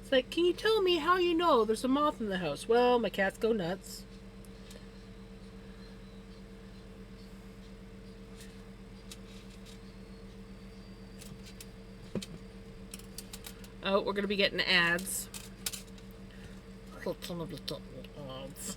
It's like, can you tell me how you know there's a moth in the house? Well, my cats go nuts. Oh, we're going to be getting ads. Ads.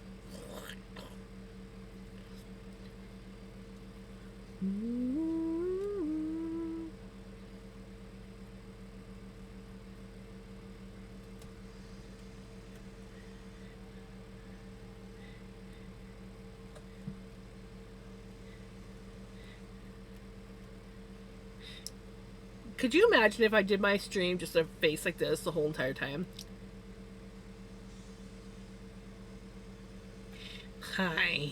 Could you imagine if I did my stream just a face like this the whole entire time? Hi.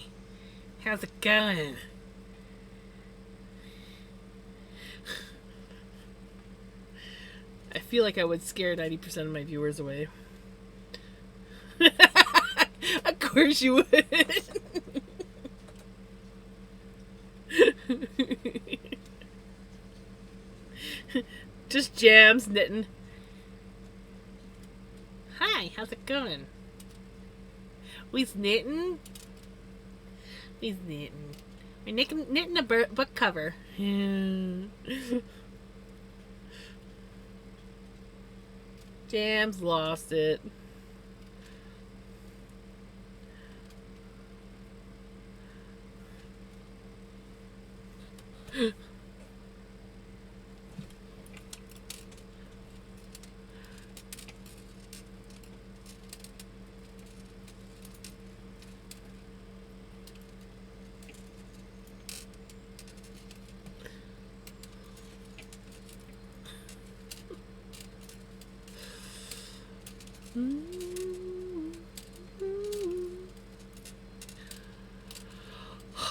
How's it going? I feel like I would scare 90% of my viewers away. Of course you would. Just jams knitting. Hi, how's it going? We's knitting. We's knitting. We're knitting a book cover. Jam's lost it.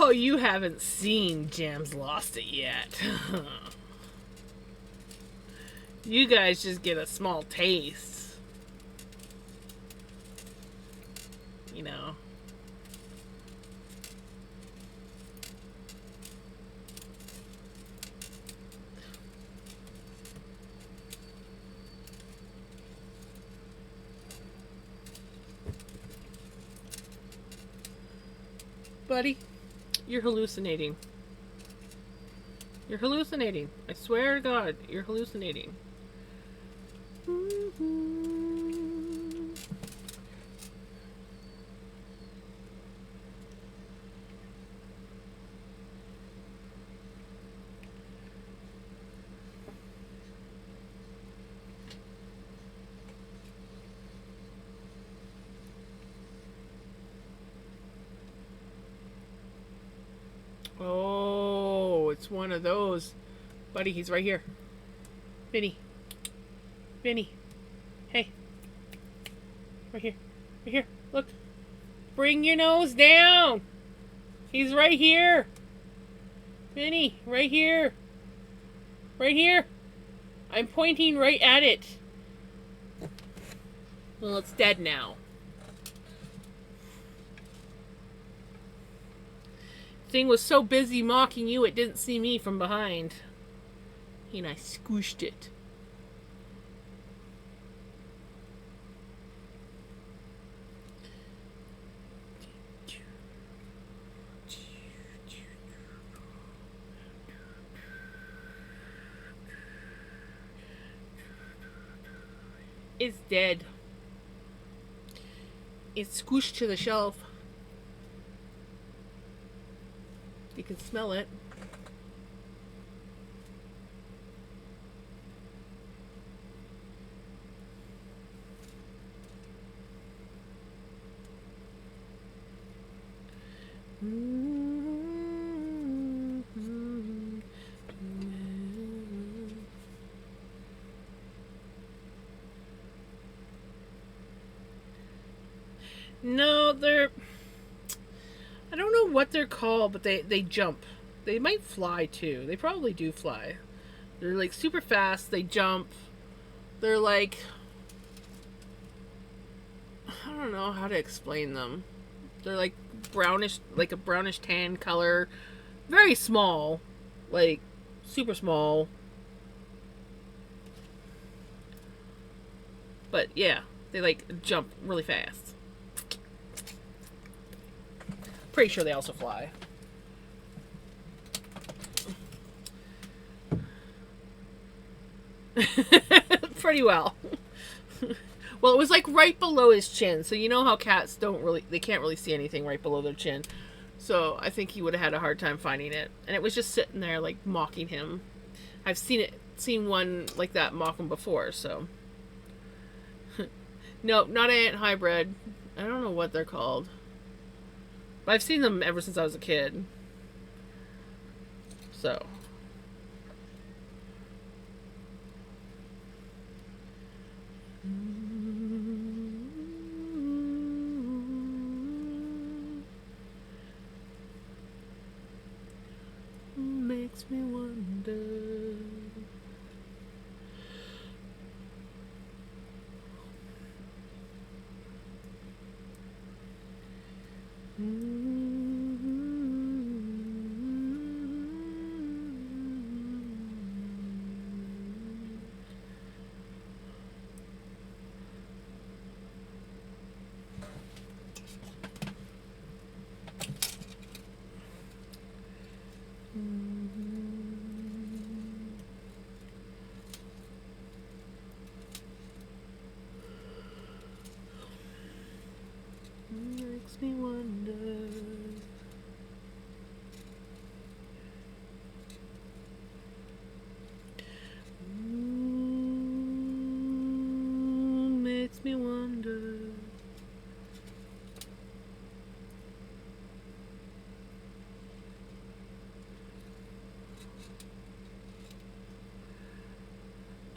Oh, you haven't seen Jam's Lost It yet. You guys just get a small taste. You know. Buddy, you're hallucinating. You're hallucinating. I swear to God, you're hallucinating. Oh, it's one of those. Buddy, he's right here. Vinny. Vinny. Hey. Right here. Right here. Look. Bring your nose down. He's right here. Vinny, right here. Right here. I'm pointing right at it. Well, it's dead now. Thing was so busy mocking you, it didn't see me from behind. And I squished it. It's dead. It's squished to the shelf. You can smell it. No, they're... I don't know what they're called, but they jump. They might fly too. They probably do fly. They're like super fast. They jump. They're like... I don't know how to explain them. They're like brownish, like a brownish tan color. Very small. Like super small. But yeah, they like jump really fast. Pretty sure they also fly. Pretty well. Well, it was like right below his chin, so you know how cats they can't really see anything right below their chin. So I think he would have had a hard time finding it, and it was just sitting there like mocking him. I've seen one like that mock him before, so. No, not an ant hybrid. I don't know what they're called. But I've seen them ever since I was a kid. So. Makes me wonder.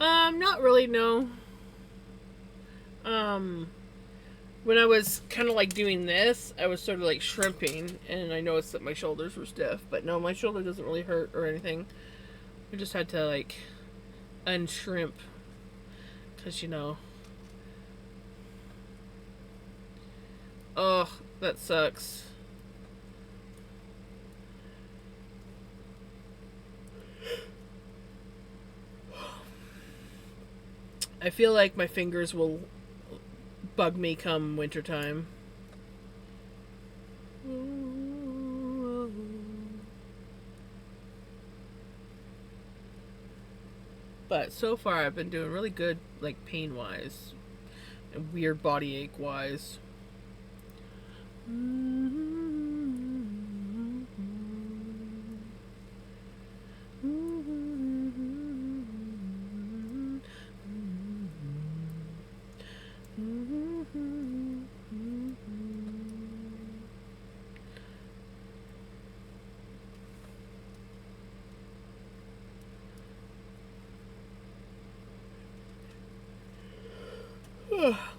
Not really, no. Um, when I was kind of like doing this, I was sort of like shrimping, and I noticed that my shoulders were stiff. But no, my shoulder doesn't really hurt or anything. I just had to like unshrimp, because oh, that sucks. I feel like my fingers will bug me come wintertime. But so far, I've been doing really good, like pain wise, and weird body ache wise.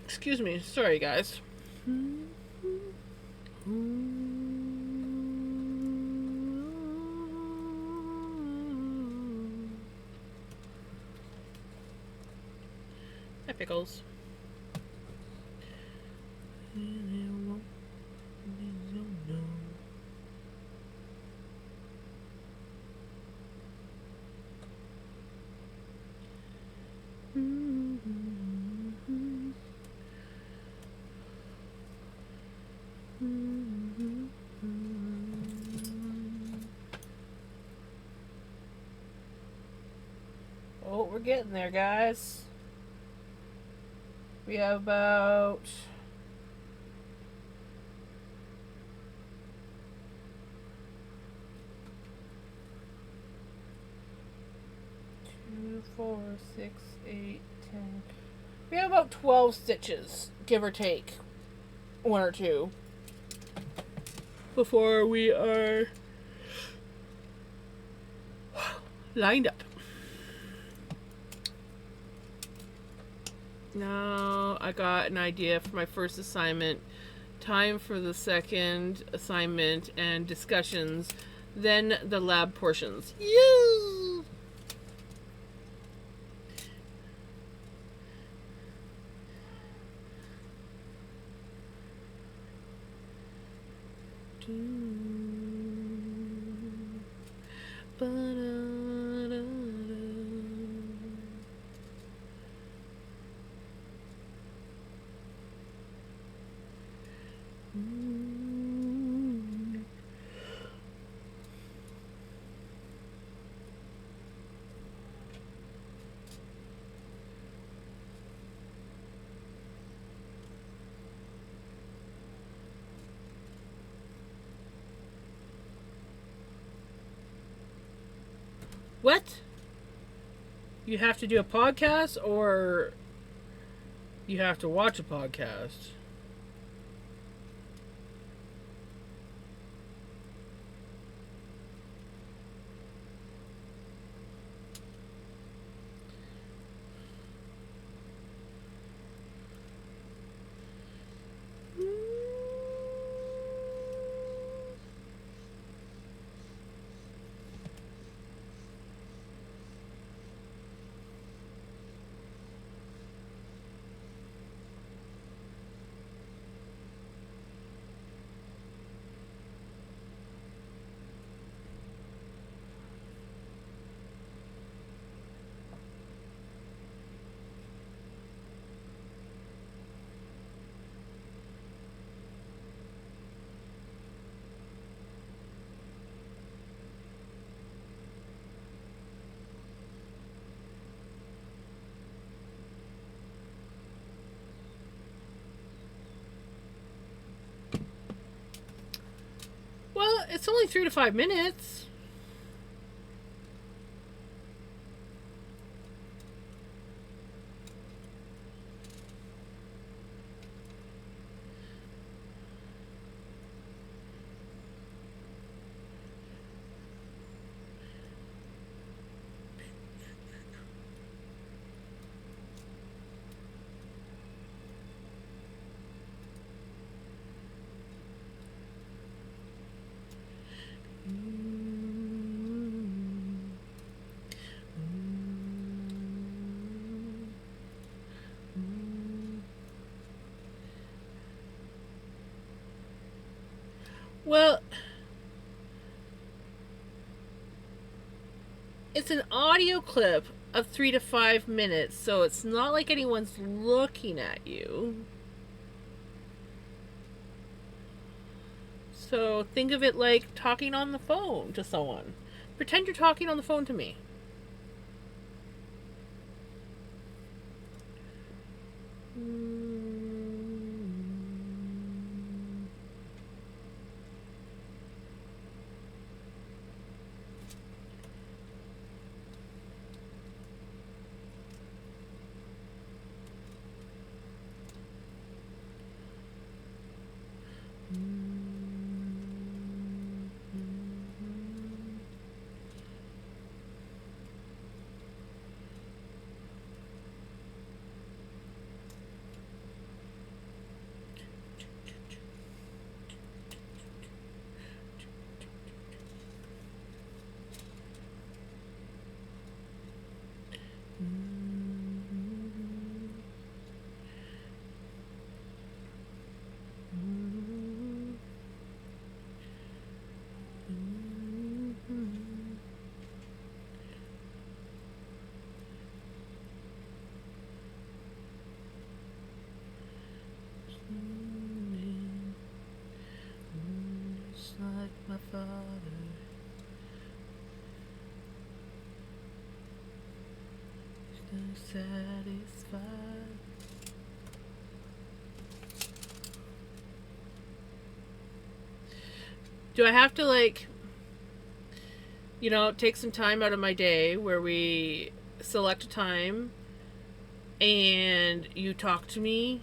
Excuse me. Sorry, guys. Hi, Pickles. Oh, we're getting there, guys. We have about 2, 4, 6, 8, 10. We have about 12 stitches, give or take. 1 or 2. Before we are lined up. Now I got an idea for my first assignment. Time for the second assignment and discussions. Then the lab portions. You. What? You have to do a podcast, or you have to watch a podcast? Well, it's only 3 to 5 minutes. Well, it's an audio clip of 3 to 5 minutes, so it's not like anyone's looking at you. So think of it like talking on the phone to someone. Pretend you're talking on the phone to me. Like my father, so satisfied. Do I have to, like, take some time out of my day where we select a time and you talk to me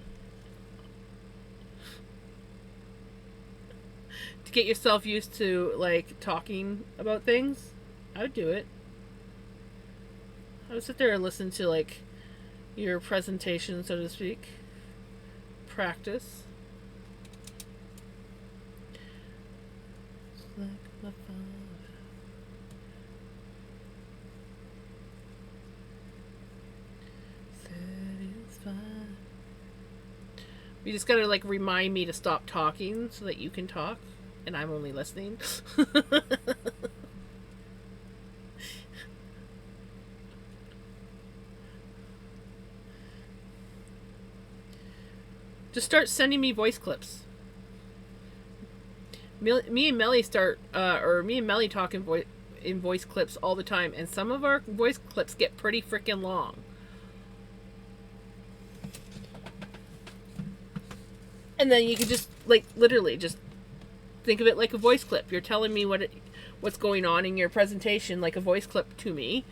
to get yourself used to, like, talking about things? I would do it. I would sit there and listen to, like, your presentation, so to speak. Practice. Like my father. Satisfied. You just gotta, like, remind me to stop talking so that you can talk, and I'm only listening. Just start sending me voice clips. Me and Melly talk in voice clips all the time, and some of our voice clips get pretty freaking long. And then you can just, like, literally just think of it like a voice clip. You're telling me what's going on in your presentation, like a voice clip to me.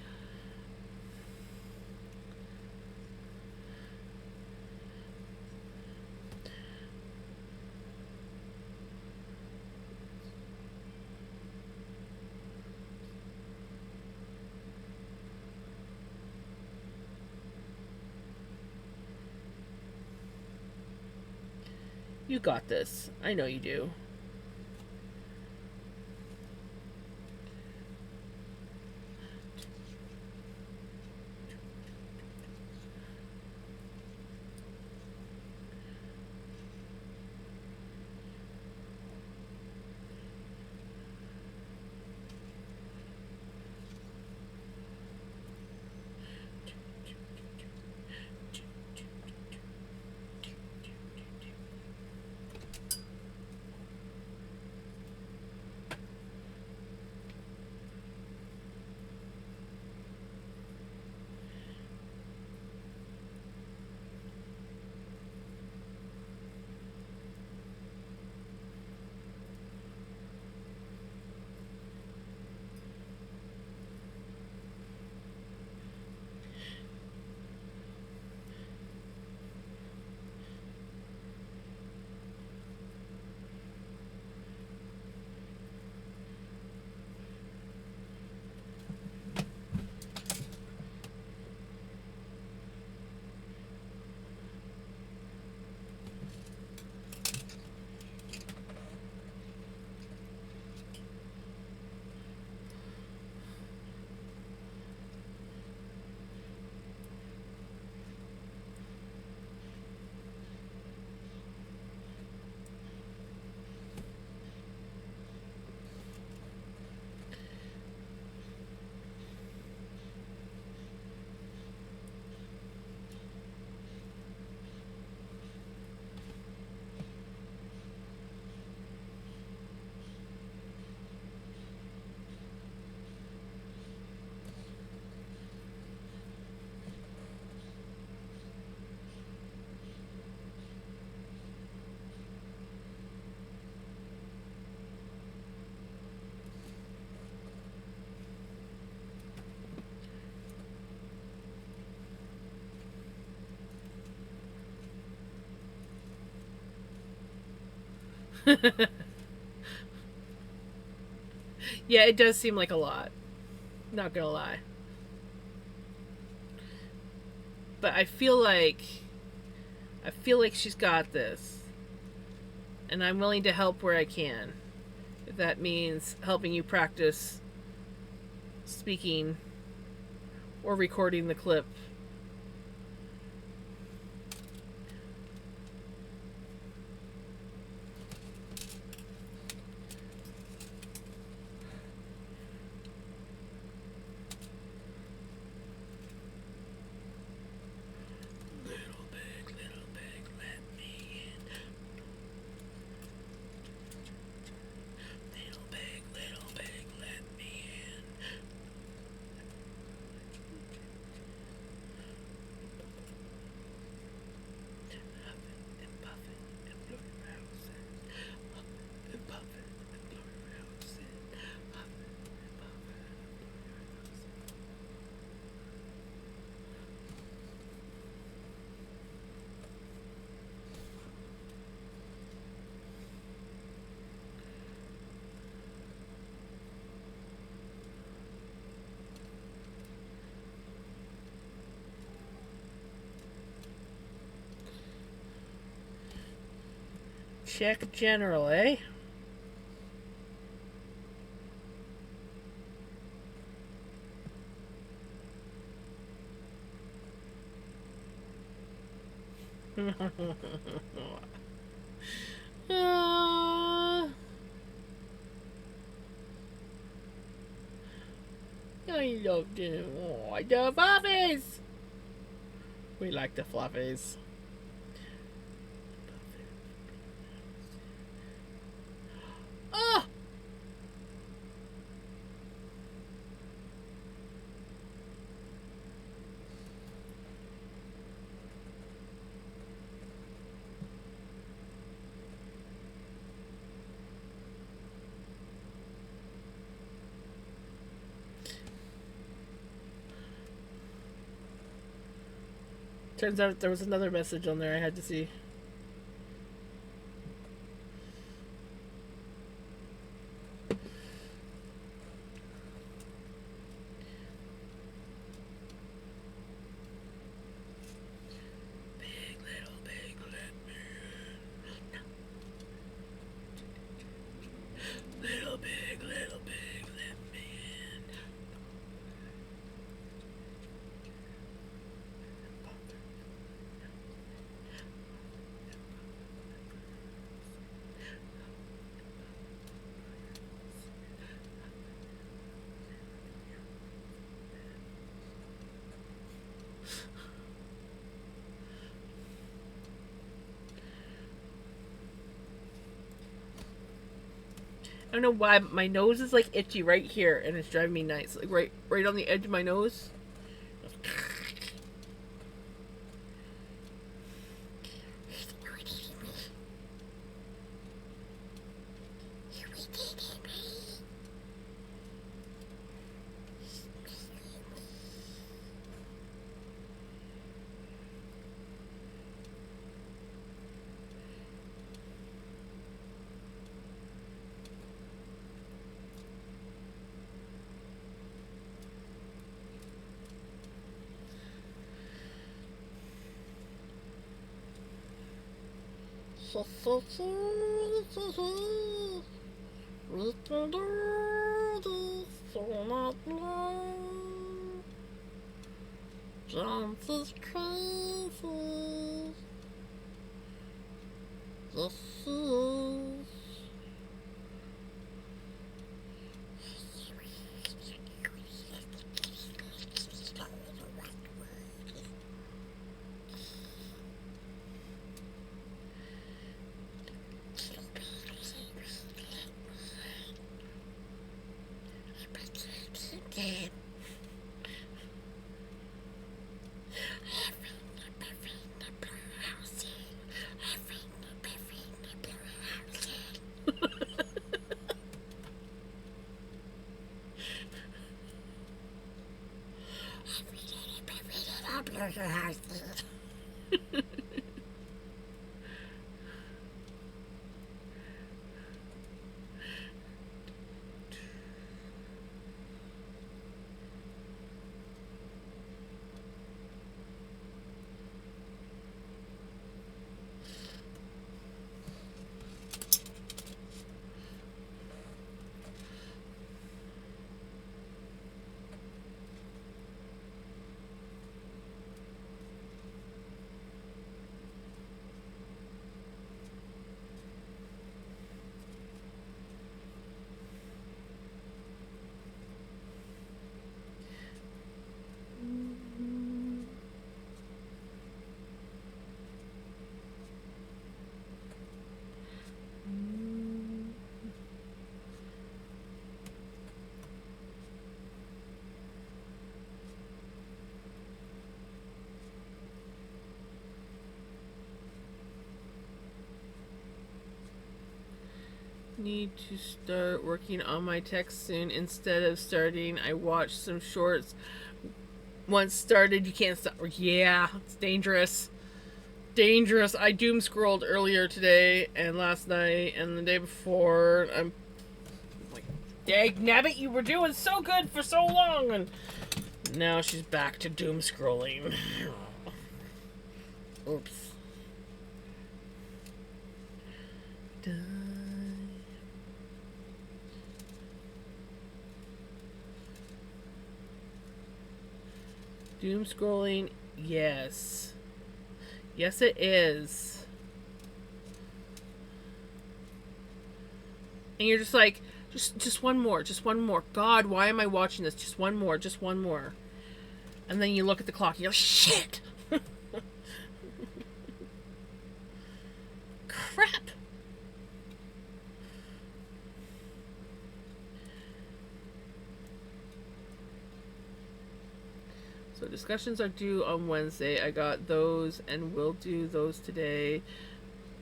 You got this. I know you do. Yeah, it does seem like a lot. Not gonna lie. But I feel like she's got this. And I'm willing to help where I can. If that means helping you practice speaking or recording the clip. Little pig, let me in. Little pig, let me in. Huffing and puffing and blowing rousing. Huffing and puffing and blowing rousing. Huffing and puffing and blowing rousing. Check general, eh? I love them. Oh, the fluffies. We like the fluffies. Oh! Turns out there was another message on there I had to see. Big little pig, let me in. Little pig, let me in. I don't know why, but my nose is like itchy right here, and it's driving me nuts. Like right on the edge of my nose. We can do this all night long. Dance is crazy. Yes, she is. need to start working on my text soon. Instead of starting, I watched some shorts. Once started, you can't stop. Yeah, it's dangerous. Dangerous. I doom scrolled earlier today and last night and the day before. I'm like, dag nabbit, you were doing so good for so long, and now she's back to doom scrolling. Oops. Doom scrolling, yes. Yes, it is. And you're just like, just one more, just one more. God, why am I watching this? Just one more, just one more. And then you look at the clock and you're like, shit! Crap! So discussions are due on Wednesday. I got those and will do those today.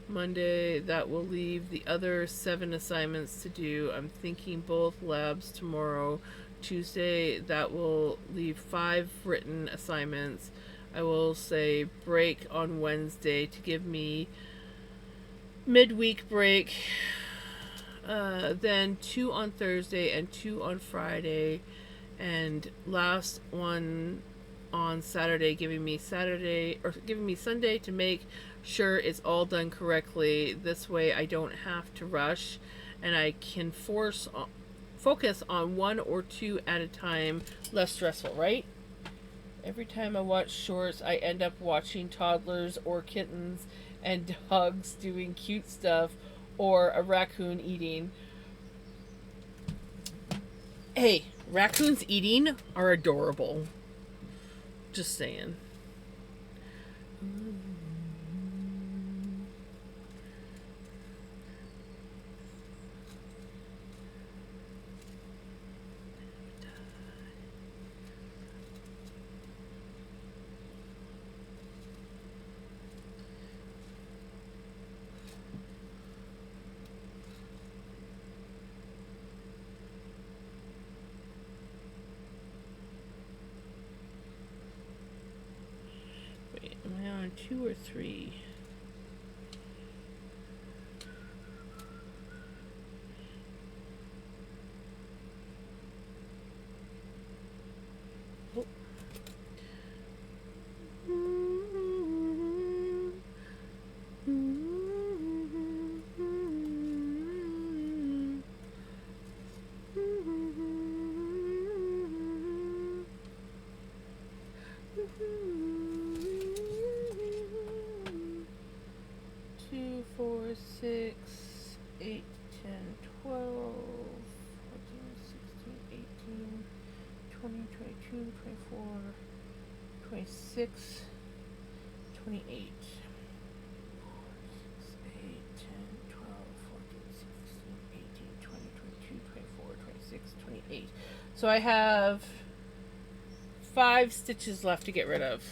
Monday, that will leave the other 7 assignments to do. I'm thinking both labs tomorrow. Tuesday, that will leave 5 written assignments. I will say break on Wednesday to give me midweek break. Then 2 on Thursday and 2 on Friday. And last one on Saturday, giving me Sunday to make sure it's all done correctly. This way I don't have to rush and I can focus on 1 or 2 at a time, less stressful, right? Every time I watch shorts, I end up watching toddlers or kittens and dogs doing cute stuff or a raccoon eating. Hey, raccoons eating are adorable. Just saying. Wait, am I on 2 or 3? Two, 4, 6, 8, 10, 12, 14, 16, 18, 20, 22, 24, 26, 28. 8, 10, 12, 14, 16, 18, 20, 22, 24, 26, 28. So I have 5 stitches left to get rid of.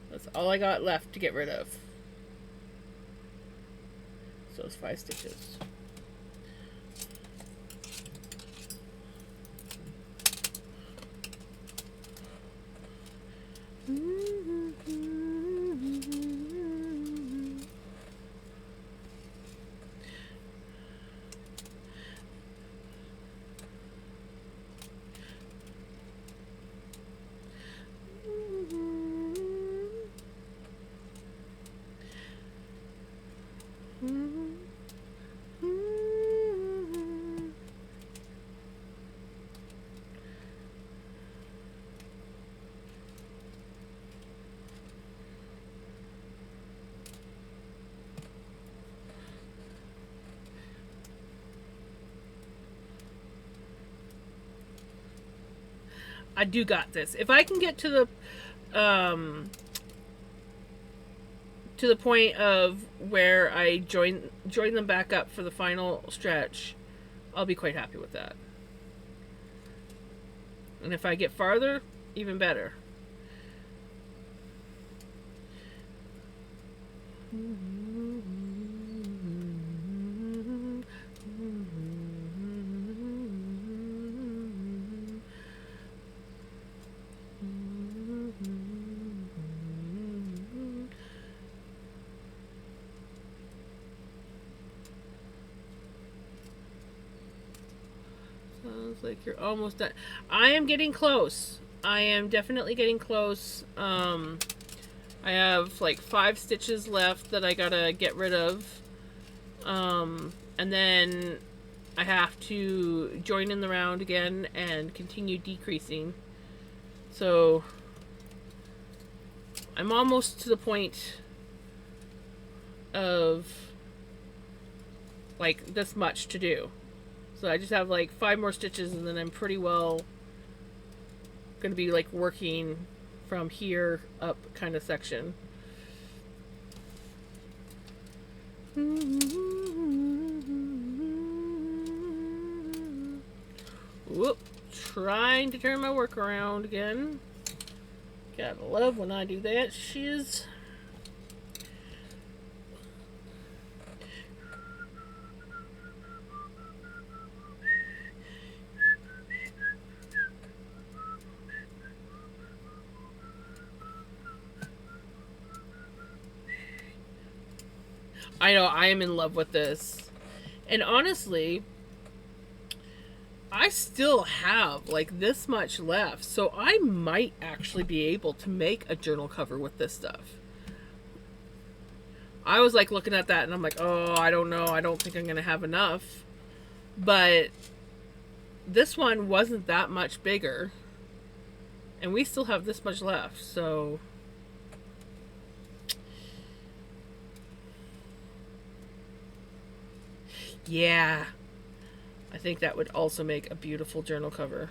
That's all I got left to get rid of. So it's 5 stitches. I do got this. If I can get to the point of where I join them back up for the final stretch, I'll be quite happy with that. And if I get farther, even better. Sounds like you're almost done. I am getting close. I am definitely getting close. I have like 5 stitches left that I gotta get rid of. And then I have to join in the round again and continue decreasing. So I'm almost to the point of like this much to do. So I just have like 5 more stitches and then I'm pretty well gonna be like working from here up kind of section. Whoop. Trying to turn my work around again. Gotta love when I do that shiz. I know, I am in love with this. And honestly, I still have like this much left, so I might actually be able to make a journal cover with this stuff. I was like looking at that and I'm like, oh, I don't know, I don't think I'm gonna have enough. But this one wasn't that much bigger, and we still have this much left, so yeah, I think that would also make a beautiful journal cover.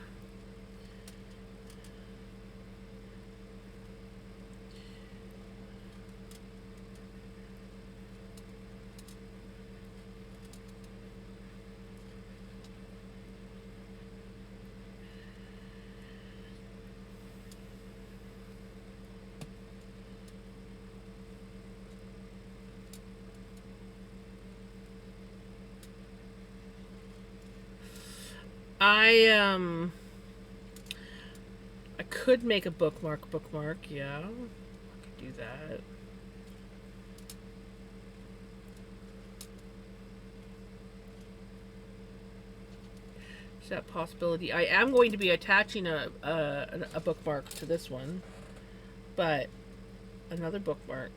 I could make a bookmark, yeah. I could do that. There's that possibility. I am going to be attaching a bookmark to this one, but another bookmark.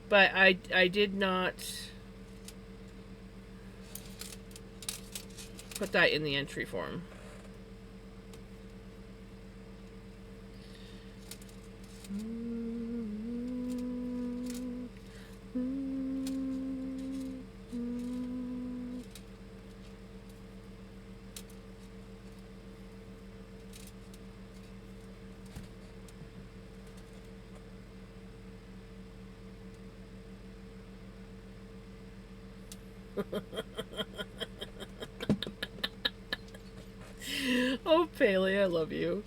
But I did not put that in the entry form. Oh, Paley, I love you.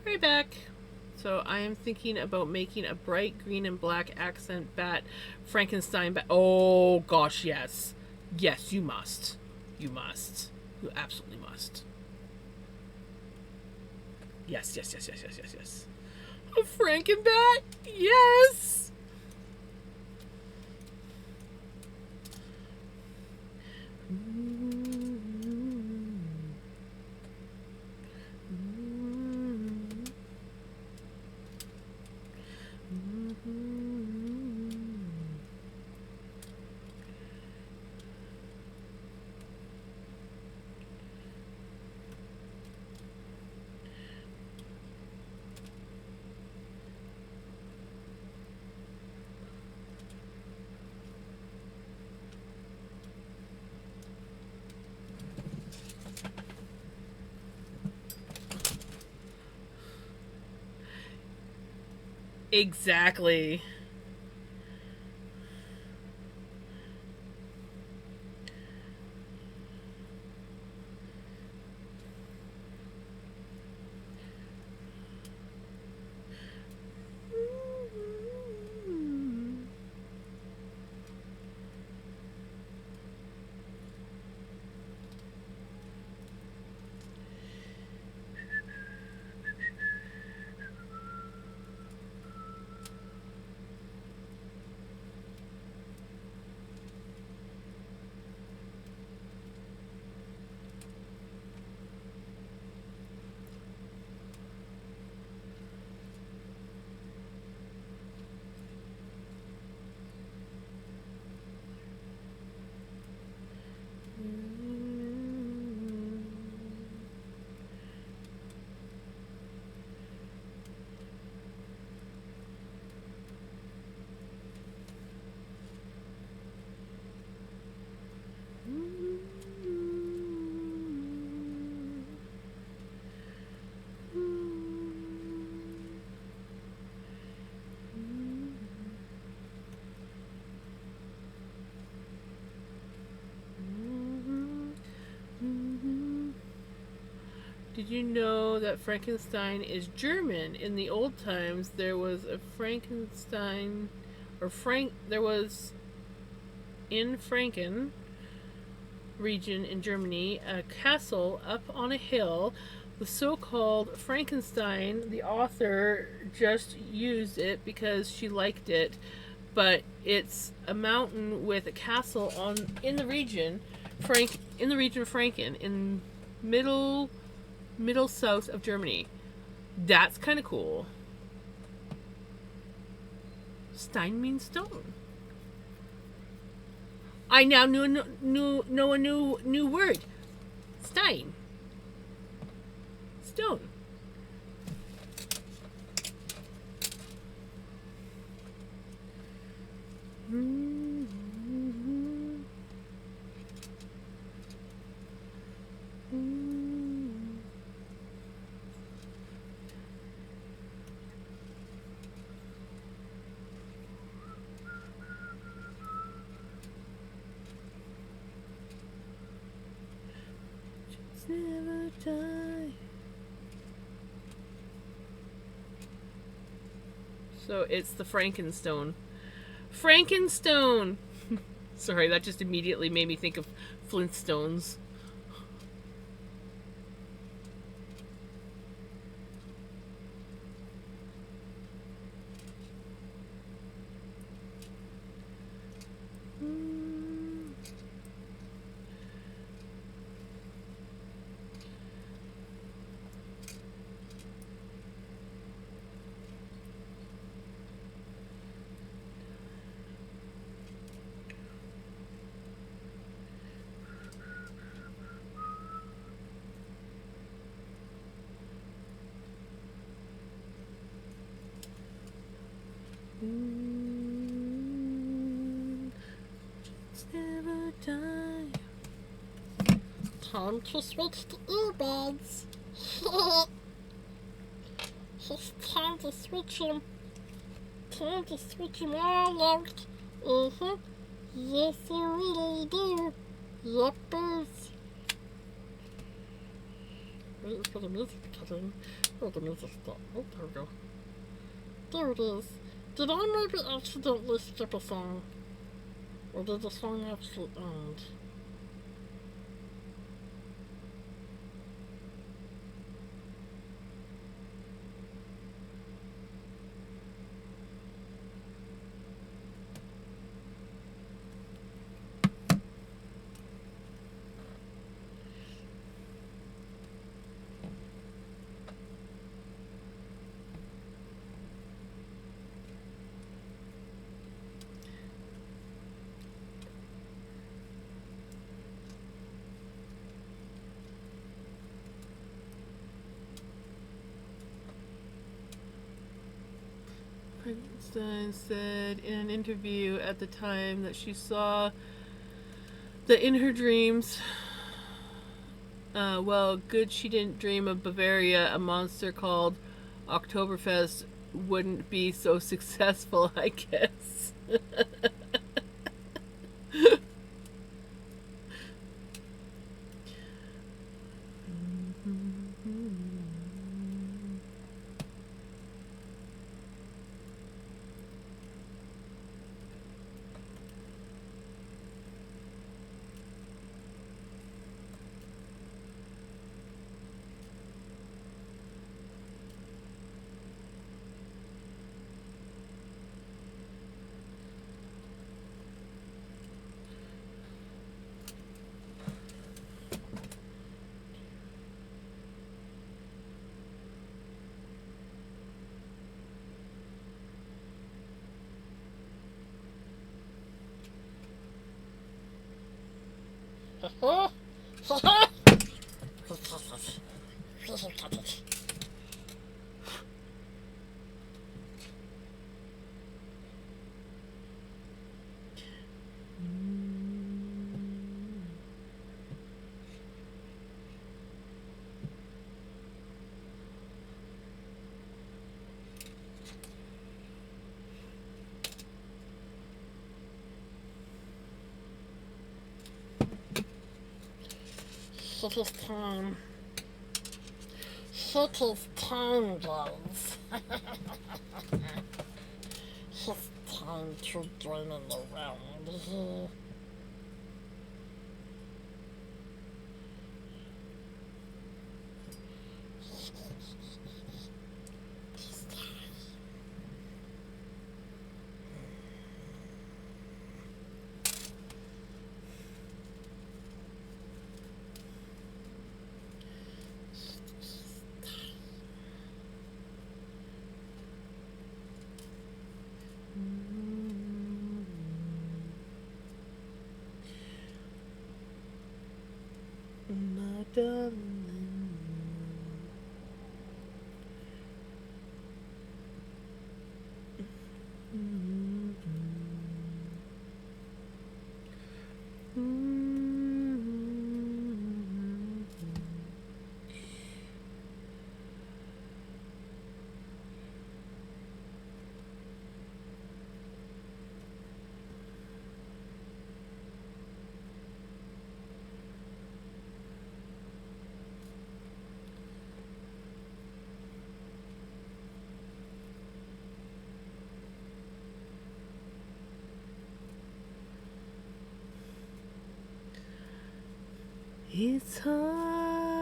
Right back. So I am thinking about making a bright green and black accent bat Frankenstein bat. Oh gosh, yes. Yes, you must. You must. You absolutely must. Yes, yes, yes, yes, yes, yes, yes. A Frankenbat? Yes! Exactly. Did you know that Frankenstein is German? In the old times, there was a Frankenstein, or there was in Franken region in Germany a castle up on a hill. The so called Frankenstein, the author just used it because she liked it, but it's a mountain with a castle on in the region, in the region of Franken, in middle south of Germany. That's kind of cool. Stein means stone. I now know a new word. Stein. Stone. Never die. So it's the Frankenstone. Frankenstone! Sorry, that just immediately made me think of Flintstones. Time to switch to earbuds. It's time to switch them. Time to switch them all out. Mm-hmm. Yes, you really do. Yep, booze. Wait for the music to cut in. Oh, the music stopped. Oh, there we go. There it is. Did I maybe accidentally skip a song? Or did the song actually end? Einstein said in an interview at the time that she saw that in her dreams, well, good she didn't dream of Bavaria, a monster called Oktoberfest wouldn't be so successful, I guess. It is time. It is time, guys. It's time to join in the round. My darling. It's hard.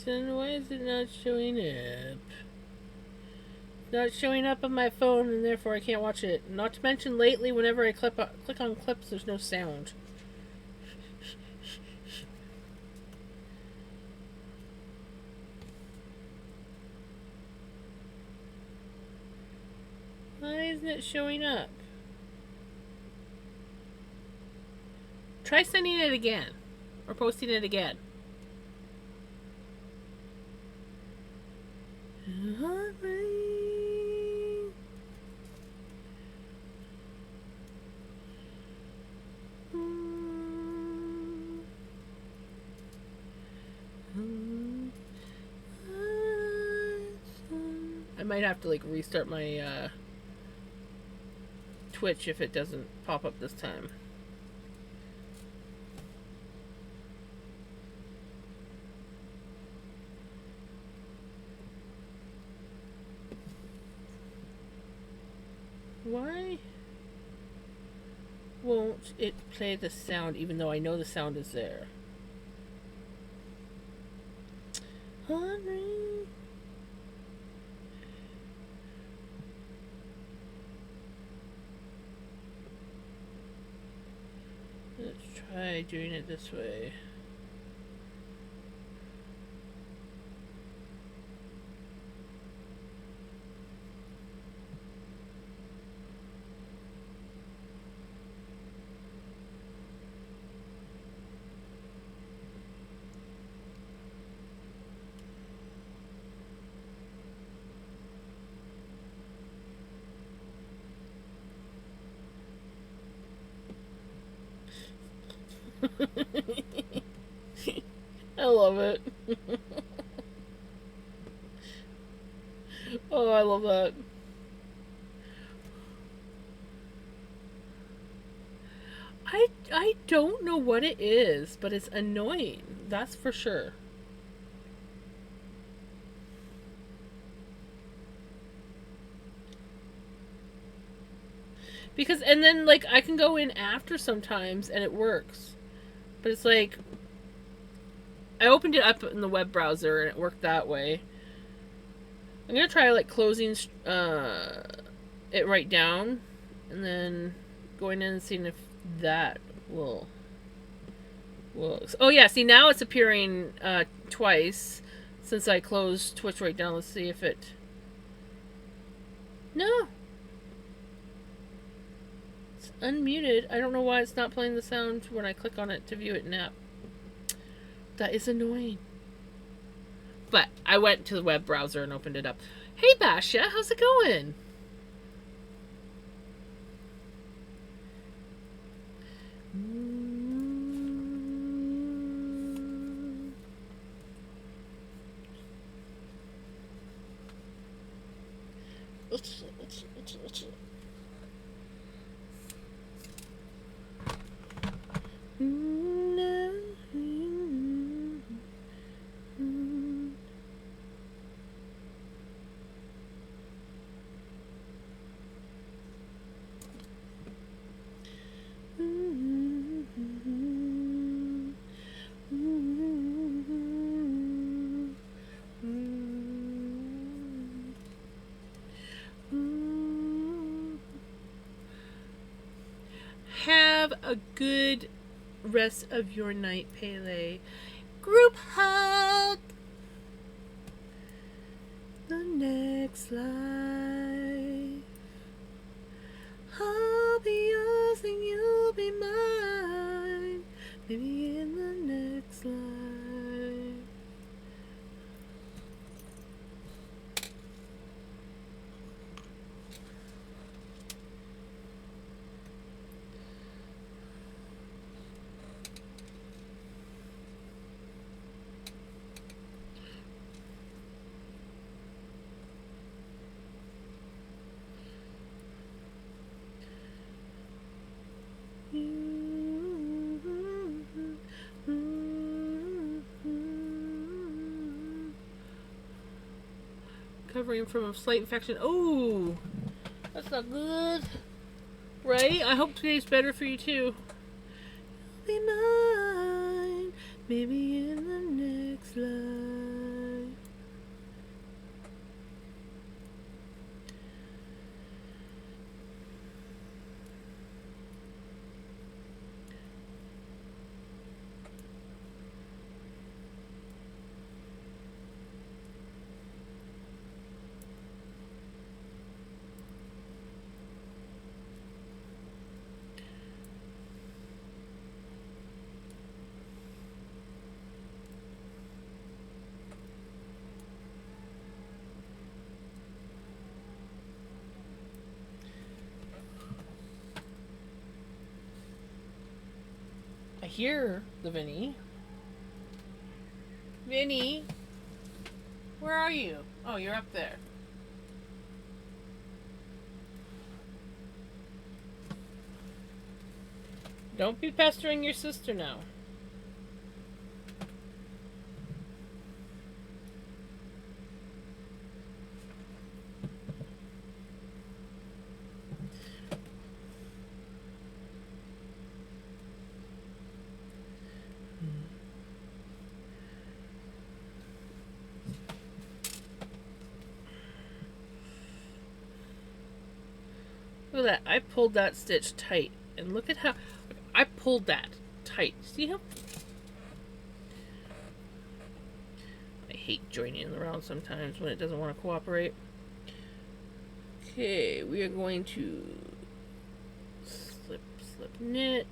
why is it not showing up? Not showing up on my phone, and therefore I can't watch it. Not to mention, lately, whenever I click on clips, there's no sound. Why isn't it showing up? Try sending it again. Or posting it again. I might have to like restart my Twitch if it doesn't pop up this time. Why won't it play the sound even though I know the sound is there? Henry. Let's try doing it this way. I love it. Oh, I love that. I don't know what it is, but it's annoying. That's for sure. Because, and then, like, I can go in after sometimes and it works. But it's like, I opened it up in the web browser and it worked that way. I'm going to try, like, closing it right down and then going in and seeing if that will. Oh, yeah, see, now it's appearing twice since I closed Twitch right down. Let's see if it. No. Unmuted. I don't know why it's not playing the sound when I click on it to view it in app. That is annoying. But I went to the web browser and opened it up. Hey Basha, how's it going? Have a good rest of your night, Pele. Group hug. The next life, I'll be yours and you'll be mine. Maybe in the next life. Recovering from a slight infection. Oh, that's not good. Right? I hope today's better for you too. You'll be mine, maybe in the next life. hear the Vinny. Vinny, where are you? Oh, you're up there. Don't be pestering your sister now. Look at that. I pulled that stitch tight. And look at how... I pulled that tight. See how... I hate joining around sometimes when it doesn't want to cooperate. Okay, we are going to... slip, knit.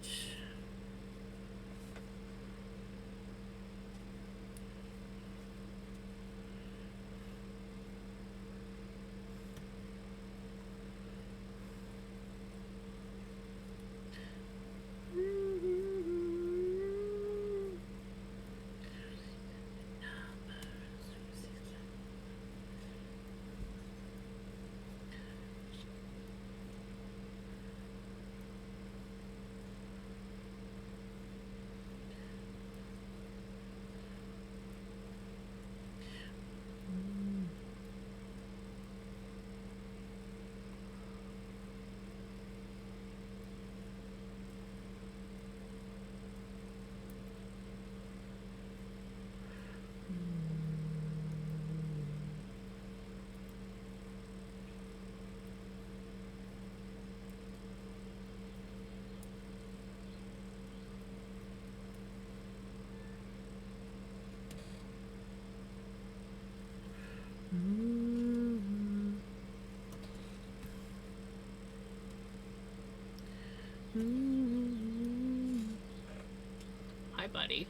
Hi, buddy.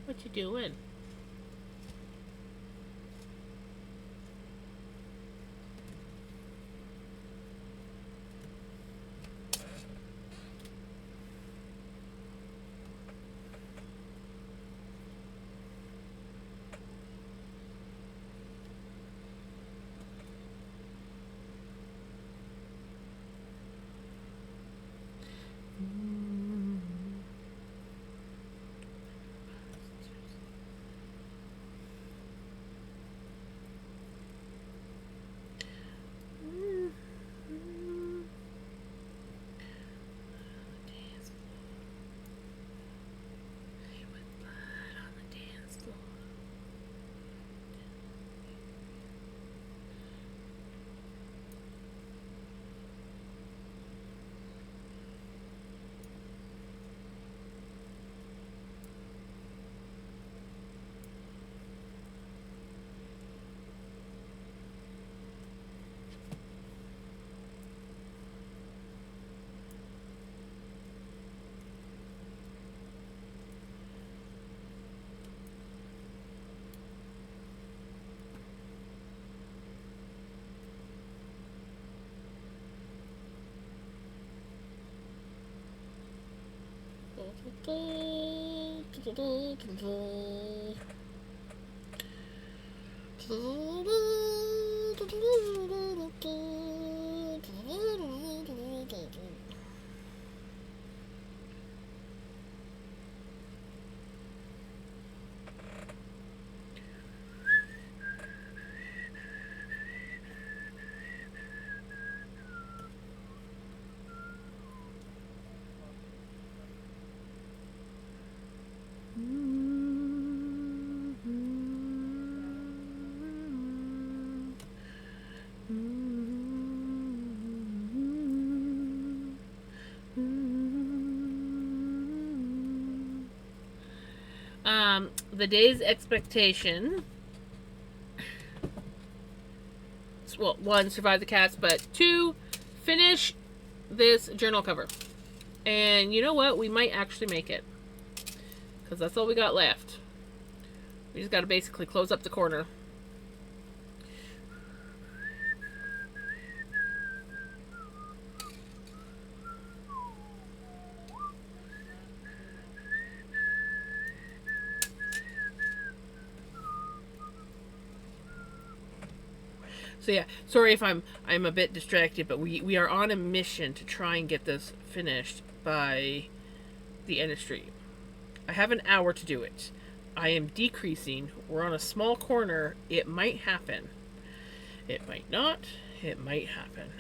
What you doing? The day's expectation. Well, one, survive the cats, but two, finish this journal cover. And you know what? We might actually make it. Because that's all we got left. We just got to basically close up the corner. So yeah, sorry if I'm a bit distracted, but we are on a mission to try and get this finished by the end of stream. I have an hour to do it. I am decreasing. We're on a small corner. It might happen. It might not. It might happen.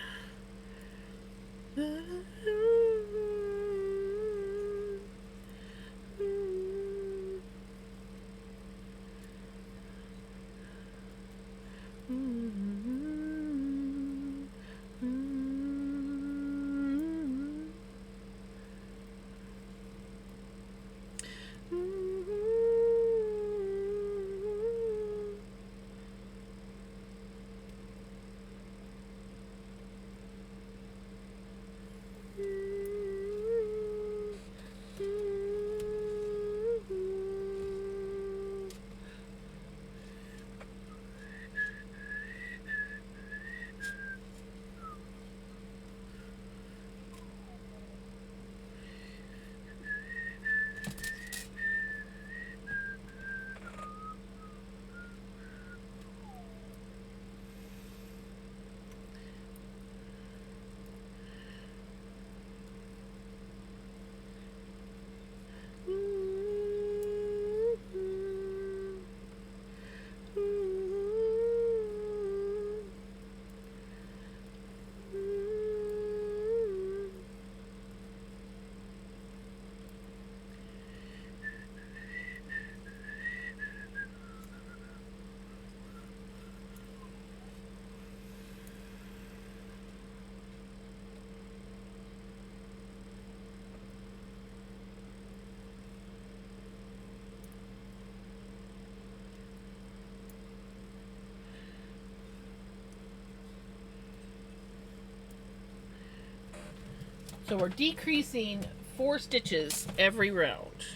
So we're decreasing 4 stitches every round.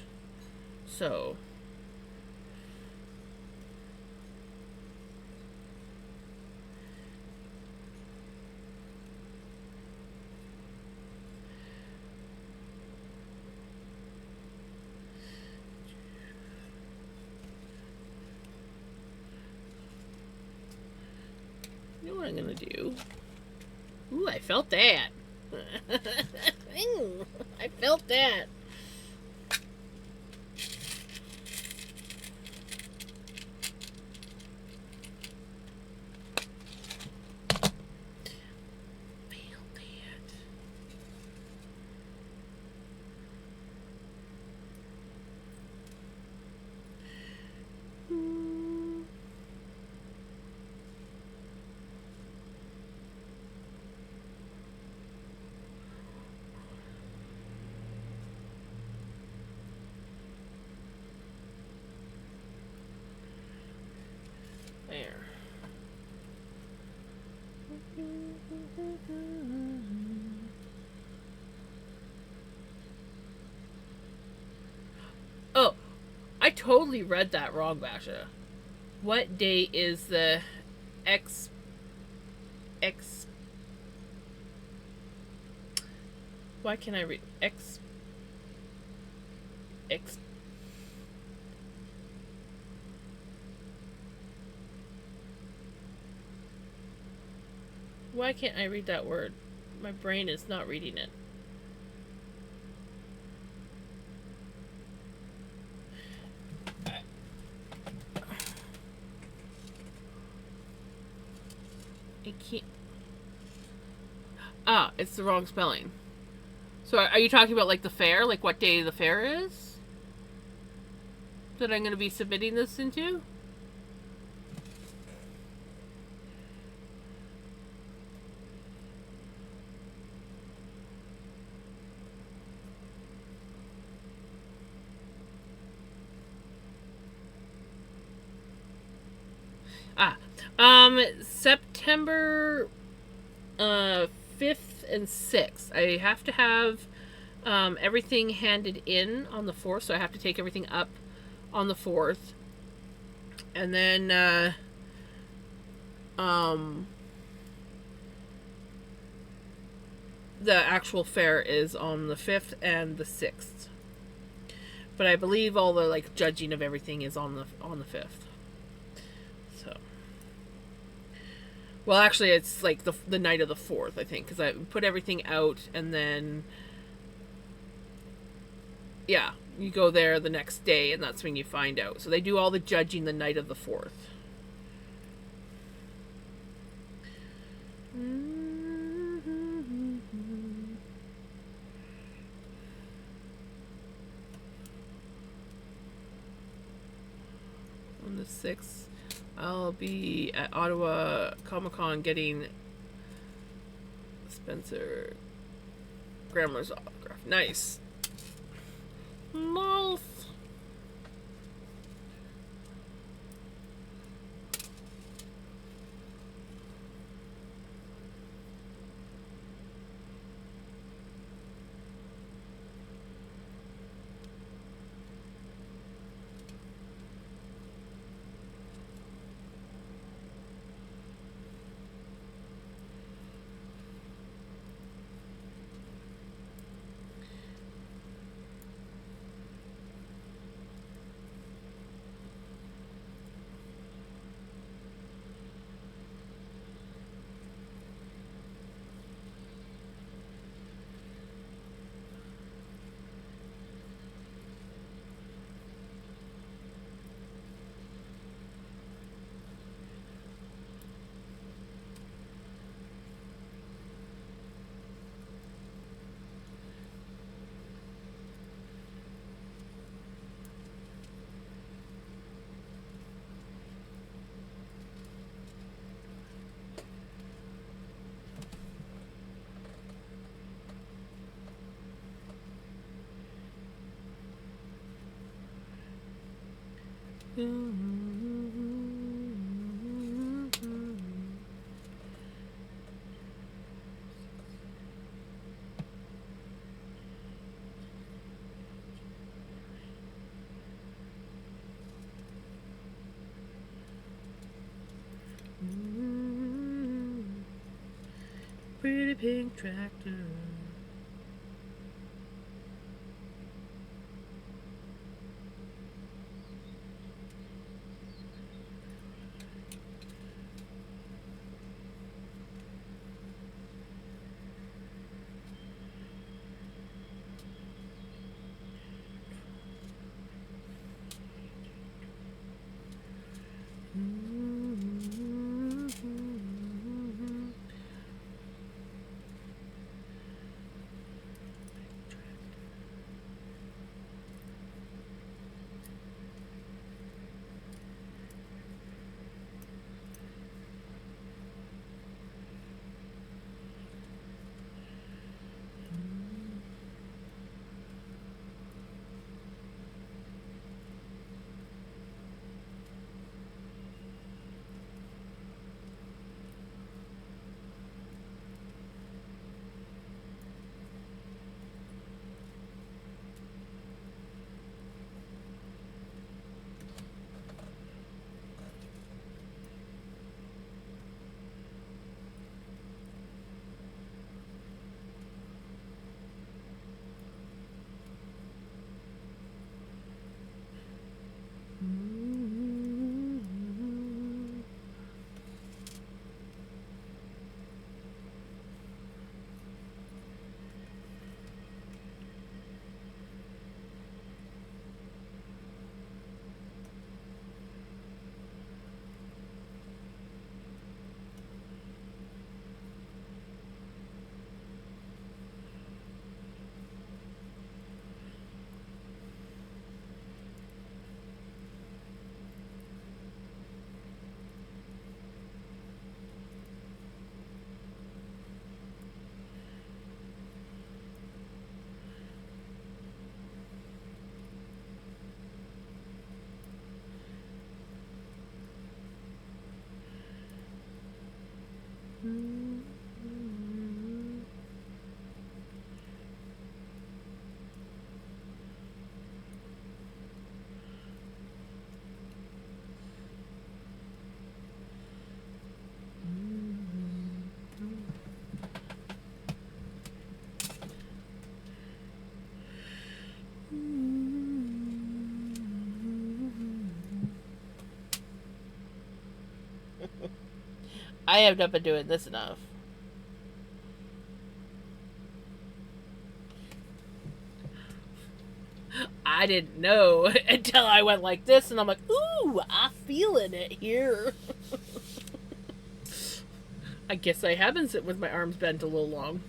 So you know what I'm gonna do? Ooh, I felt that. Ooh, I felt that. There. Oh, I totally read that wrong, Basha. What day is the X? Why can't I read X? Why can't I read that word? My brain is not reading it. I can't. Ah, it's the wrong spelling. So are you talking about like the fair? Like what day the fair is? That I'm going to be submitting this into? September 5th and 6th. I have to have everything handed in on the 4th, so I have to take everything up on the 4th. And then the actual fair is on the 5th and the 6th. But I believe all the like judging of everything is on the 5th. So Well, actually, it's like the night of the 4th, I think, because I put everything out and then, yeah, you go there the next day and that's when you find out. So they do all the judging the night of the 4th. On the 6th, I'll be at Ottawa Comic Con getting Spencer Gramler's autograph. Nice. Nice. Pretty pink tractor. I have not been doing this enough. I didn't know until I went like this, and I'm like, ooh, I'm feeling it here. I guess I have been sitting with my arms bent a little long.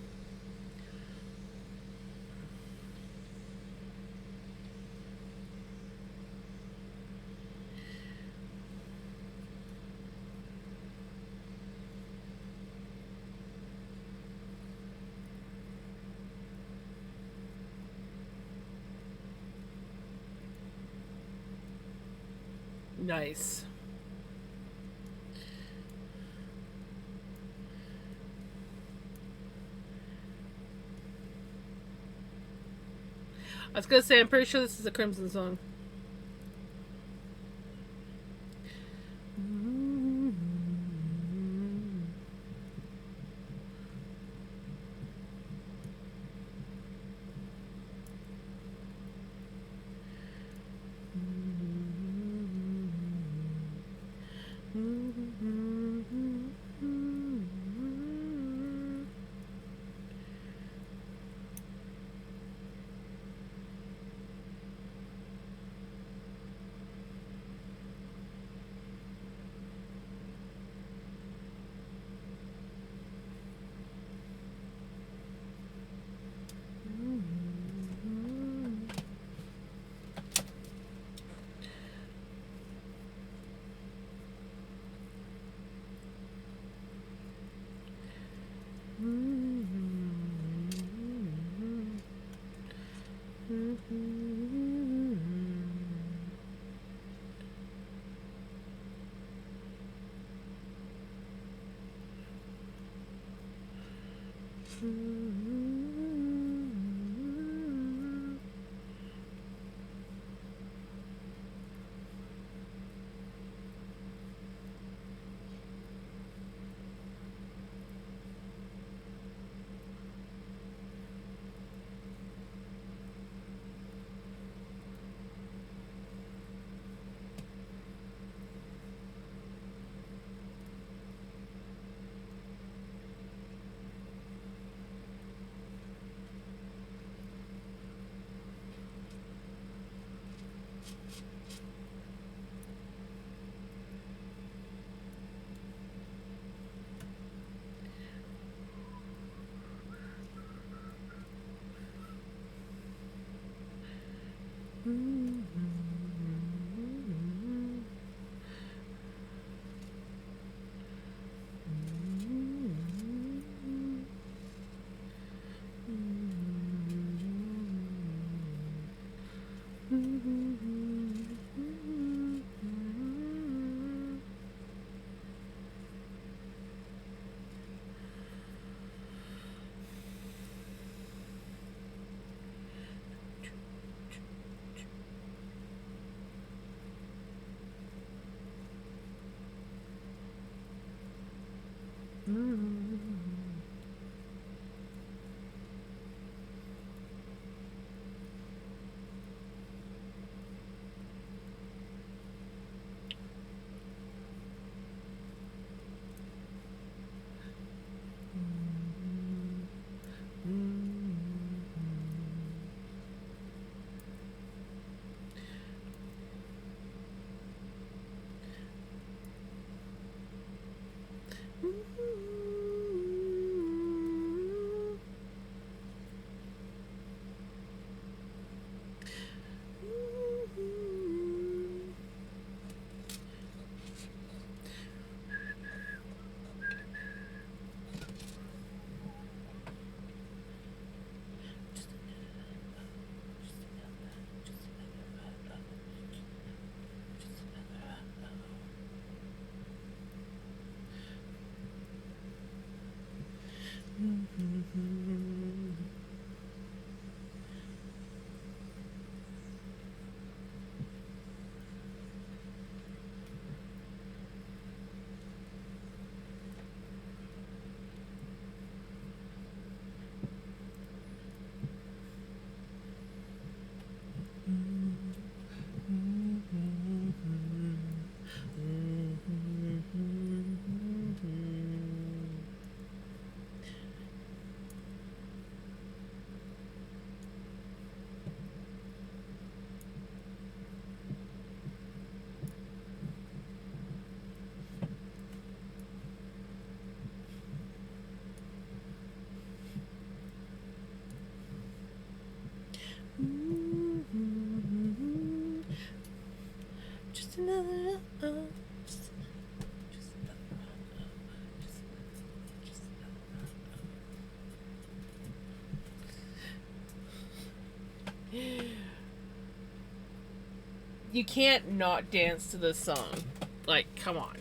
Nice. I was gonna say, I'm pretty sure this is a Crimson song. You can't not dance to this song. Like, come on.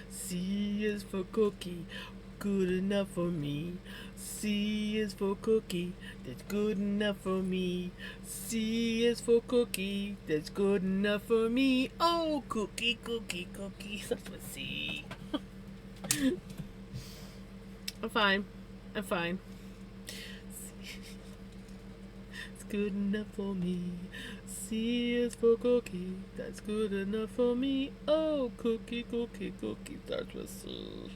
C is for cookie, good enough for me. C is for cookie, that's good enough for me. C is for cookie, that's good enough for me. Oh, cookie, cookie, cookie. That's what C. I'm fine. I'm fine. It's good enough for me. C is for cookie, that's good enough for me. Oh, cookie, cookie, cookie, starts with C.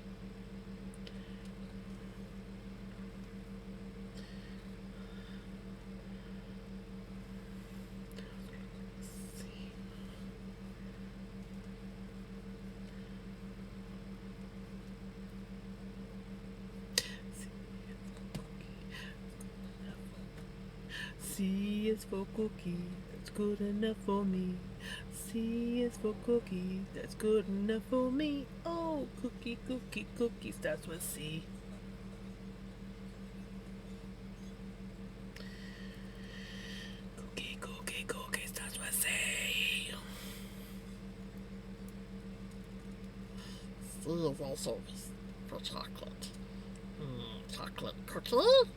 C is for cookie, that's good enough for me. C is for cookie, that's good enough for me. Oh, cookie, cookie, cookie, starts with C. Cookie, cookie, cookie, starts with C. C is also for chocolate. Chocolate cookie.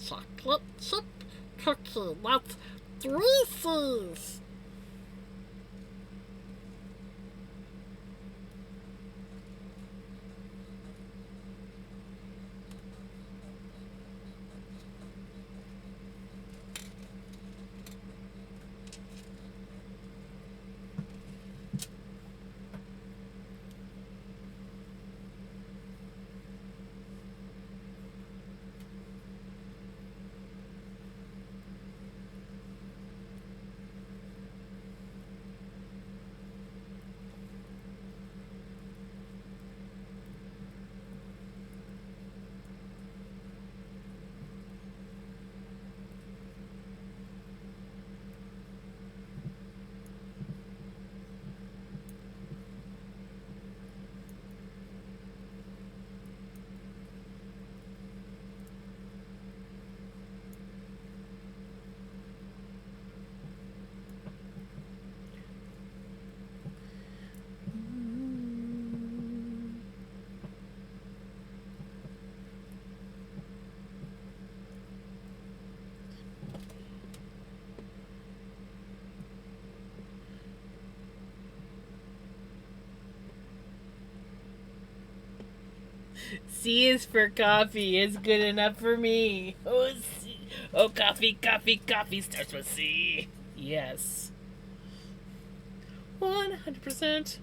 Chocolate chip cookie. That's 3 C's. C is for coffee, it's good enough for me. Oh, C. Oh, coffee, coffee, coffee starts with C. Yes. 100%.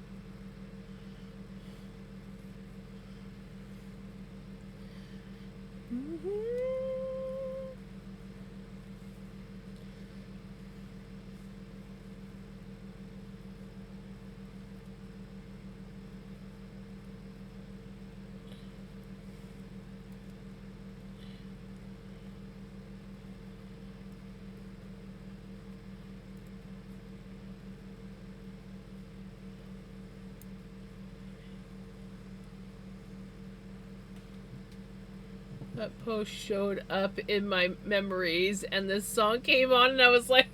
That post showed up in my memories, and this song came on, and I was like,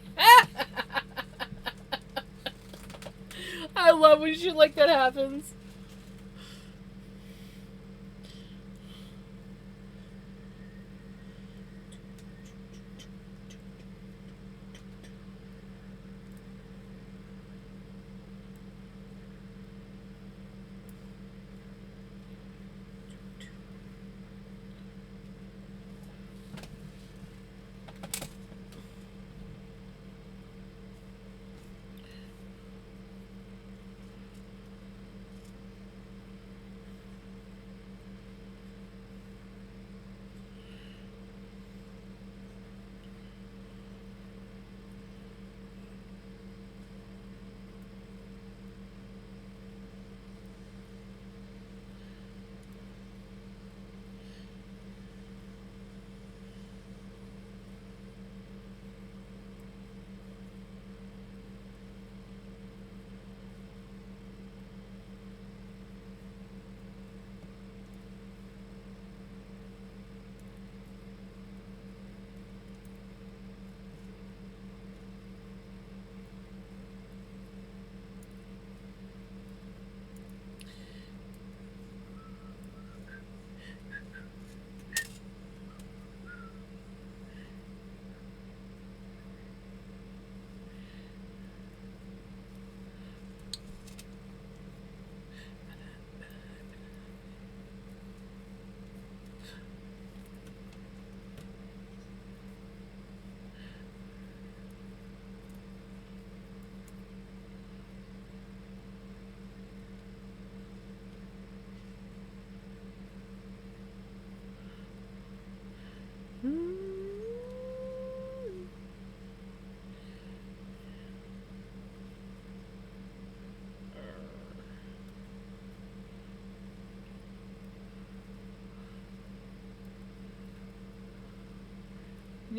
I love when shit like that happens.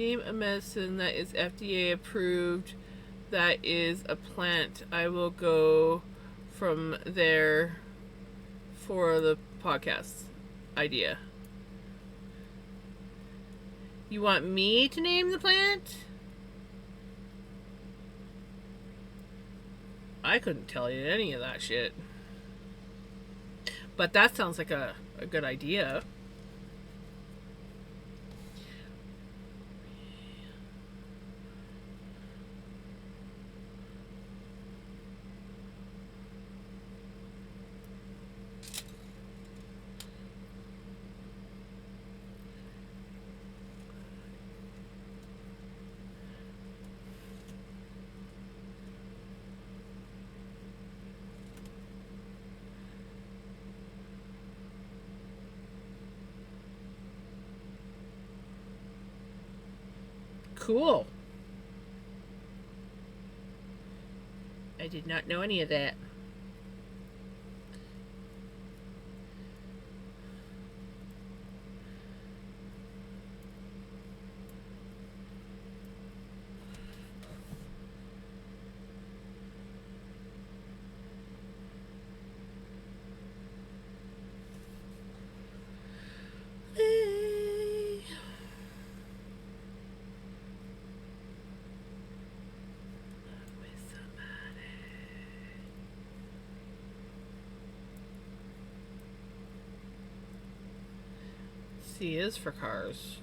Name a medicine that is FDA approved that is a plant. I will go from there for the podcast idea. You want me to name the plant? I couldn't tell you any of that shit. But that sounds like a good idea. Cool. I did not know any of that. C is for cars.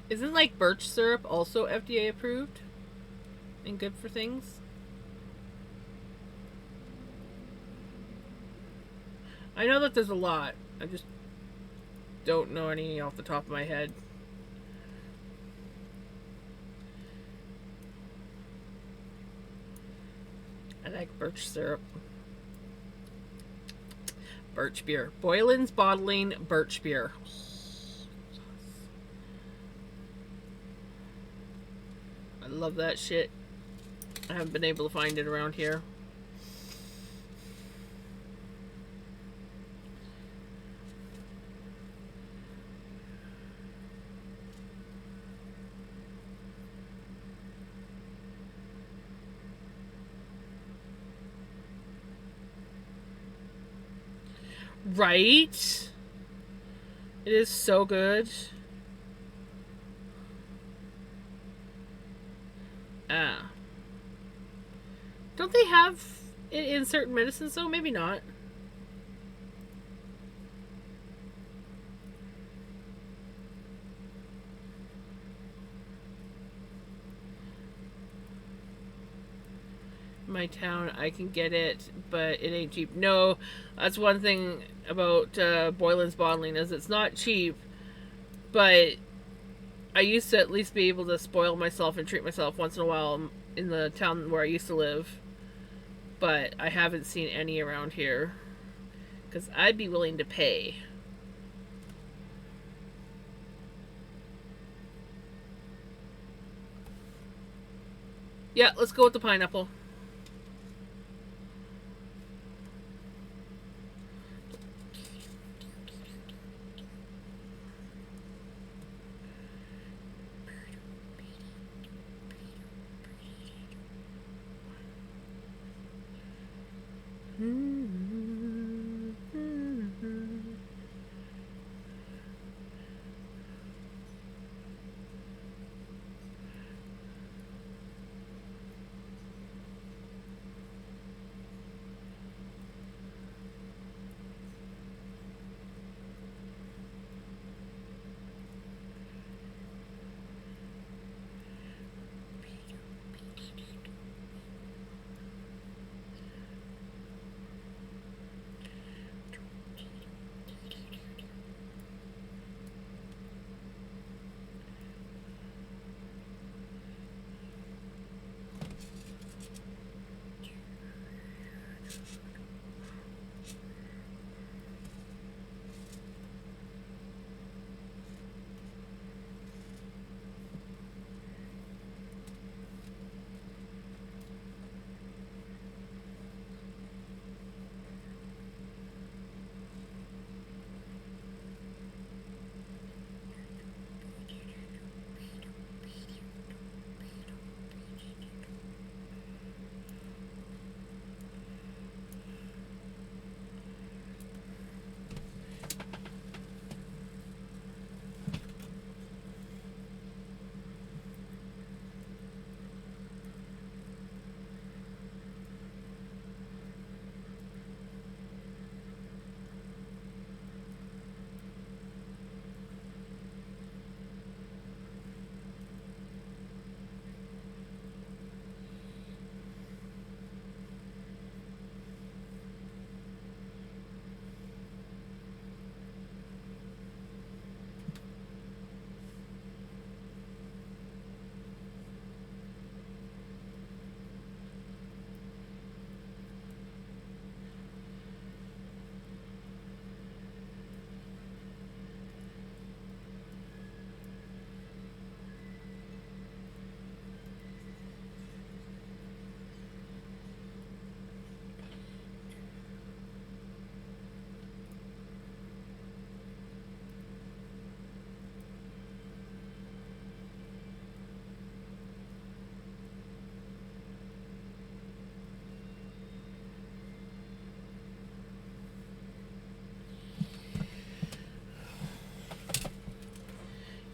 Isn't like birch syrup also FDA approved and good for things? I know that there's a lot. I just don't know any off the top of my head. I like birch syrup. Birch beer. Boylan's Bottling Birch Beer. I love that shit. I haven't been able to find it around here. Right? It is so good. Ah. Don't they have it in certain medicines though? Maybe not. My town, I can get it, but it ain't cheap. No, that's one thing about Boylan's Bottling is it's not cheap, but I used to at least be able to spoil myself and treat myself once in a while in the town where I used to live. But I haven't seen any around here. Because I'd be willing to pay. Yeah, let's go with the pineapple.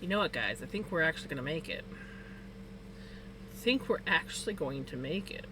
You know what, guys? I think we're actually going to make it. I think we're actually going to make it.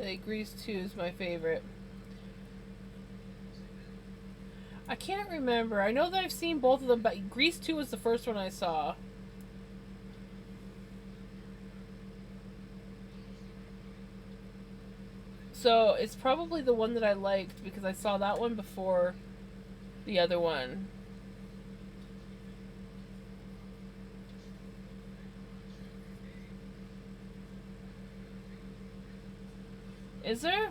say Grease 2 is my favorite. I can't remember. I know that I've seen both of them, but Grease 2 was the first one I saw. So it's probably the one that I liked because I saw that one before the other one. Is there?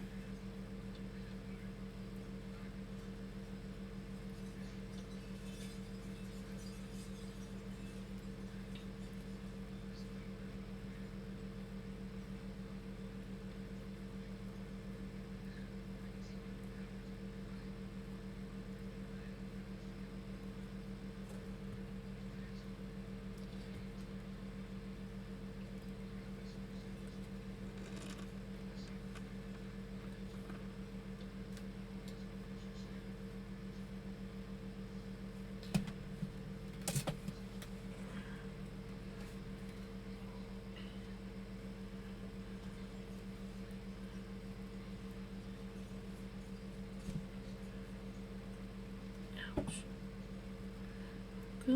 To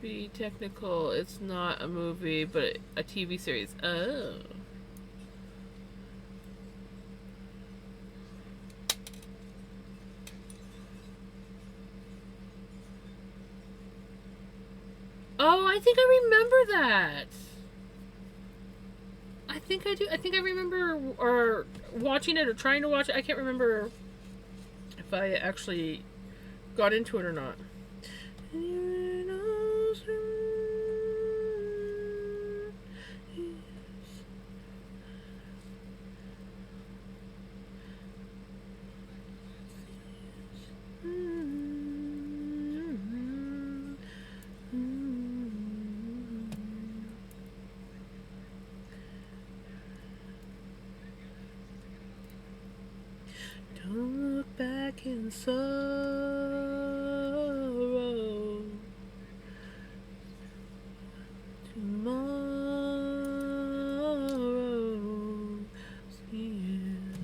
be technical, it's not a movie, but a TV series. Oh. Oh, I think I remember that. I think I do. I think I remember or watching it or trying to watch it. I can't remember if I actually got into it or not. Don't look back in sorrow. Tomorrow seems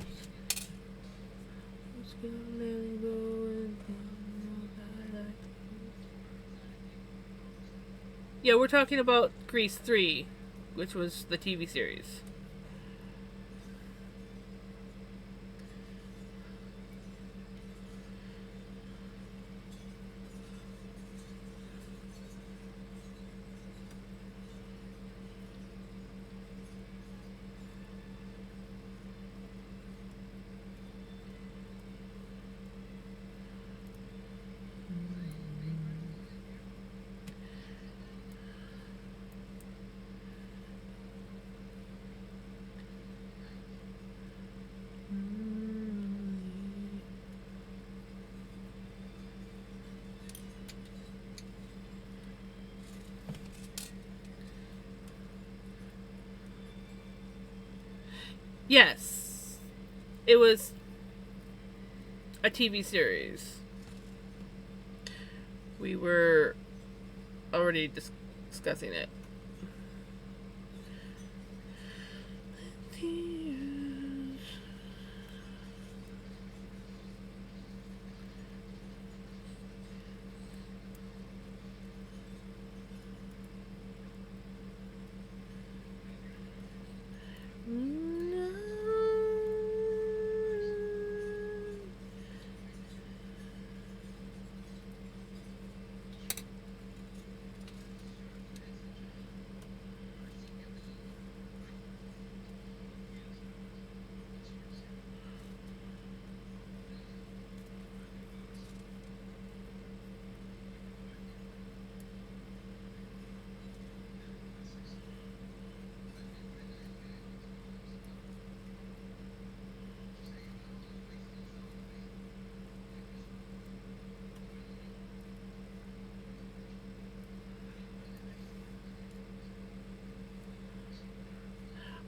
what's gonna go and yeah, we're talking about Grease 3, which was the TV series. Yes, it was a TV series. We were already discussing it.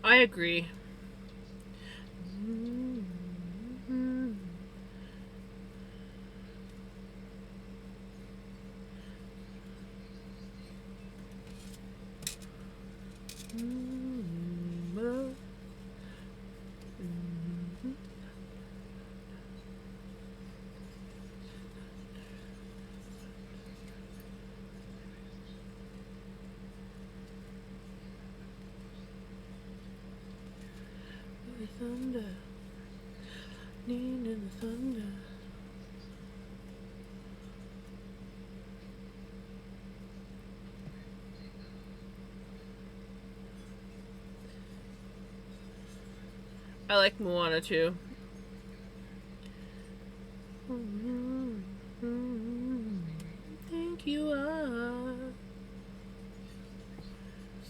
I agree. thunder. Lightning and the thunder. I like Moana too. Thank you are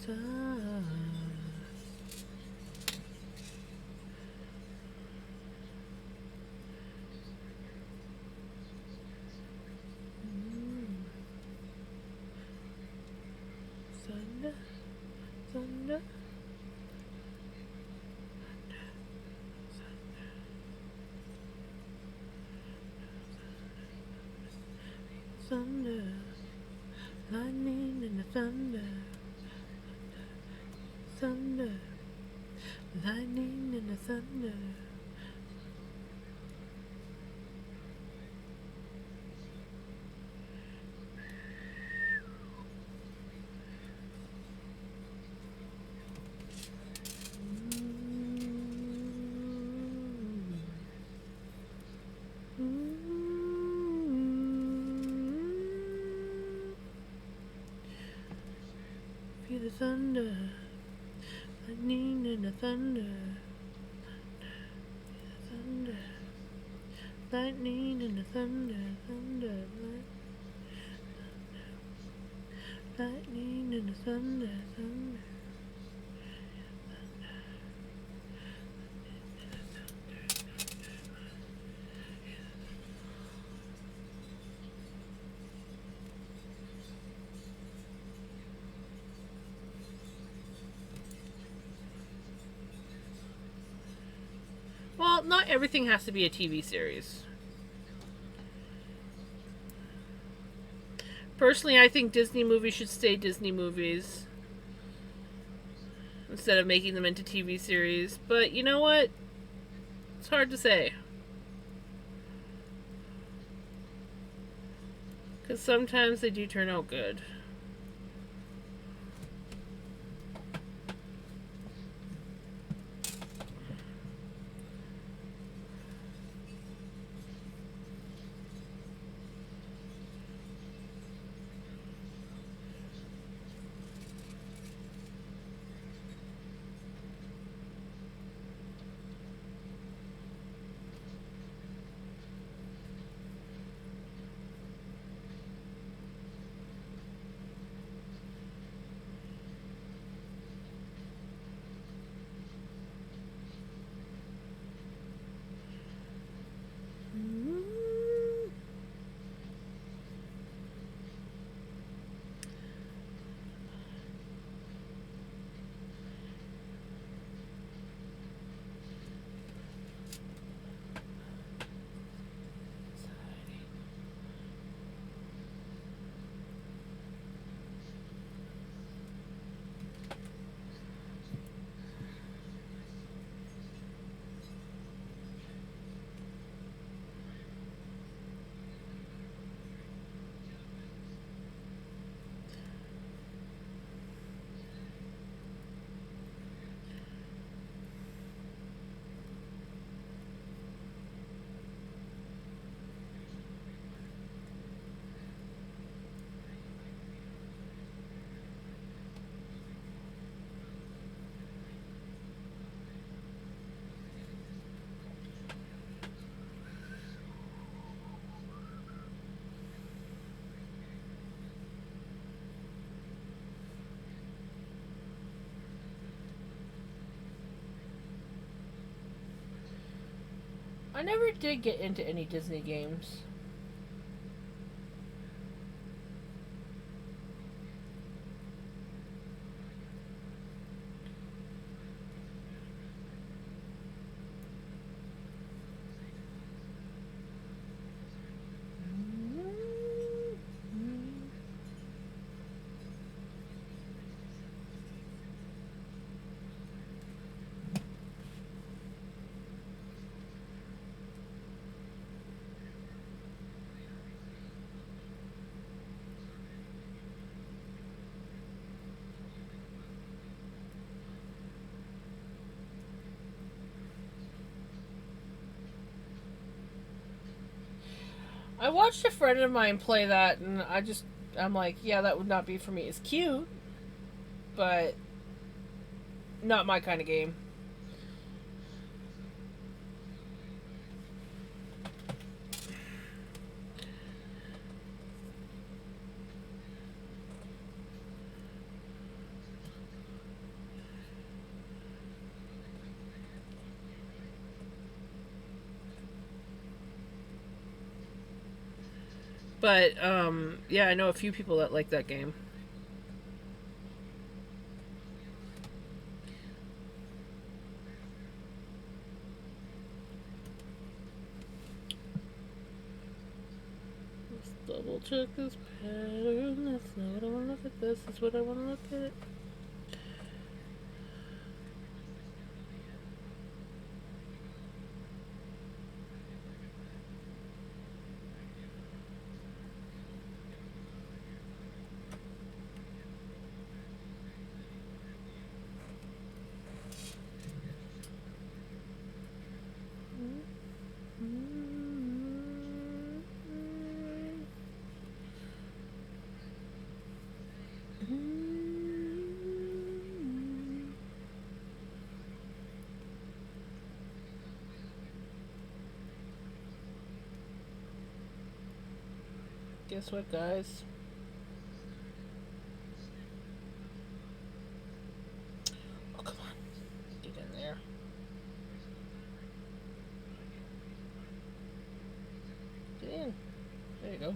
stars. Thunder, thunder. Thunder, lightning and the thunder, thunder, lightning and the thunder. Feel the thunder, lightning and the thunder, thunder, lightning and the thunder, thunder, lightning and the thunder, thunder. Well, not everything has to be a TV series. Personally, I think Disney movies should stay Disney movies instead of making them into TV series. But you know what? It's hard to say. Because sometimes they do turn out good. I never did get into any Disney games. I watched a friend of mine play that, and I'm like, yeah, that would not be for me. It's cute, but not my kind of game. But yeah, I know a few people that like that game. Let's double check this pattern. That's not what I want to look at. This is what I want to look at. Guess what, guys? Oh, come on. Get in there. Get in. There you go.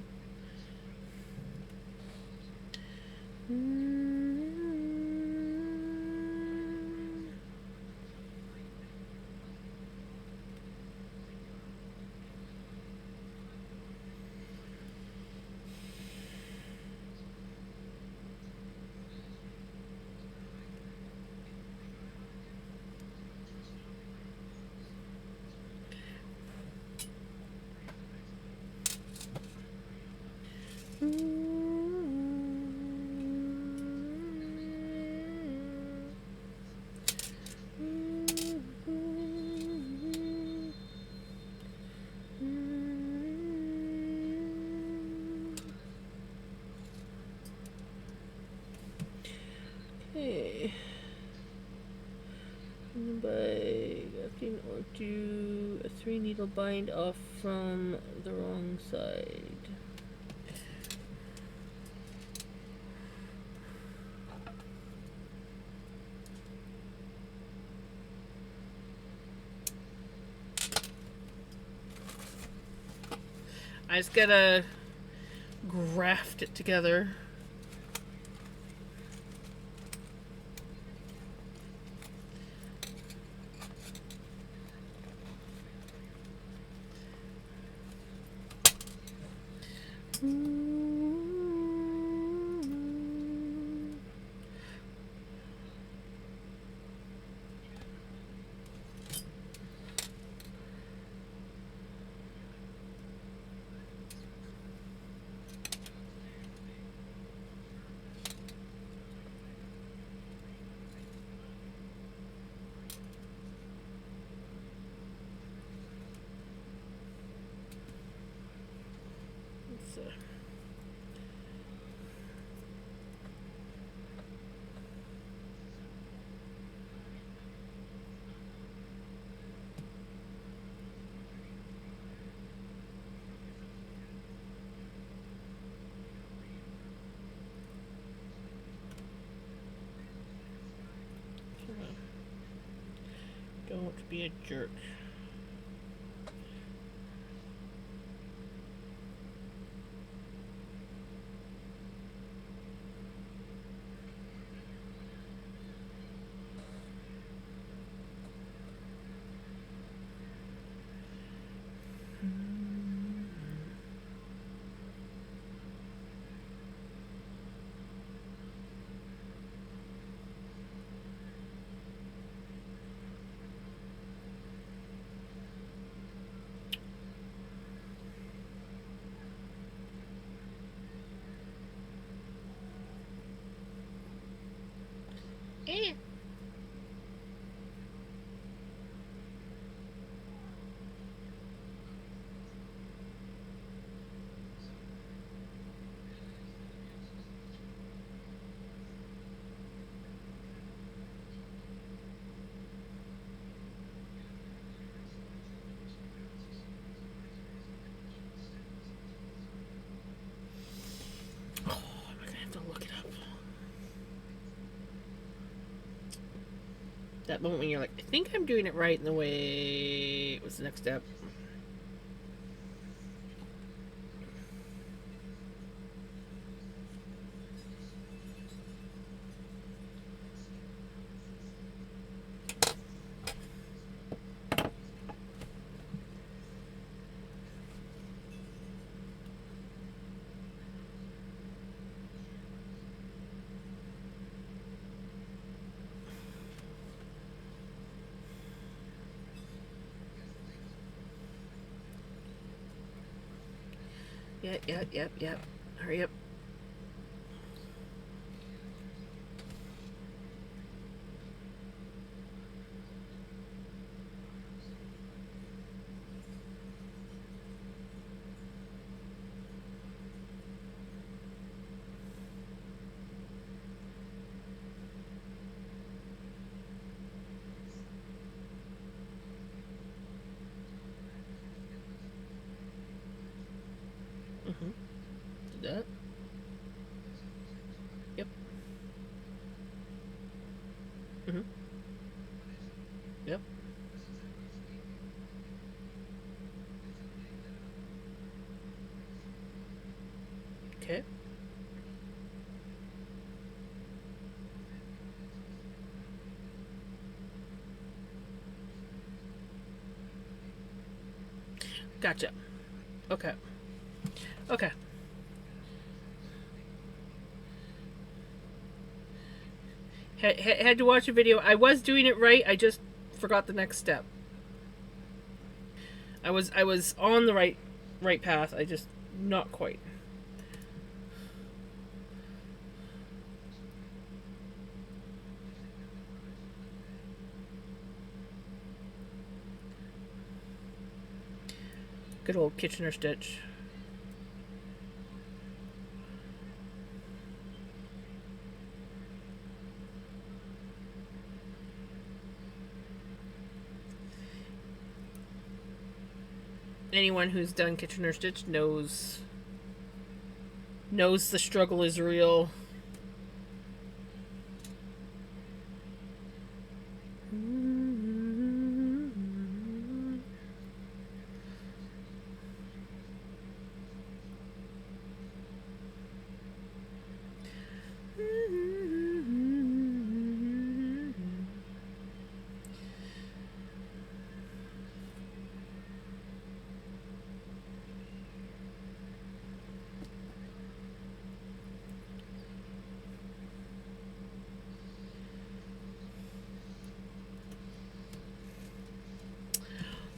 Okay. By asking or do a 3-needle bind off from the wrong side. I just gotta graft it together. Don't be a jerk. That moment when you're like, I think I'm doing it right in the way. What's the next step? Yep. Hurry up. Mm-hmm. Do that. Yep. Mm-hmm. Yep. Okay. Gotcha. Okay. Okay. Had to watch a video. I was doing it right. I just forgot the next step. I was on the right path. I just not quite. Good old Kitchener stitch. Anyone who's done Kitchener stitch knows the struggle is real.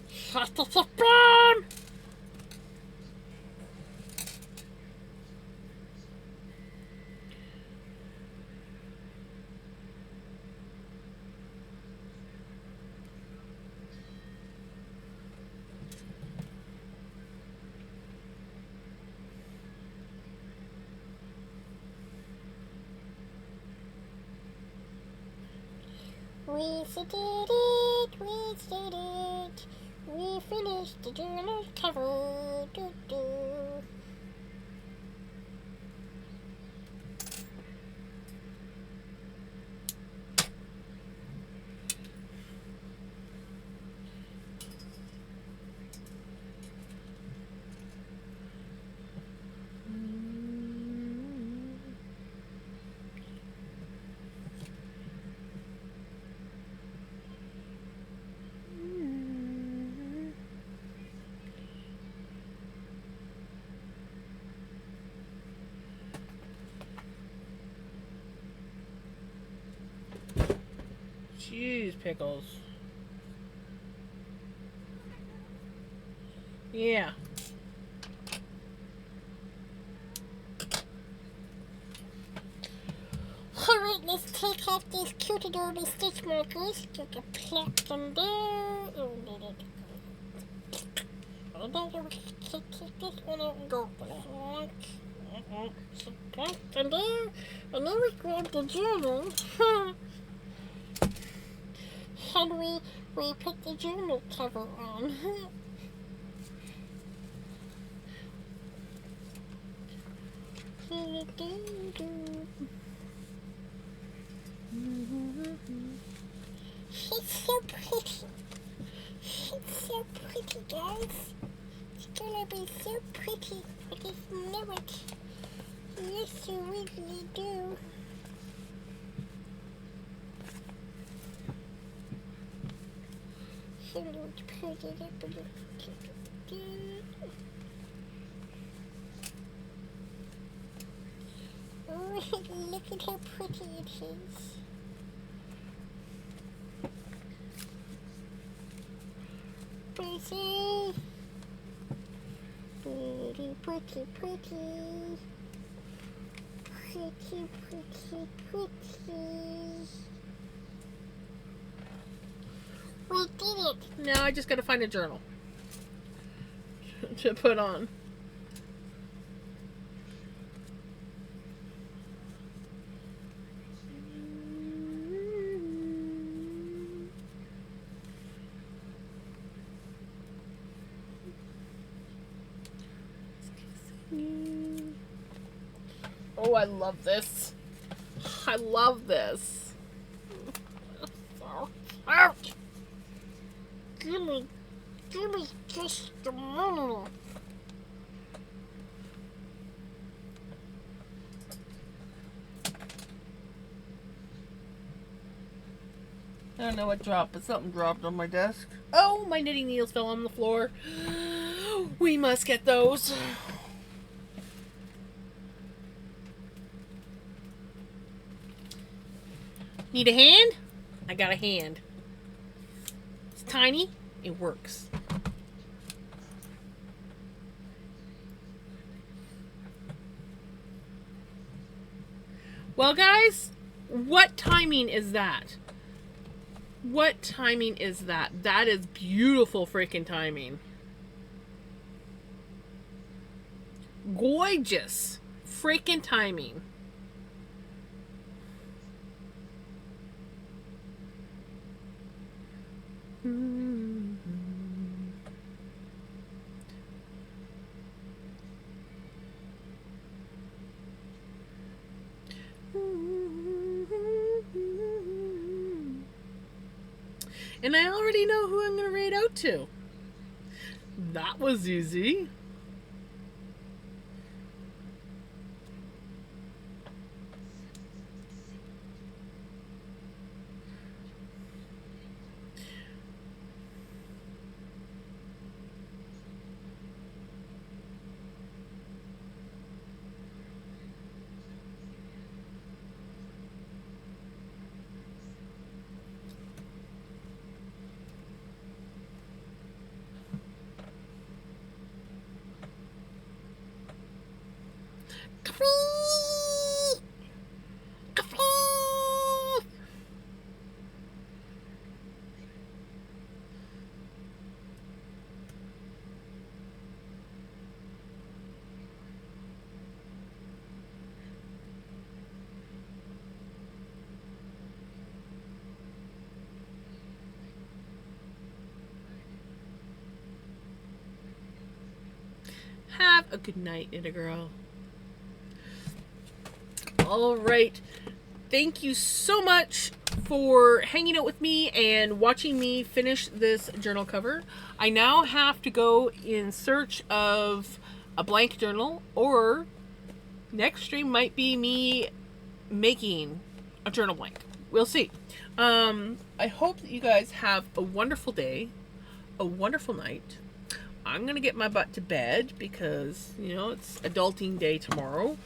Shut up, bomb! We did it, we did it. We finished the journal cover. Doo doo. Jeez, pickles. Yeah. Alright, let's take off these cute adorable stitch markers. Just plop them there. And then we'll take this one out and go plonk. So plonk them there. And then we grab the journal. And we put the journal cover on. It's so pretty. It's so pretty, guys. It's gonna be so pretty. I just know it. Yes, you really do. So let's put it up a little bit. Oh, look at how pretty it is. Pretty. Pretty, pretty, pretty. Pretty, pretty, pretty. We did it. Now I just gotta find a journal to put on. Oh, I love this. I love this. Ouch! Give me just a minute. I don't know what dropped, but something dropped on my desk. Oh, my knitting needles fell on the floor. We must get those. Need a hand? I got a hand. It's tiny. It works. Well, guys, what timing is that? What timing is that? That is beautiful freaking timing. Gorgeous freaking timing. And I already know who I'm going to read out to. That was easy. Have a good night, Knit a Girl. All right. Thank you so much for hanging out with me and watching me finish this journal cover. I now have to go in search of a blank journal, or next stream might be me making a journal blank. We'll see. I hope that you guys have a wonderful day, a wonderful night. I'm going to get my butt to bed because, you know, it's adulting day tomorrow.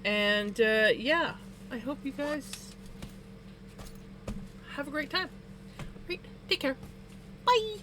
And, yeah, I hope you guys have a great time. Right, take care. Bye.